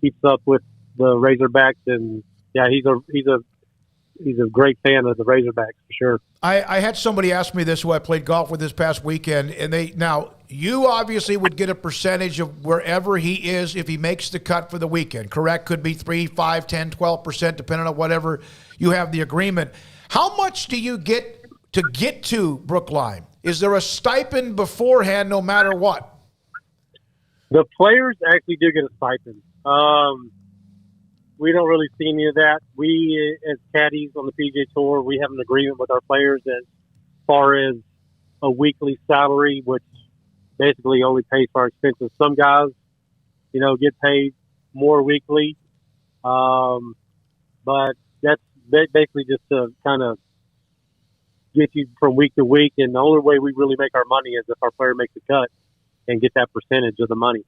keeps up with the Razorbacks. And yeah, he's a great fan of the Razorbacks for sure. I had somebody ask me this who I played golf with this past weekend, and you obviously would get a percentage of wherever he is if he makes the cut for the weekend, correct? Could be 3, 5, 10, 12%, depending on whatever you have the agreement. How much do you get to Brookline? Is there a stipend beforehand no matter what? The players actually do get a stipend. We don't really see any of that. We, as caddies on the PGA Tour, we have an agreement with our players as far as a weekly salary, which basically only pays for our expenses. Some guys, get paid more weekly. But that's basically just to kind of get you from week to week. And the only way we really make our money is if our player makes a cut and get that percentage of the money.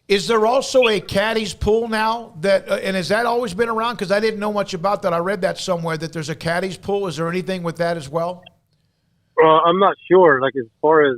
Is there also a caddies pool now and has that always been around? Because I didn't know much about that. I read that somewhere that there's a caddies pool. Is there anything with that as well? I'm not sure. Like as far as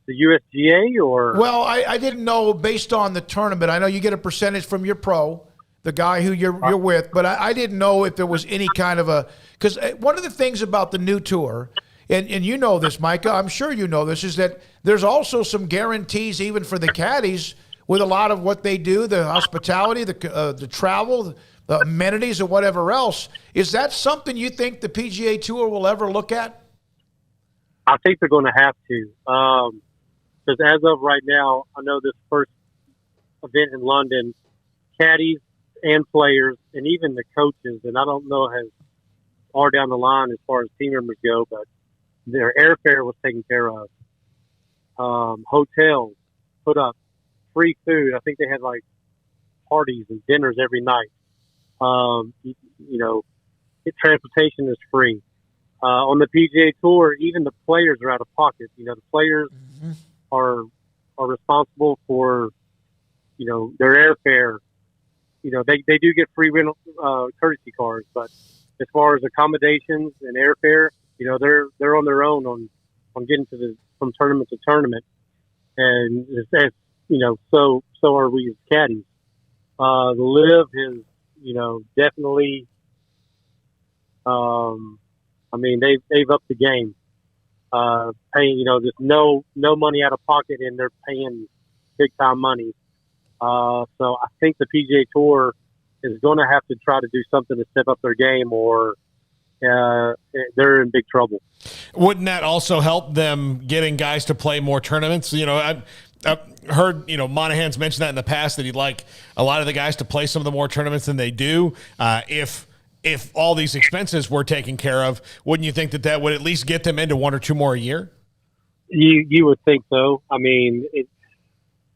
the USGA or? Well, I didn't know based on the tournament. I know you get a percentage from your pro, the guy who you're with, but I didn't know if there was any kind of because one of the things about the new tour, and you know this, Micah, I'm sure you know this, is that there's also some guarantees even for the caddies with a lot of what they do, the hospitality, the travel, the amenities, or whatever else. Is that something you think the PGA Tour will ever look at? I think they're going to have to. Because as of right now, I know this first event in London, caddies and players and even the coaches, and I don't know how far down the line as far as team members go, but their airfare was taken care of. Hotels put up, free food. I think they had like parties and dinners every night. Transportation is free. On the PGA Tour, even the players are out of pocket. The players are responsible for, their airfare. They do get free rental courtesy cars, but as far as accommodations and airfare, they're on their own on getting from tournament to tournament, and so are we as caddies. The LIV has, definitely. They've upped the game, paying, just no money out of pocket, and they're paying big time money. So I think the PGA Tour is going to have to try to do something to step up their game, or they're in big trouble. Wouldn't that also help them getting guys to play more tournaments? You know, I've heard, you know, Monahan's mentioned that in the past, that he'd like a lot of the guys to play some of the more tournaments than they do. If all these expenses were taken care of, wouldn't you think that would at least get them into one or two more a year? You would think so. I mean,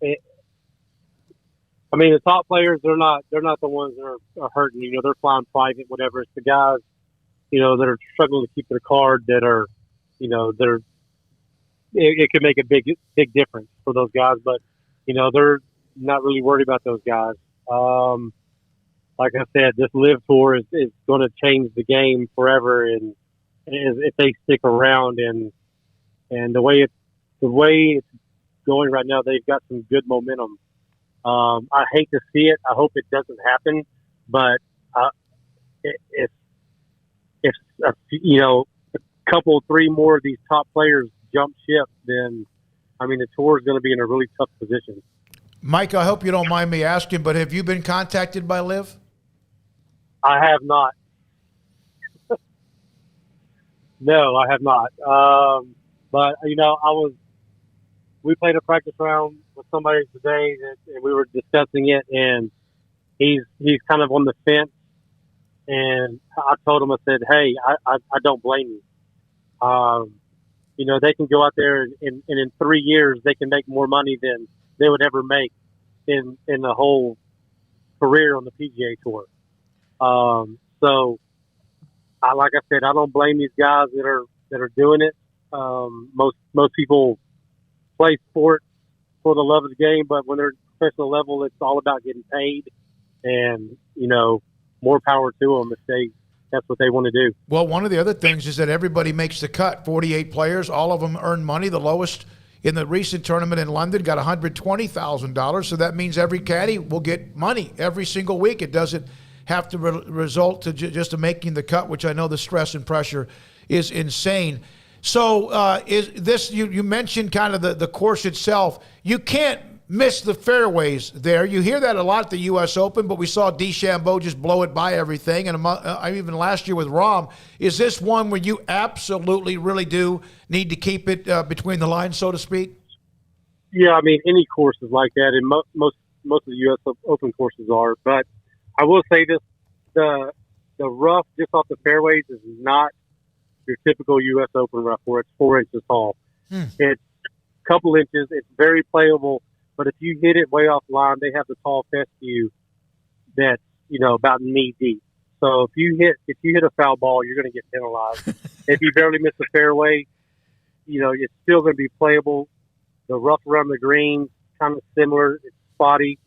the top players, they're not the ones that are hurting. You know, they're flying private, whatever. It's the guys, you know, that are struggling to keep their card, that are, you know, it could make a big difference for those guys. But, you know, they're not really worried about those guys. Like I said, this Live Tour is going to change the game forever, and if they stick around, and the way it's going right now, they've got some good momentum. I hate to see it. I hope it doesn't happen, but if you know, a couple, three more of these top players jump ship, then the tour is going to be in a really tough position. Mike, I hope you don't mind me asking, but have you been contacted by Liv? I have not. No, I have not. But, you know, we played a practice round with somebody today, and we were discussing it, and he's kind of on the fence. And I told him, I said, hey, I don't blame you. You know, they can go out there and in 3 years, they can make more money than they would ever make in the whole career on the PGA Tour. So, like I said, I don't blame these guys that are doing it. Most people play sport for the love of the game, but when they're at professional level, it's all about getting paid. And, you know, more power to them if that's what they want to do. Well, one of the other things is that everybody makes the cut. 48 players, all of them earn money. The lowest in the recent tournament in London got $120,000. So that means every caddy will get money every single week. It doesn't have to result to just to making the cut, which I know the stress and pressure is insane. So is this, you mentioned kind of the course itself. You can't miss the fairways there. You hear that a lot at the U.S. Open, but we saw DeChambeau just blow it by everything. And even last year with Rahm, is this one where you absolutely really do need to keep it between the lines, so to speak? Yeah, I mean, any course is like that, and most of the U.S. Open courses are. But I will say this, the rough just off the fairways is not your typical U.S. Open rough where it's 4 inches tall. It's a couple inches. It's very playable. But if you hit it way off line, they have the tall fescue that's, you know, about knee deep. So if you hit a foul ball, you're going to get penalized. If you barely miss the fairway, you know, it's still going to be playable. The rough around the green, kind of similar. It's spotty.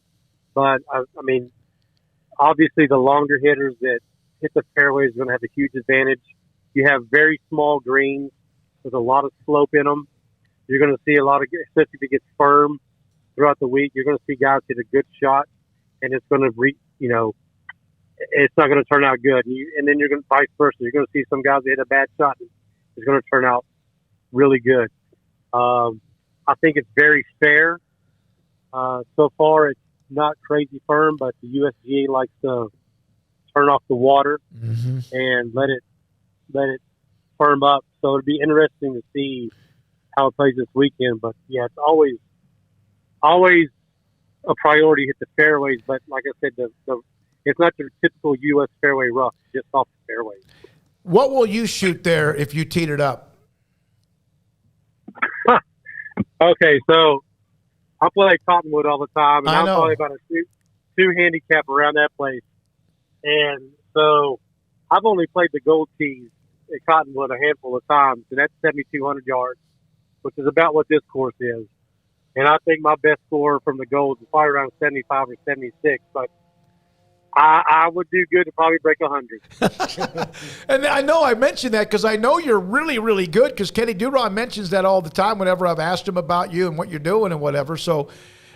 But, I mean, obviously the longer hitters that hit the fairway is going to have a huge advantage. You have very small greens with a lot of slope in them. You're going to see a lot of, especially if it gets firm throughout the week, you're going to see guys hit a good shot, and it's going to it's not going to turn out good. And then you're going to vice versa. You're going to see some guys that hit a bad shot, and it's going to turn out really good. I think it's very fair. So far, it's not crazy firm, but the USGA likes to turn off the water and let it firm up. So it'd be interesting to see how it plays this weekend. But yeah, it's always a priority to hit the fairways. But like I said, it's not your typical U.S. fairway rough, just off the fairways. What will you shoot there if you teed it up? Okay, so I play Cottonwood all the time, and I'm probably about a two handicap around that place. And so I've only played the gold tees at Cottonwood a handful of times, and that's 7,200 yards, which is about what this course is. And I think my best score from the golds is probably around 75 or 76, but I would do good to probably break 100. And I know I mentioned that because I know you're really, really good, because Kenny Duron mentions that all the time whenever I've asked him about you and what you're doing and whatever. So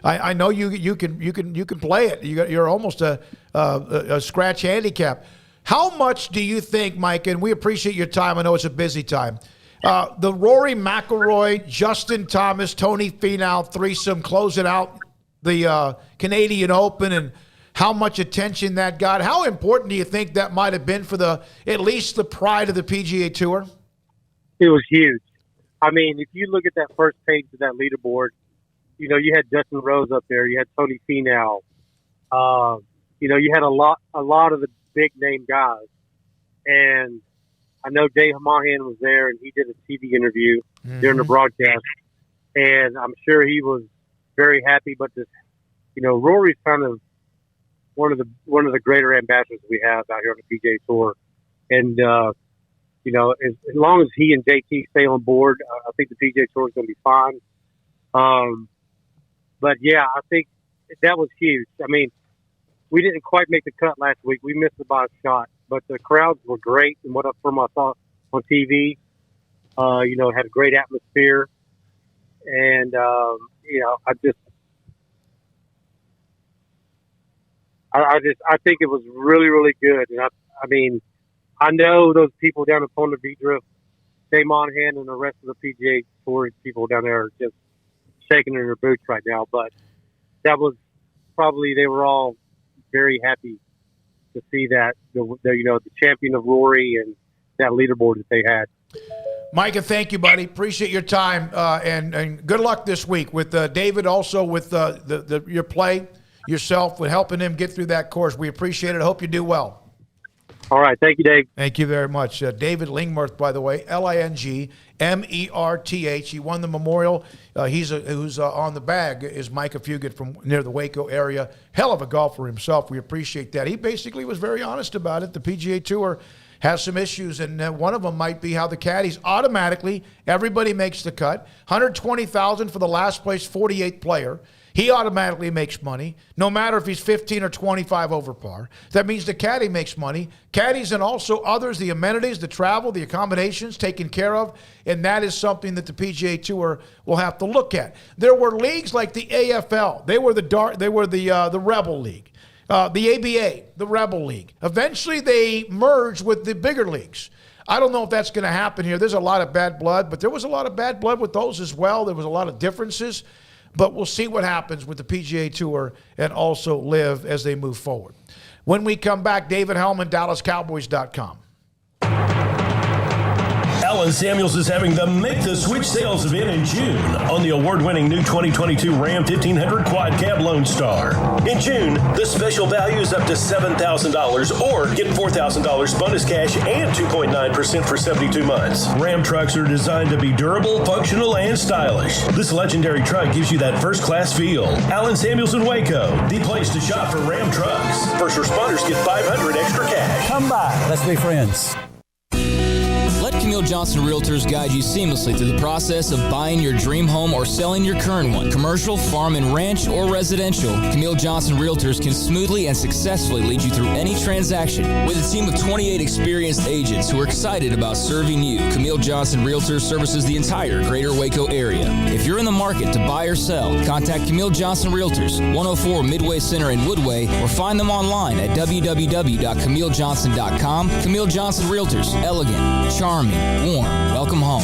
I know you can play it. You're almost a scratch handicap. How much do you think, Mike, and we appreciate your time, I know it's a busy time, the Rory McIlroy, Justin Thomas, Tony Finau threesome closing out the Canadian Open, and how much attention that got. How important do you think that might have been for at least the pride of the PGA Tour? It was huge. I mean, if you look at that first page of that leaderboard, you had Justin Rose up there, you had Tony Finau, you had a lot of the big name guys, and I know Dave Mahan was there, and he did a TV interview during the broadcast, and I'm sure he was very happy. But this, Rory's kind of one of the greater ambassadors we have out here on the PGA Tour, and as long as he and JT stay on board, I think the PGA Tour is going to be fine. But yeah, I think that was huge. I mean, we didn't quite make the cut last week. We missed it by a shot, but the crowds were great. And from what I saw on TV, it had a great atmosphere. And, I think it was really, really good. And I mean, I know those people down in Ponte Vedra, Dave Monahan and the rest of the PGA Tour people down there are just shaking in their boots right now. But that was probably, they were all very happy to see that, the champion of Rory and that leaderboard that they had. Micah, thank you, buddy. Appreciate your time, and good luck this week with David, also with your play yourself, with helping him get through that course. We appreciate it. I hope you do well. All right. Thank you, Dave. Thank you very much. David Lingmerth, by the way, Lingmerth. He won the Memorial. Who's on the bag is Micah Fugit from near the Waco area. Hell of a golfer himself. We appreciate that. He basically was very honest about it. The PGA Tour has some issues, and one of them might be how the caddies automatically, everybody makes the cut. $120,000 for the last place 48th player. He automatically makes money, no matter if he's 15 or 25 over par. That means the caddy makes money. Caddies and also others, the amenities, the travel, the accommodations taken care of, and that is something that the PGA Tour will have to look at. There were leagues like the AFL. They were the Rebel League. The ABA, the Rebel League. Eventually, they merged with the bigger leagues. I don't know if that's going to happen here. There's a lot of bad blood, but there was a lot of bad blood with those as well. There was a lot of differences. But we'll see what happens with the PGA Tour and also LIV as they move forward. When we come back, David Helman, DallasCowboys.com. Allen Samuels is having the Make the Switch sales event in June on the award-winning new 2022 Ram 1500 Quad Cab Lone Star. In June, the special value is up to $7,000 or get $4,000 bonus cash and 2.9% for 72 months. Ram trucks are designed to be durable, functional, and stylish. This legendary truck gives you that first-class feel. Allen Samuels in Waco, the place to shop for Ram trucks. First responders get $500 extra cash. Come by. Let's be friends. Let Camille Johnson Realtors guide you seamlessly through the process of buying your dream home or selling your current one. Commercial, farm and ranch, or residential, Camille Johnson Realtors can smoothly and successfully lead you through any transaction. With a team of 28 experienced agents who are excited about serving you, Camille Johnson Realtors services the entire greater Waco area. If you're in the market to buy or sell, contact Camille Johnson Realtors, 104 Midway Center in Woodway, or find them online at www.camillejohnson.com. Camille Johnson Realtors, elegant, charming, warm. Welcome home.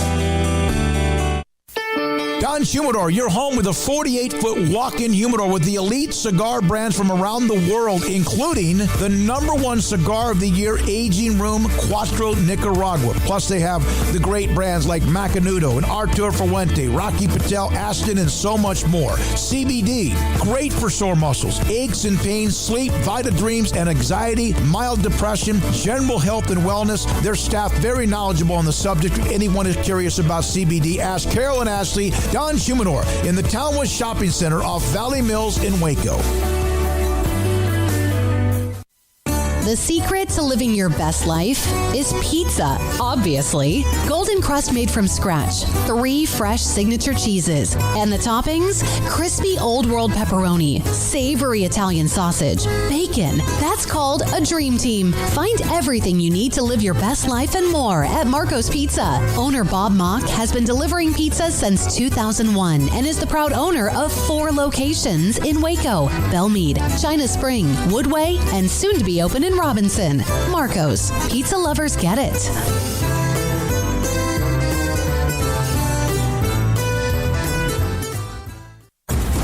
Don Humidor, your home with a 48-foot walk-in humidor with the elite cigar brands from around the world, including the #1 cigar of the year, Aging Room Cuatro Nicaragua. Plus, they have the great brands like Macanudo and Artur Fuente, Rocky Patel, Aston, and so much more. CBD, great for sore muscles, aches and pains, sleep, Vita Dreams, and anxiety, mild depression, general health and wellness. Their staff very knowledgeable on the subject. If anyone is curious about CBD, ask Carol and Ashley. Don Humidor in the Townwood Shopping Center off Valley Mills in Waco. The secret to living your best life is pizza, obviously. Golden crust made from scratch, 3 fresh signature cheeses, and the toppings, crispy Old World pepperoni, savory Italian sausage, bacon. That's called a dream team. Find everything you need to live your best life and more at Marco's Pizza. Owner Bob Mock has been delivering pizza since 2001 and is the proud owner of 4 locations in Waco, Belmead, China Spring, Woodway, and soon to be open in Robinson. Marco's. Pizza lovers get it.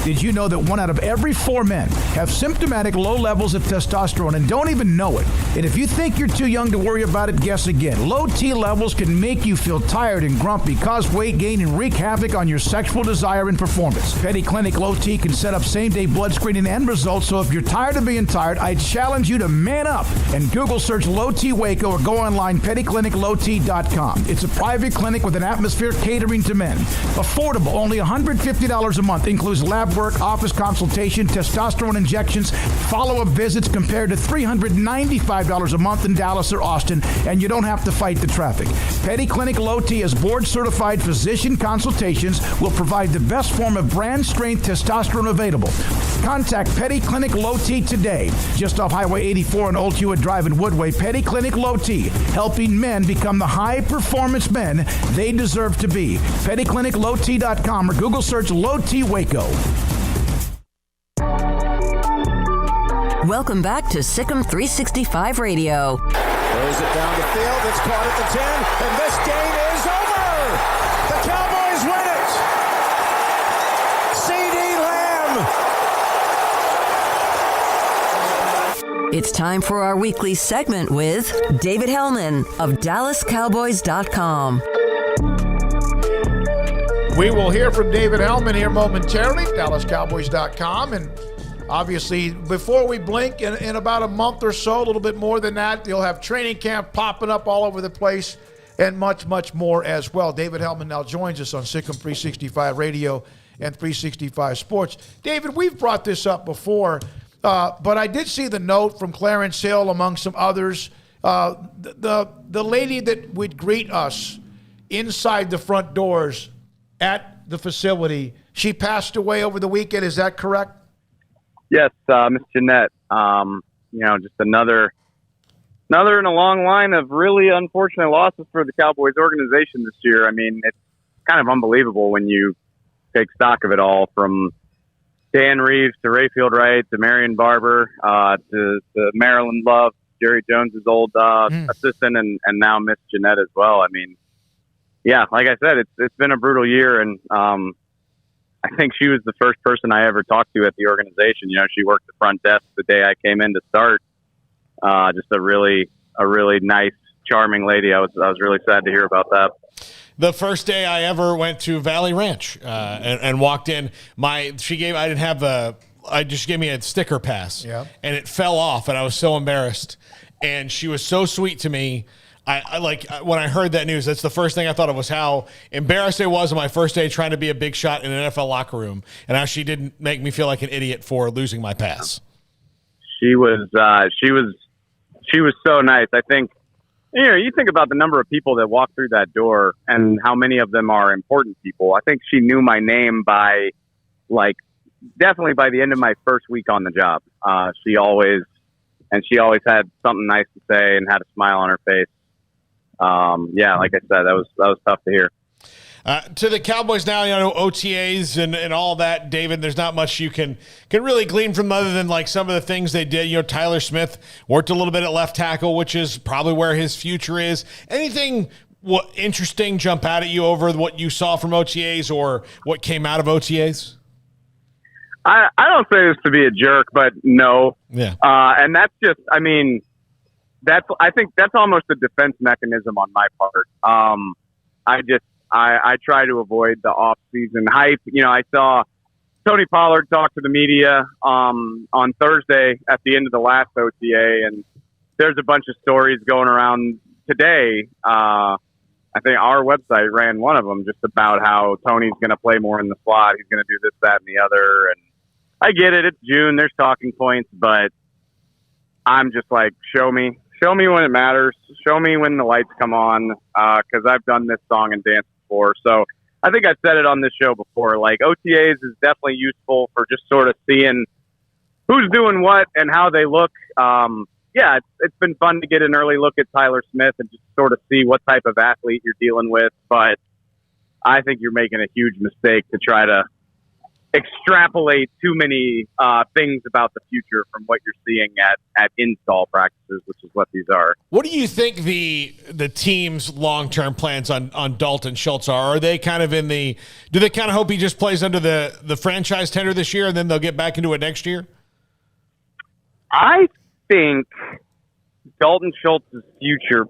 Did you know that 1 out of every 4 men have symptomatic low levels of testosterone and don't even know it? And if you think you're too young to worry about it, guess again. Low T levels can make you feel tired and grumpy, cause weight gain, and wreak havoc on your sexual desire and performance. Petty Clinic Low T can set up same-day blood screening and results, so if you're tired of being tired, I challenge you to man up and Google search Low T Waco or go online pettycliniclowt.com. It's a private clinic with an atmosphere catering to men. Affordable, only $150 a month, includes lab work, office consultation, testosterone injections, follow-up visits compared to $395 a month in Dallas or Austin, and you don't have to fight the traffic. Petty Clinic Low T is board-certified physician consultations, will provide the best form of brand-strength testosterone available. Contact Petty Clinic Low T today, just off Highway 84 and Old Hewitt Drive in Woodway. Petty Clinic Low T, helping men become the high-performance men they deserve to be. PettyClinicLowT.com or Google search Low T Waco. Welcome back to Sikkim 365 Radio. Throws it down the field. It's caught at the 10, and this game is over. The Cowboys win it. It's time for our weekly segment with David Helman of DallasCowboys.com. We will hear from David Helman here momentarily, DallasCowboys.com. And obviously, before we blink, in about a month or so, a little bit more than that, you'll have training camp popping up all over the place and much, much more as well. David Helman now joins us on Sikkim 365 Radio and 365 Sports. David, we've brought this up before, but I did see the note from Clarence Hill, among some others. The lady that would greet us inside the front doors at the facility, she passed away over the weekend. Is that correct? Yes, Miss Jeanette. Just another in a long line of really unfortunate losses for the Cowboys organization this year. I mean, it's kind of unbelievable when you take stock of it all, from Dan Reeves to Rayfield Wright to Marion Barber to Marilyn Love, Jerry Jones's old assistant, and now Miss Jeanette as well. I mean, yeah, like I said, it's been a brutal year, and I think she was the first person I ever talked to at the organization. You know, she worked the front desk the day I came in to start. Just a really nice, charming lady. I was really sad to hear about that. The first day I ever went to Valley Ranch and walked in, she gave me a sticker pass, and it fell off, and I was so embarrassed. And she was so sweet to me. I when I heard that news, that's the first thing I thought of, was how embarrassed I was on my first day trying to be a big shot in an NFL locker room, and how she didn't make me feel like an idiot for losing my pass. She was so nice. I think, you think about the number of people that walk through that door and how many of them are important people. I think she knew my name by, definitely by the end of my first week on the job. She always had something nice to say and had a smile on her face. Like I said, that was tough to hear. To the Cowboys now, OTAs and all that, David, there's not much you can really glean from other than some of the things they did. Tyler Smith worked a little bit at left tackle, which is probably where his future is. Anything interesting jump out at you over what you saw from OTAs or what came out of OTAs? I don't say this to be a jerk, but no. Yeah. And that's just, I think that's almost a defense mechanism on my part. I try to avoid the off-season hype. I saw Tony Pollard talk to the media on Thursday at the end of the last OTA, and there's a bunch of stories going around today. I think our website ran one of them, just about how Tony's going to play more in the slot. He's going to do this, that, and the other. And I get it. It's June. There's talking points, but I'm just like, show me when it matters. Show me when the lights come on, because I've done this song and dance before. So I think I've said it on this show before. OTAs is definitely useful for just sort of seeing who's doing what and how they look. It's been fun to get an early look at Tyler Smith and just sort of see what type of athlete you're dealing with. But I think you're making a huge mistake to try to extrapolate too many things about the future from what you're seeing at install practices, which is what these are. What do you think the team's long-term plans on Dalton Schultz are? Are they kind of do they kind of hope he just plays under the franchise tender this year and then they'll get back into it next year? I think Dalton Schultz's future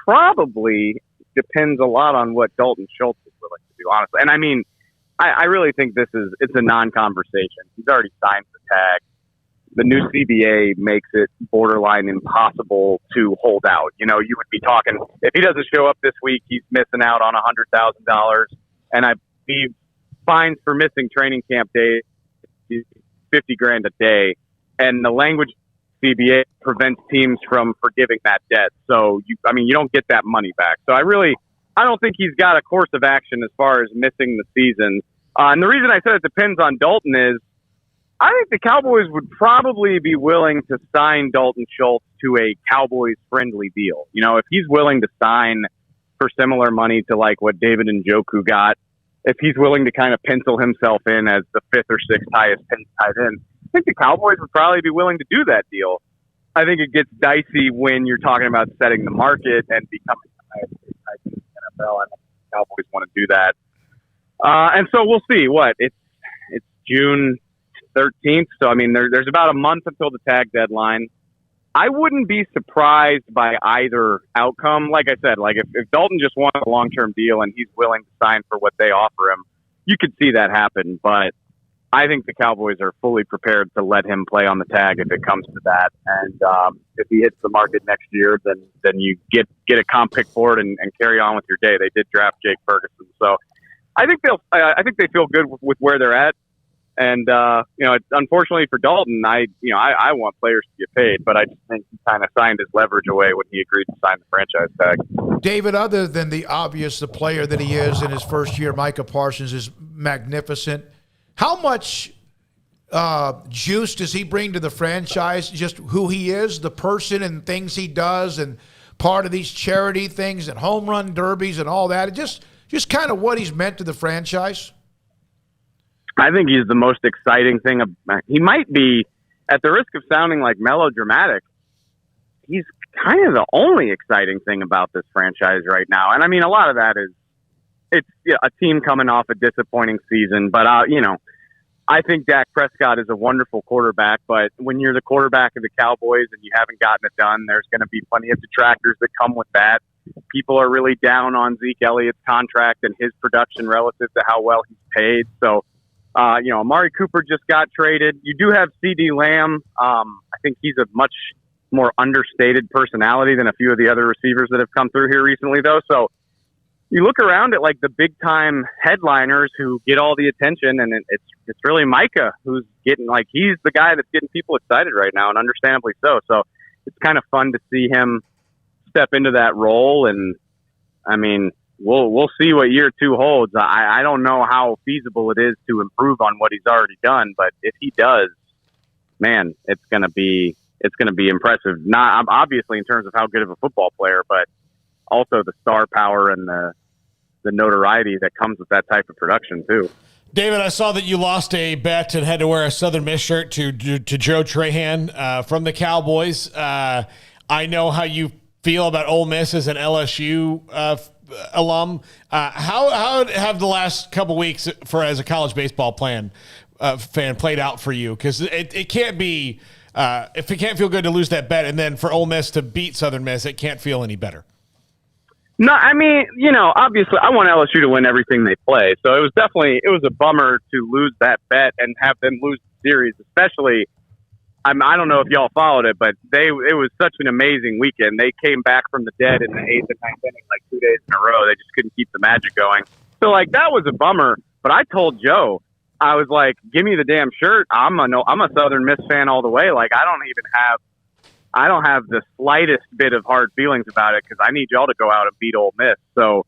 probably depends a lot on what Dalton Schultz is willing to do, honestly. And I mean, I really think it's a non-conversation. He's already signed the tag. The new CBA makes it borderline impossible to hold out. You know, you would be talking, if he doesn't show up this week, he's missing out on $100,000. And he fines for missing training camp days, $50,000 a day. And the language CBA prevents teams from forgiving that debt. So, you don't get that money back. So I don't think he's got a course of action as far as missing the season. And the reason I said it depends on Dalton is I think the Cowboys would probably be willing to sign Dalton Schultz to a Cowboys-friendly deal. You know, if he's willing to sign for similar money to like what David Njoku got, if he's willing to kind of pencil himself in as the 5th or 6th highest paid tight end, I think the Cowboys would probably be willing to do that deal. I think it gets dicey when you're talking about setting the market and becoming the highest paid tight end. NFL. I think the Cowboys want to do that. And so we'll see. It's June 13th. So, I mean, there's about a month until the tag deadline. I wouldn't be surprised by either outcome. Like I said, like if Dalton just wants a long-term deal and he's willing to sign for what they offer him, you could see that happen. But I think the Cowboys are fully prepared to let him play on the tag if it comes to that. And if he hits the market next year, then you get a comp pick for it and carry on with your day. They did draft Jake Ferguson, so I think they feel good with where they're at. And unfortunately for Dalton, I want players to get paid, but I just think he kind of signed his leverage away when he agreed to sign the franchise tag. David, other than the obvious, the player that he is in his first year, Micah Parsons is magnificent. How much juice does he bring to the franchise? Just who he is, the person and things he does, and part of these charity things and home run derbies and all that. Just kind of what he's meant to the franchise. I think he's the most exciting thing. He might be, at the risk of sounding like melodramatic, he's kind of the only exciting thing about this franchise right now. And I mean, a lot of that is it's a team coming off a disappointing season. But, I think Dak Prescott is a wonderful quarterback. But when you're the quarterback of the Cowboys and you haven't gotten it done, there's going to be plenty of detractors that come with that. People are really down on Zeke Elliott's contract and his production relative to how well he's paid. So, Amari Cooper just got traded. You do have CD Lamb. I think he's a much more understated personality than a few of the other receivers that have come through here recently, though. So you look around at like the big time headliners who get all the attention, and it's really Micah who's getting, like, he's the guy that's getting people excited right now, and understandably so. So it's kind of fun to see him step into that role. And I mean, we'll see what year 2 holds. I don't know how feasible it is to improve on what he's already done, but if he does, man, it's going to be impressive. Not obviously in terms of how good of a football player, but also the star power and the notoriety that comes with that type of production too. David, I saw that you lost a bet and had to wear a Southern Miss shirt to Joe Trahan from the Cowboys. I know how you feel about Ole Miss as an LSU alum. How have the last couple weeks as a college baseball fan played out for you? Because it can't be if it can't feel good to lose that bet, and then for Ole Miss to beat Southern Miss, it can't feel any better. No, I mean, obviously I want LSU to win everything they play. So it was a bummer to lose that bet and have them lose the series, especially. I don't know if y'all followed it, but it was such an amazing weekend. They came back from the dead in the 8th and 9th inning like 2 days in a row. They just couldn't keep the magic going. So like that was a bummer. But I told Joe, I was like, "Give me the damn shirt. I'm a Southern Miss fan all the way. Like I don't have the slightest bit of hard feelings about it because I need y'all to go out and beat Ole Miss." So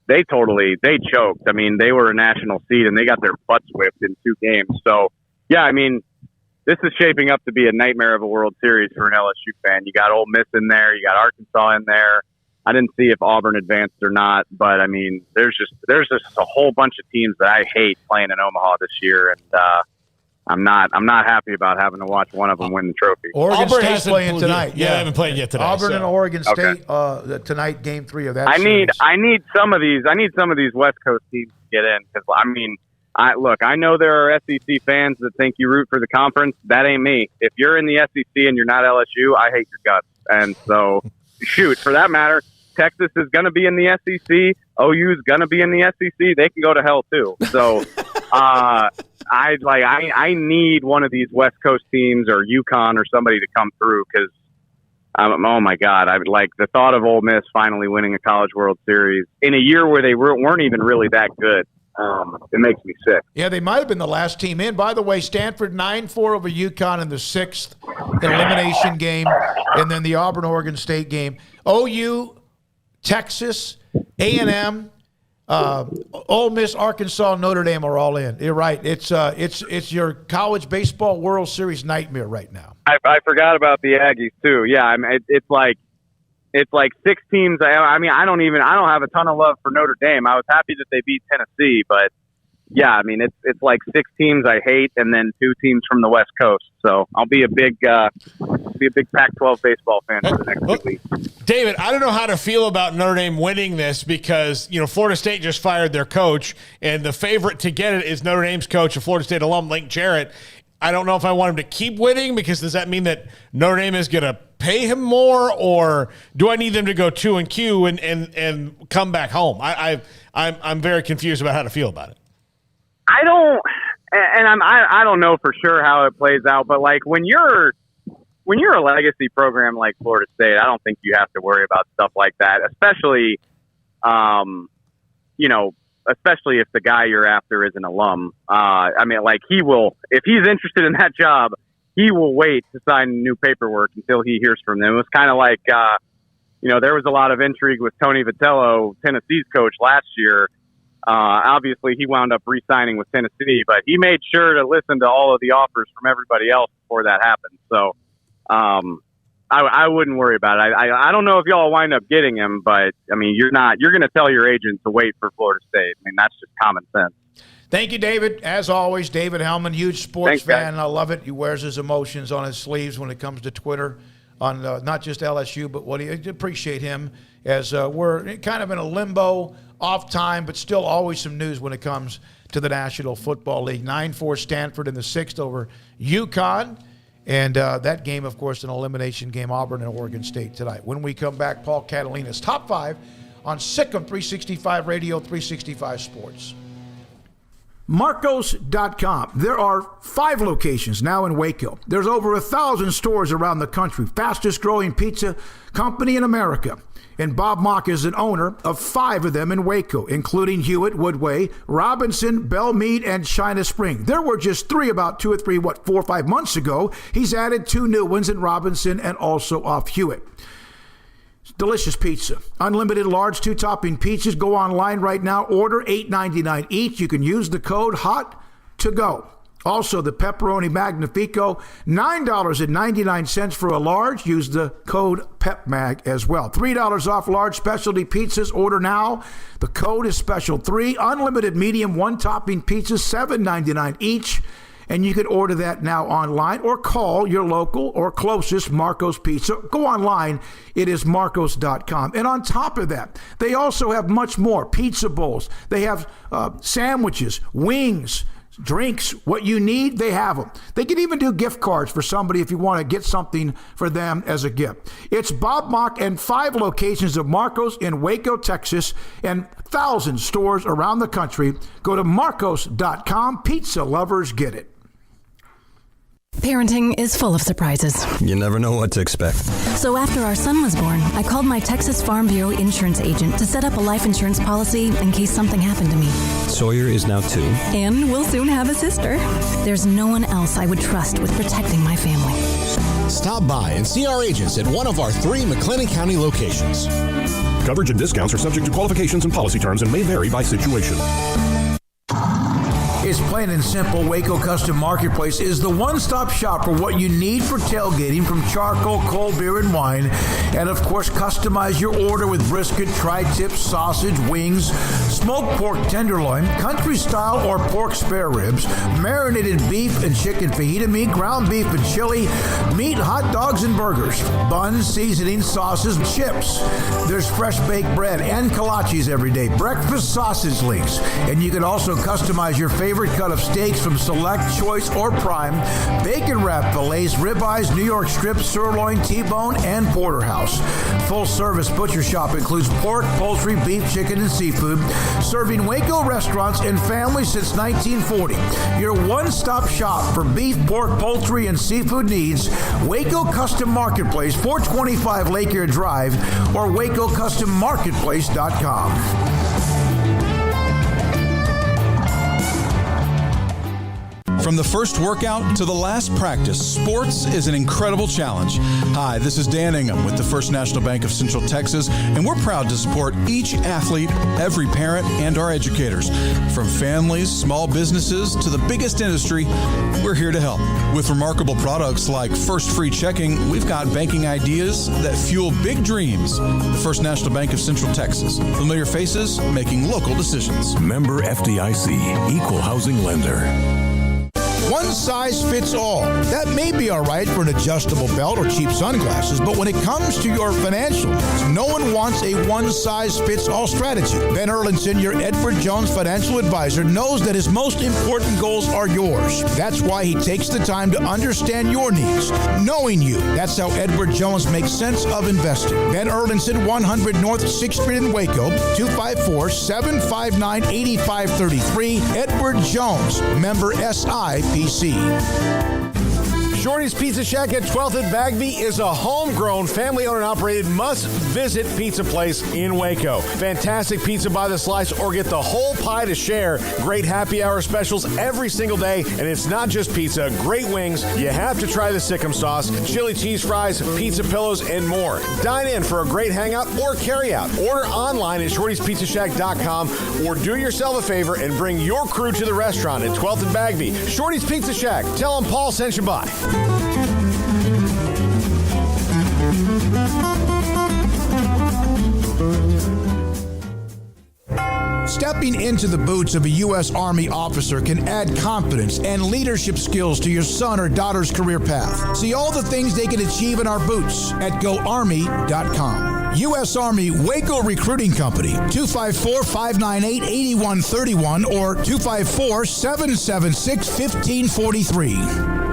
they choked. I mean, they were a national seed and they got their butts whipped in 2 games. So yeah, I mean, this is shaping up to be a nightmare of a World Series for an LSU fan. You got Ole Miss in there, you got Arkansas in there. I didn't see if Auburn advanced or not, but I mean, there's just a whole bunch of teams that I hate playing in Omaha this year, and I'm not happy about having to watch one of them win the trophy. Oregon State's playing tonight. Yeah, they haven't played yet today. Auburn and Oregon State Okay. Tonight, Game 3 of that. I series. need some of these West Coast teams to get in, because I mean, I know there are SEC fans that think you root for the conference. That ain't me. If you're in the SEC and you're not LSU, I hate your guts. And so, shoot, for that matter, Texas is going to be in the SEC. OU is going to be in the SEC. They can go to hell too. So, I need one of these West Coast teams or UConn or somebody to come through, because oh my God, I would like the thought of Ole Miss finally winning a College World Series in a year where they weren't even really that good. It makes me sick. Yeah, they might have been the last team in. By the way, Stanford 9-4 over UConn in the 6th elimination game, and then the Auburn-Oregon State game. OU, Texas, A&M, Ole Miss, Arkansas, Notre Dame are all in. You're right. It's your college baseball World Series nightmare right now. I forgot about the Aggies too. Yeah, it's like 6 teams. I mean, I don't have a ton of love for Notre Dame. I was happy that they beat Tennessee, but yeah, I mean, it's like 6 teams I hate, and then 2 teams from the West Coast. So I'll be a big Pac-12 baseball fan for the next 2 weeks. David, I don't know how to feel about Notre Dame winning this, because Florida State just fired their coach, and the favorite to get it is Notre Dame's coach, a Florida State alum, Link Jarrett. I don't know if I want him to keep winning, because does that mean that Notre Dame is going to pay him more, or do I need them to go 2-Q and come back home? I'm very confused about how to feel about it. I don't know for sure how it plays out, but like when you're a legacy program like Florida State, I don't think you have to worry about stuff like that, especially especially if the guy you're after is an alum. I mean, like, he will, if he's interested in that job, he will wait to sign new paperwork until he hears from them. It was kind of like, there was a lot of intrigue with Tony Vitello, Tennessee's coach, last year. Obviously, he wound up re-signing with Tennessee, but he made sure to listen to all of the offers from everybody else before that happened. So I wouldn't worry about it. I don't know if y'all wind up getting him, but, I mean, you're going to tell your agent to wait for Florida State. I mean, that's just common sense. Thank you, David. As always, David Helman, huge sports Thanks, fan. guys. I love it. He wears his emotions on his sleeves when it comes to Twitter on not just LSU, but what he appreciate him, as we're kind of in a limbo, off time, but still always some news when it comes to the National Football League. 9-4 Stanford in the 6th over UConn. And that game, of course, an elimination game, Auburn and Oregon State tonight. When we come back, Paul Catalina's Top 5 on Sikkim 365 Radio, 365 Sports. Marcos.com. There are 5 locations now in Waco. There's over 1,000 stores around the country. Fastest growing pizza company in America. And Bob Mock is an owner of 5 of them in Waco, including Hewitt, Woodway, Robinson, Belmead, and China Spring. There were just 3 about 4 or 5 months ago. He's added 2 new ones in Robinson and also off Hewitt. Delicious pizza. Unlimited large 2-topping pizzas. Go online right now. Order $8.99 each. You can use the code HOT2GO. Also, the Pepperoni Magnifico, $9.99 for a large. Use the code PEPMAG as well. $3 off large specialty pizzas. Order now. The code is special 3. Unlimited medium 1-topping pizzas, $7.99 each. And you can order that now online or call your local or closest Marcos Pizza. Go online. It is Marcos.com. And on top of that, they also have much more. Pizza bowls. They have sandwiches, wings, drinks. What you need, they have them. They can even do gift cards for somebody if you want to get something for them as a gift. It's Bob Mock and 5 locations of Marcos in Waco, Texas, and 1,000 stores around the country. Go to Marcos.com. Pizza lovers get it. Parenting is full of surprises. You never know what to expect. So after our son was born, I called my Texas Farm Bureau insurance agent to set up a life insurance policy in case something happened to me. Sawyer is now 2. And we'll soon have a sister. There's no one else I would trust with protecting my family. Stop by and see our agents at one of our 3 McLennan County locations. Coverage and discounts are subject to qualifications and policy terms and may vary by situation. It's plain and simple. Waco Custom Marketplace is the one-stop shop for what you need for tailgating, from charcoal, cold beer, and wine. And, of course, customize your order with brisket, tri-tip, sausage, wings, smoked pork tenderloin, country-style or pork spare ribs, marinated beef and chicken fajita meat, ground beef and chili, meat, hot dogs, and burgers, buns, seasoning, sauces, chips. There's fresh baked bread and kolaches every day, breakfast sausage links, and you can also customize your favorite cut of steaks from select, choice, or prime, bacon wrapped fillets, ribeyes, New York strip, sirloin, T-bone, and porterhouse. Full service butcher shop includes pork, poultry, beef, chicken, and seafood, serving Waco restaurants and families since 1940. Your one-stop shop for beef, pork, poultry, and seafood needs. Waco Custom Marketplace, 425 Lake Erie Drive, or WacoCustomMarketplace.com. From the first workout to the last practice, sports is an incredible challenge. Hi, this is Dan Ingham with the First National Bank of Central Texas, and we're proud to support each athlete, every parent, and our educators. From families, small businesses, to the biggest industry, we're here to help. With remarkable products like First Free Checking, we've got banking ideas that fuel big dreams. The First National Bank of Central Texas. Familiar faces making local decisions. Member FDIC, Equal Housing Lender. One size fits all. That may be all right for an adjustable belt or cheap sunglasses, but when it comes to your financial needs, no one wants a one-size-fits-all strategy. Ben Erlinson, your Edward Jones financial advisor, knows that his most important goals are yours. That's why he takes the time to understand your needs, knowing you. That's how Edward Jones makes sense of investing. Ben Erlinson, 100 North 6th Street in Waco, 254-759-8533. Edward Jones, member SIPC. Shorty's Pizza Shack at 12th and Bagby is a homegrown, family-owned and operated must-visit pizza place in Waco. Fantastic pizza by the slice or get the whole pie to share. Great happy hour specials every single day, and it's not just pizza. Great wings. You have to try the Sikkim sauce, chili cheese fries, pizza pillows, and more. Dine in for a great hangout or carry-out. Order online at shortyspizzashack.com or do yourself a favor and bring your crew to the restaurant at 12th and Bagby. Shorty's Pizza Shack. Tell them Paul sent you by. Stepping into the boots of a U.S. Army officer can add confidence and leadership skills to your son or daughter's career path. See all the things they can achieve in our boots at GoArmy.com. U.S. Army Waco Recruiting Company, 254-598-8131 or 254-776-1543.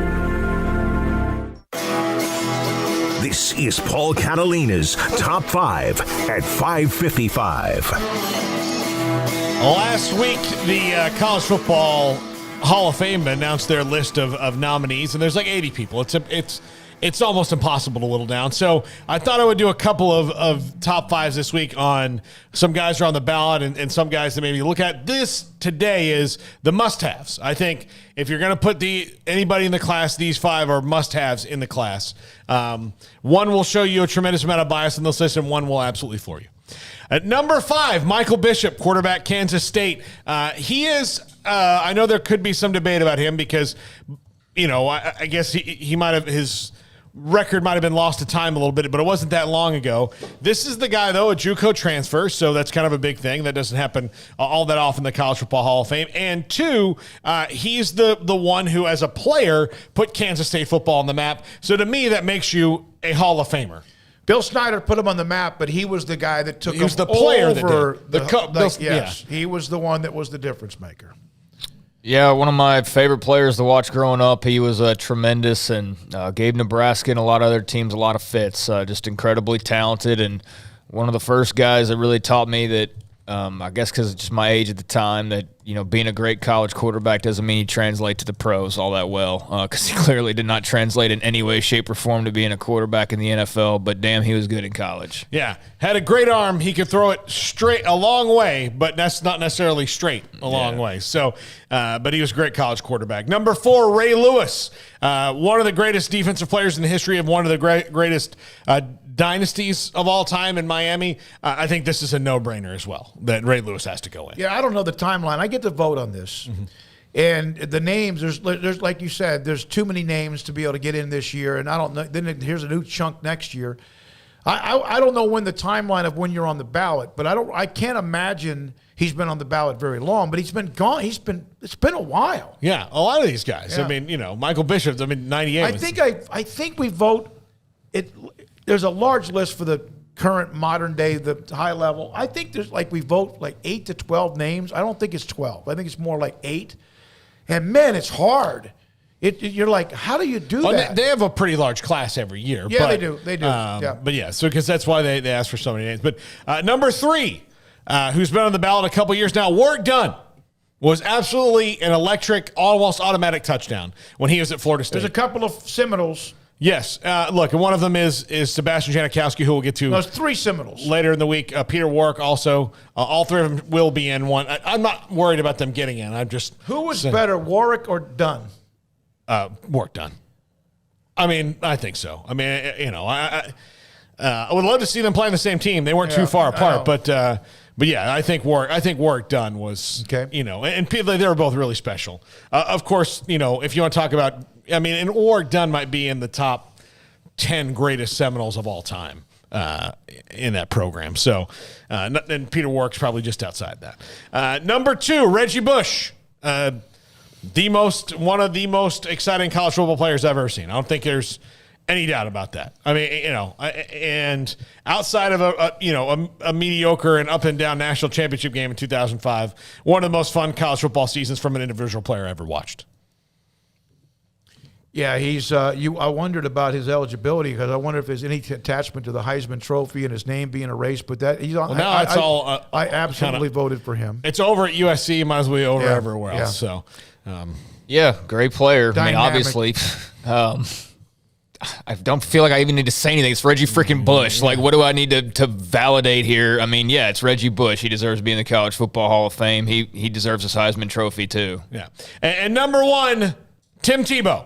This is Paul Catalina's Top 5 at 555. Last week, the College Football Hall of Fame announced their list of nominees, and there's like 80 people. It's almost impossible to whittle down. So I thought I would do a couple of top fives this week on some guys who are on the ballot and some guys that maybe look at. This today is the must-haves. I think if you're going to put anybody in the class, these five are must-haves in the class. One will show you a tremendous amount of bias in this list, and one will absolutely floor you. At number 5, Michael Bishop, quarterback, Kansas State. He is, I know there could be some debate about him because, I guess he might have, his record might have been lost to time a little bit, but it wasn't that long ago. This is the guy, though, a JUCO transfer, so that's kind of a big thing. That doesn't happen all that often in the College Football Hall of Fame. And 2, he's the one who, as a player, put Kansas State football on the map. So to me, that makes you a Hall of Famer. Bill Snyder put him on the map, but he was the guy that took him over. He was the player that did. Yes, he was the one that was the difference maker. Yeah, one of my favorite players to watch growing up. He was tremendous and gave Nebraska and a lot of other teams a lot of fits. Just incredibly talented, and one of the first guys that really taught me that, I guess because it's just my age at the time, that being a great college quarterback doesn't mean you translate to the pros all that well, because he clearly did not translate in any way, shape, or form to being a quarterback in the NFL, but damn, he was good in college. Yeah, had a great arm. He could throw it straight a long way, but that's not necessarily straight a long way. So, but he was a great college quarterback. Number 4, Ray Lewis, one of the greatest defensive players in the history of one of the greatest dynasties of all time in Miami. I think this is a no-brainer as well, that Ray Lewis has to go in. Yeah, I don't know the timeline. I get to vote on this. And the names, there's like you said, there's too many names to be able to get in this year. And I don't know. Then here's a new chunk next year. I don't know when the timeline of when you're on the ballot, but I can't imagine he's been on the ballot very long. But he's been gone. It's been a while. Yeah, a lot of these guys. Yeah. I mean, Michael Bishop. 98. I think we vote. There's a large list for the current modern day, the high level. I think we vote 8 to 12 names. I don't think it's 12. I think it's more like 8. And man, it's hard. You're like, how do you do that? They have a pretty large class every year. Yeah, but, they do. They do. Yeah. But yeah, so because that's why they ask for so many names. But number 3, who's been on the ballot a couple years now, Warrick Dunn, was absolutely an electric, almost automatic touchdown when he was at Florida State. There's a couple of Seminoles. Yes. Look, and one of them is Sebastian Janikowski, who we'll get to. There's 3 Seminoles. Later in the week. Peter Warrick also. All 3 of them will be in one. I'm not worried about them getting in. I'm just. Who was better, Warrick or Dunn? Warrick Dunn. I mean, I think so. I mean, I would love to see them play on the same team. They weren't too far apart, but yeah, I think Warrick Dunn was, and people, they were both really special. Of course, if you want to talk about, and Warrick Dunn might be in the top 10 greatest Seminoles of all time in that program. So, and Peter Warrick's probably just outside that. Number 2, Reggie Bush. One of the most exciting college football players I've ever seen. I don't think there's any doubt about that. I mean, and outside of a mediocre and up and down national championship game in 2005, one of the most fun college football seasons from an individual player I ever watched. Yeah, he's. I wondered about his eligibility because I wonder if there's any attachment to the Heisman Trophy and his name being erased. But that he's on. Well, now it's all. I absolutely voted for him. It's over at USC. Might as well be over everywhere else. Yeah. So, yeah, great player. Dynamic. I mean, obviously, I don't feel like I even need to say anything. It's Reggie freaking Bush. Like, what do I need to validate here? I mean, yeah, it's Reggie Bush. He deserves to be in the College Football Hall of Fame. He deserves his Heisman Trophy too. Yeah, and number 1, Tim Tebow.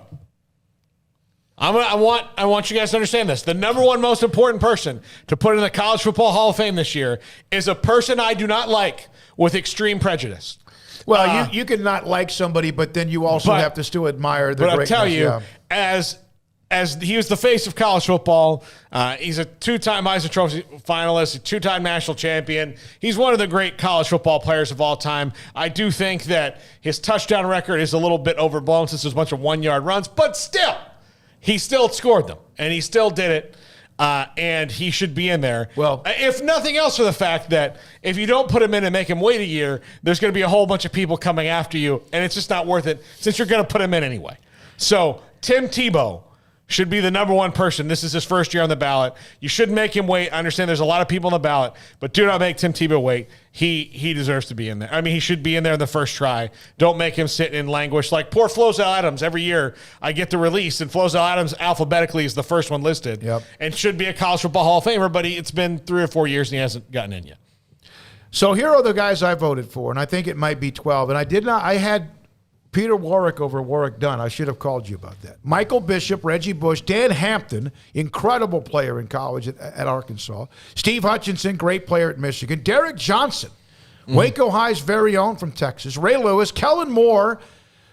I want you guys to understand this. The number 1 most important person to put in the College Football Hall of Fame this year is a person I do not like with extreme prejudice. Well, you can not like somebody, but then you also have to still admire the greatness. But I'll tell you, as he was the face of college football, he's a 2-time Heisman Trophy finalist, a 2-time national champion. He's one of the great college football players of all time. I do think that his touchdown record is a little bit overblown since there's a bunch of 1-yard runs, but still, he still scored them, and he still did it. And he should be in there. Well, if nothing else, for the fact that if you don't put him in and make him wait a year, there's going to be a whole bunch of people coming after you, and it's just not worth it since you're going to put him in anyway. So Tim Tebow should be the number 1 person. This is his first year on the ballot. You shouldn't make him wait. I understand there's a lot of people on the ballot, but do not make Tim Tebow wait. He deserves to be in there. I mean, he should be in there in the first try. Don't make him sit and languish. Like poor Flozell Adams. Every year I get the release, and Flozell Adams alphabetically is the first one listed. Yep. And should be a College Football Hall of Famer, but it's been 3 or 4 years and he hasn't gotten in yet. So here are the guys I voted for, and I think it might be 12. And I had Peter Warrick over Warrick Dunn. I should have called you about that. Michael Bishop, Reggie Bush, Dan Hampton, incredible player in college at Arkansas. Steve Hutchinson, great player at Michigan. Derek Johnson, Waco High's very own from Texas. Ray Lewis, Kellen Moore,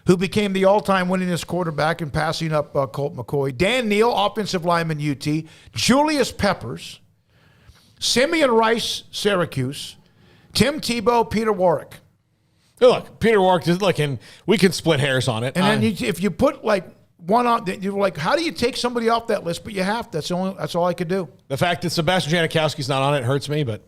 who became the all-time winningest quarterback in passing up Colt McCoy. Dan Neal, offensive lineman UT. Julius Peppers. Simeon Rice, Syracuse. Tim Tebow, Peter Warrick. Look, Peter Warrick, and we can split hairs on it. And then if you put one on, you're like, how do you take somebody off that list? But you have to. That's all I could do. The fact that Sebastian Janikowski's not on it hurts me, but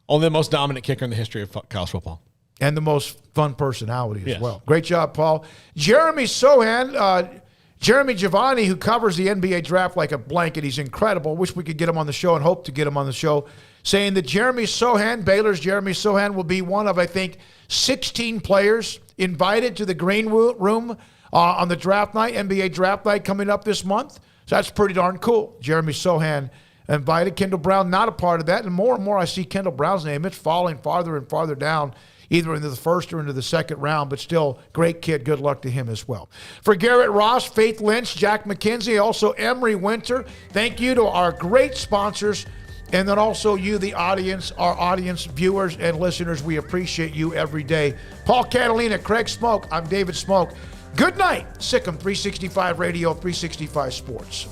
only the most dominant kicker in the history of college football, and the most fun personality as well. Great job, Paul. Jeremy Sohan, Jeremy Giovanni, who covers the NBA draft like a blanket. He's incredible. Wish we could get him on the show, and hope to get him on the show. Saying that Jeremy Sohan, Baylor's Jeremy Sohan, will be one of, I think, 16 players invited to the green room on the draft night, NBA draft night coming up this month. So that's pretty darn cool. Jeremy Sohan invited. Kendall Brown not a part of that. And more I see Kendall Brown's name, it's falling farther and farther down, either into the first or into the second round, but still great kid. Good luck to him as well. For Garrett Ross, Faith Lynch, Jack McKenzie, also Emery Winter, thank you to our great sponsors And then also you, the audience, our audience, viewers and listeners, we appreciate you every day. Paul Catalina, Craig Smoak, I'm David Smoak. Good night, Sikkim 365 Radio, 365 Sports.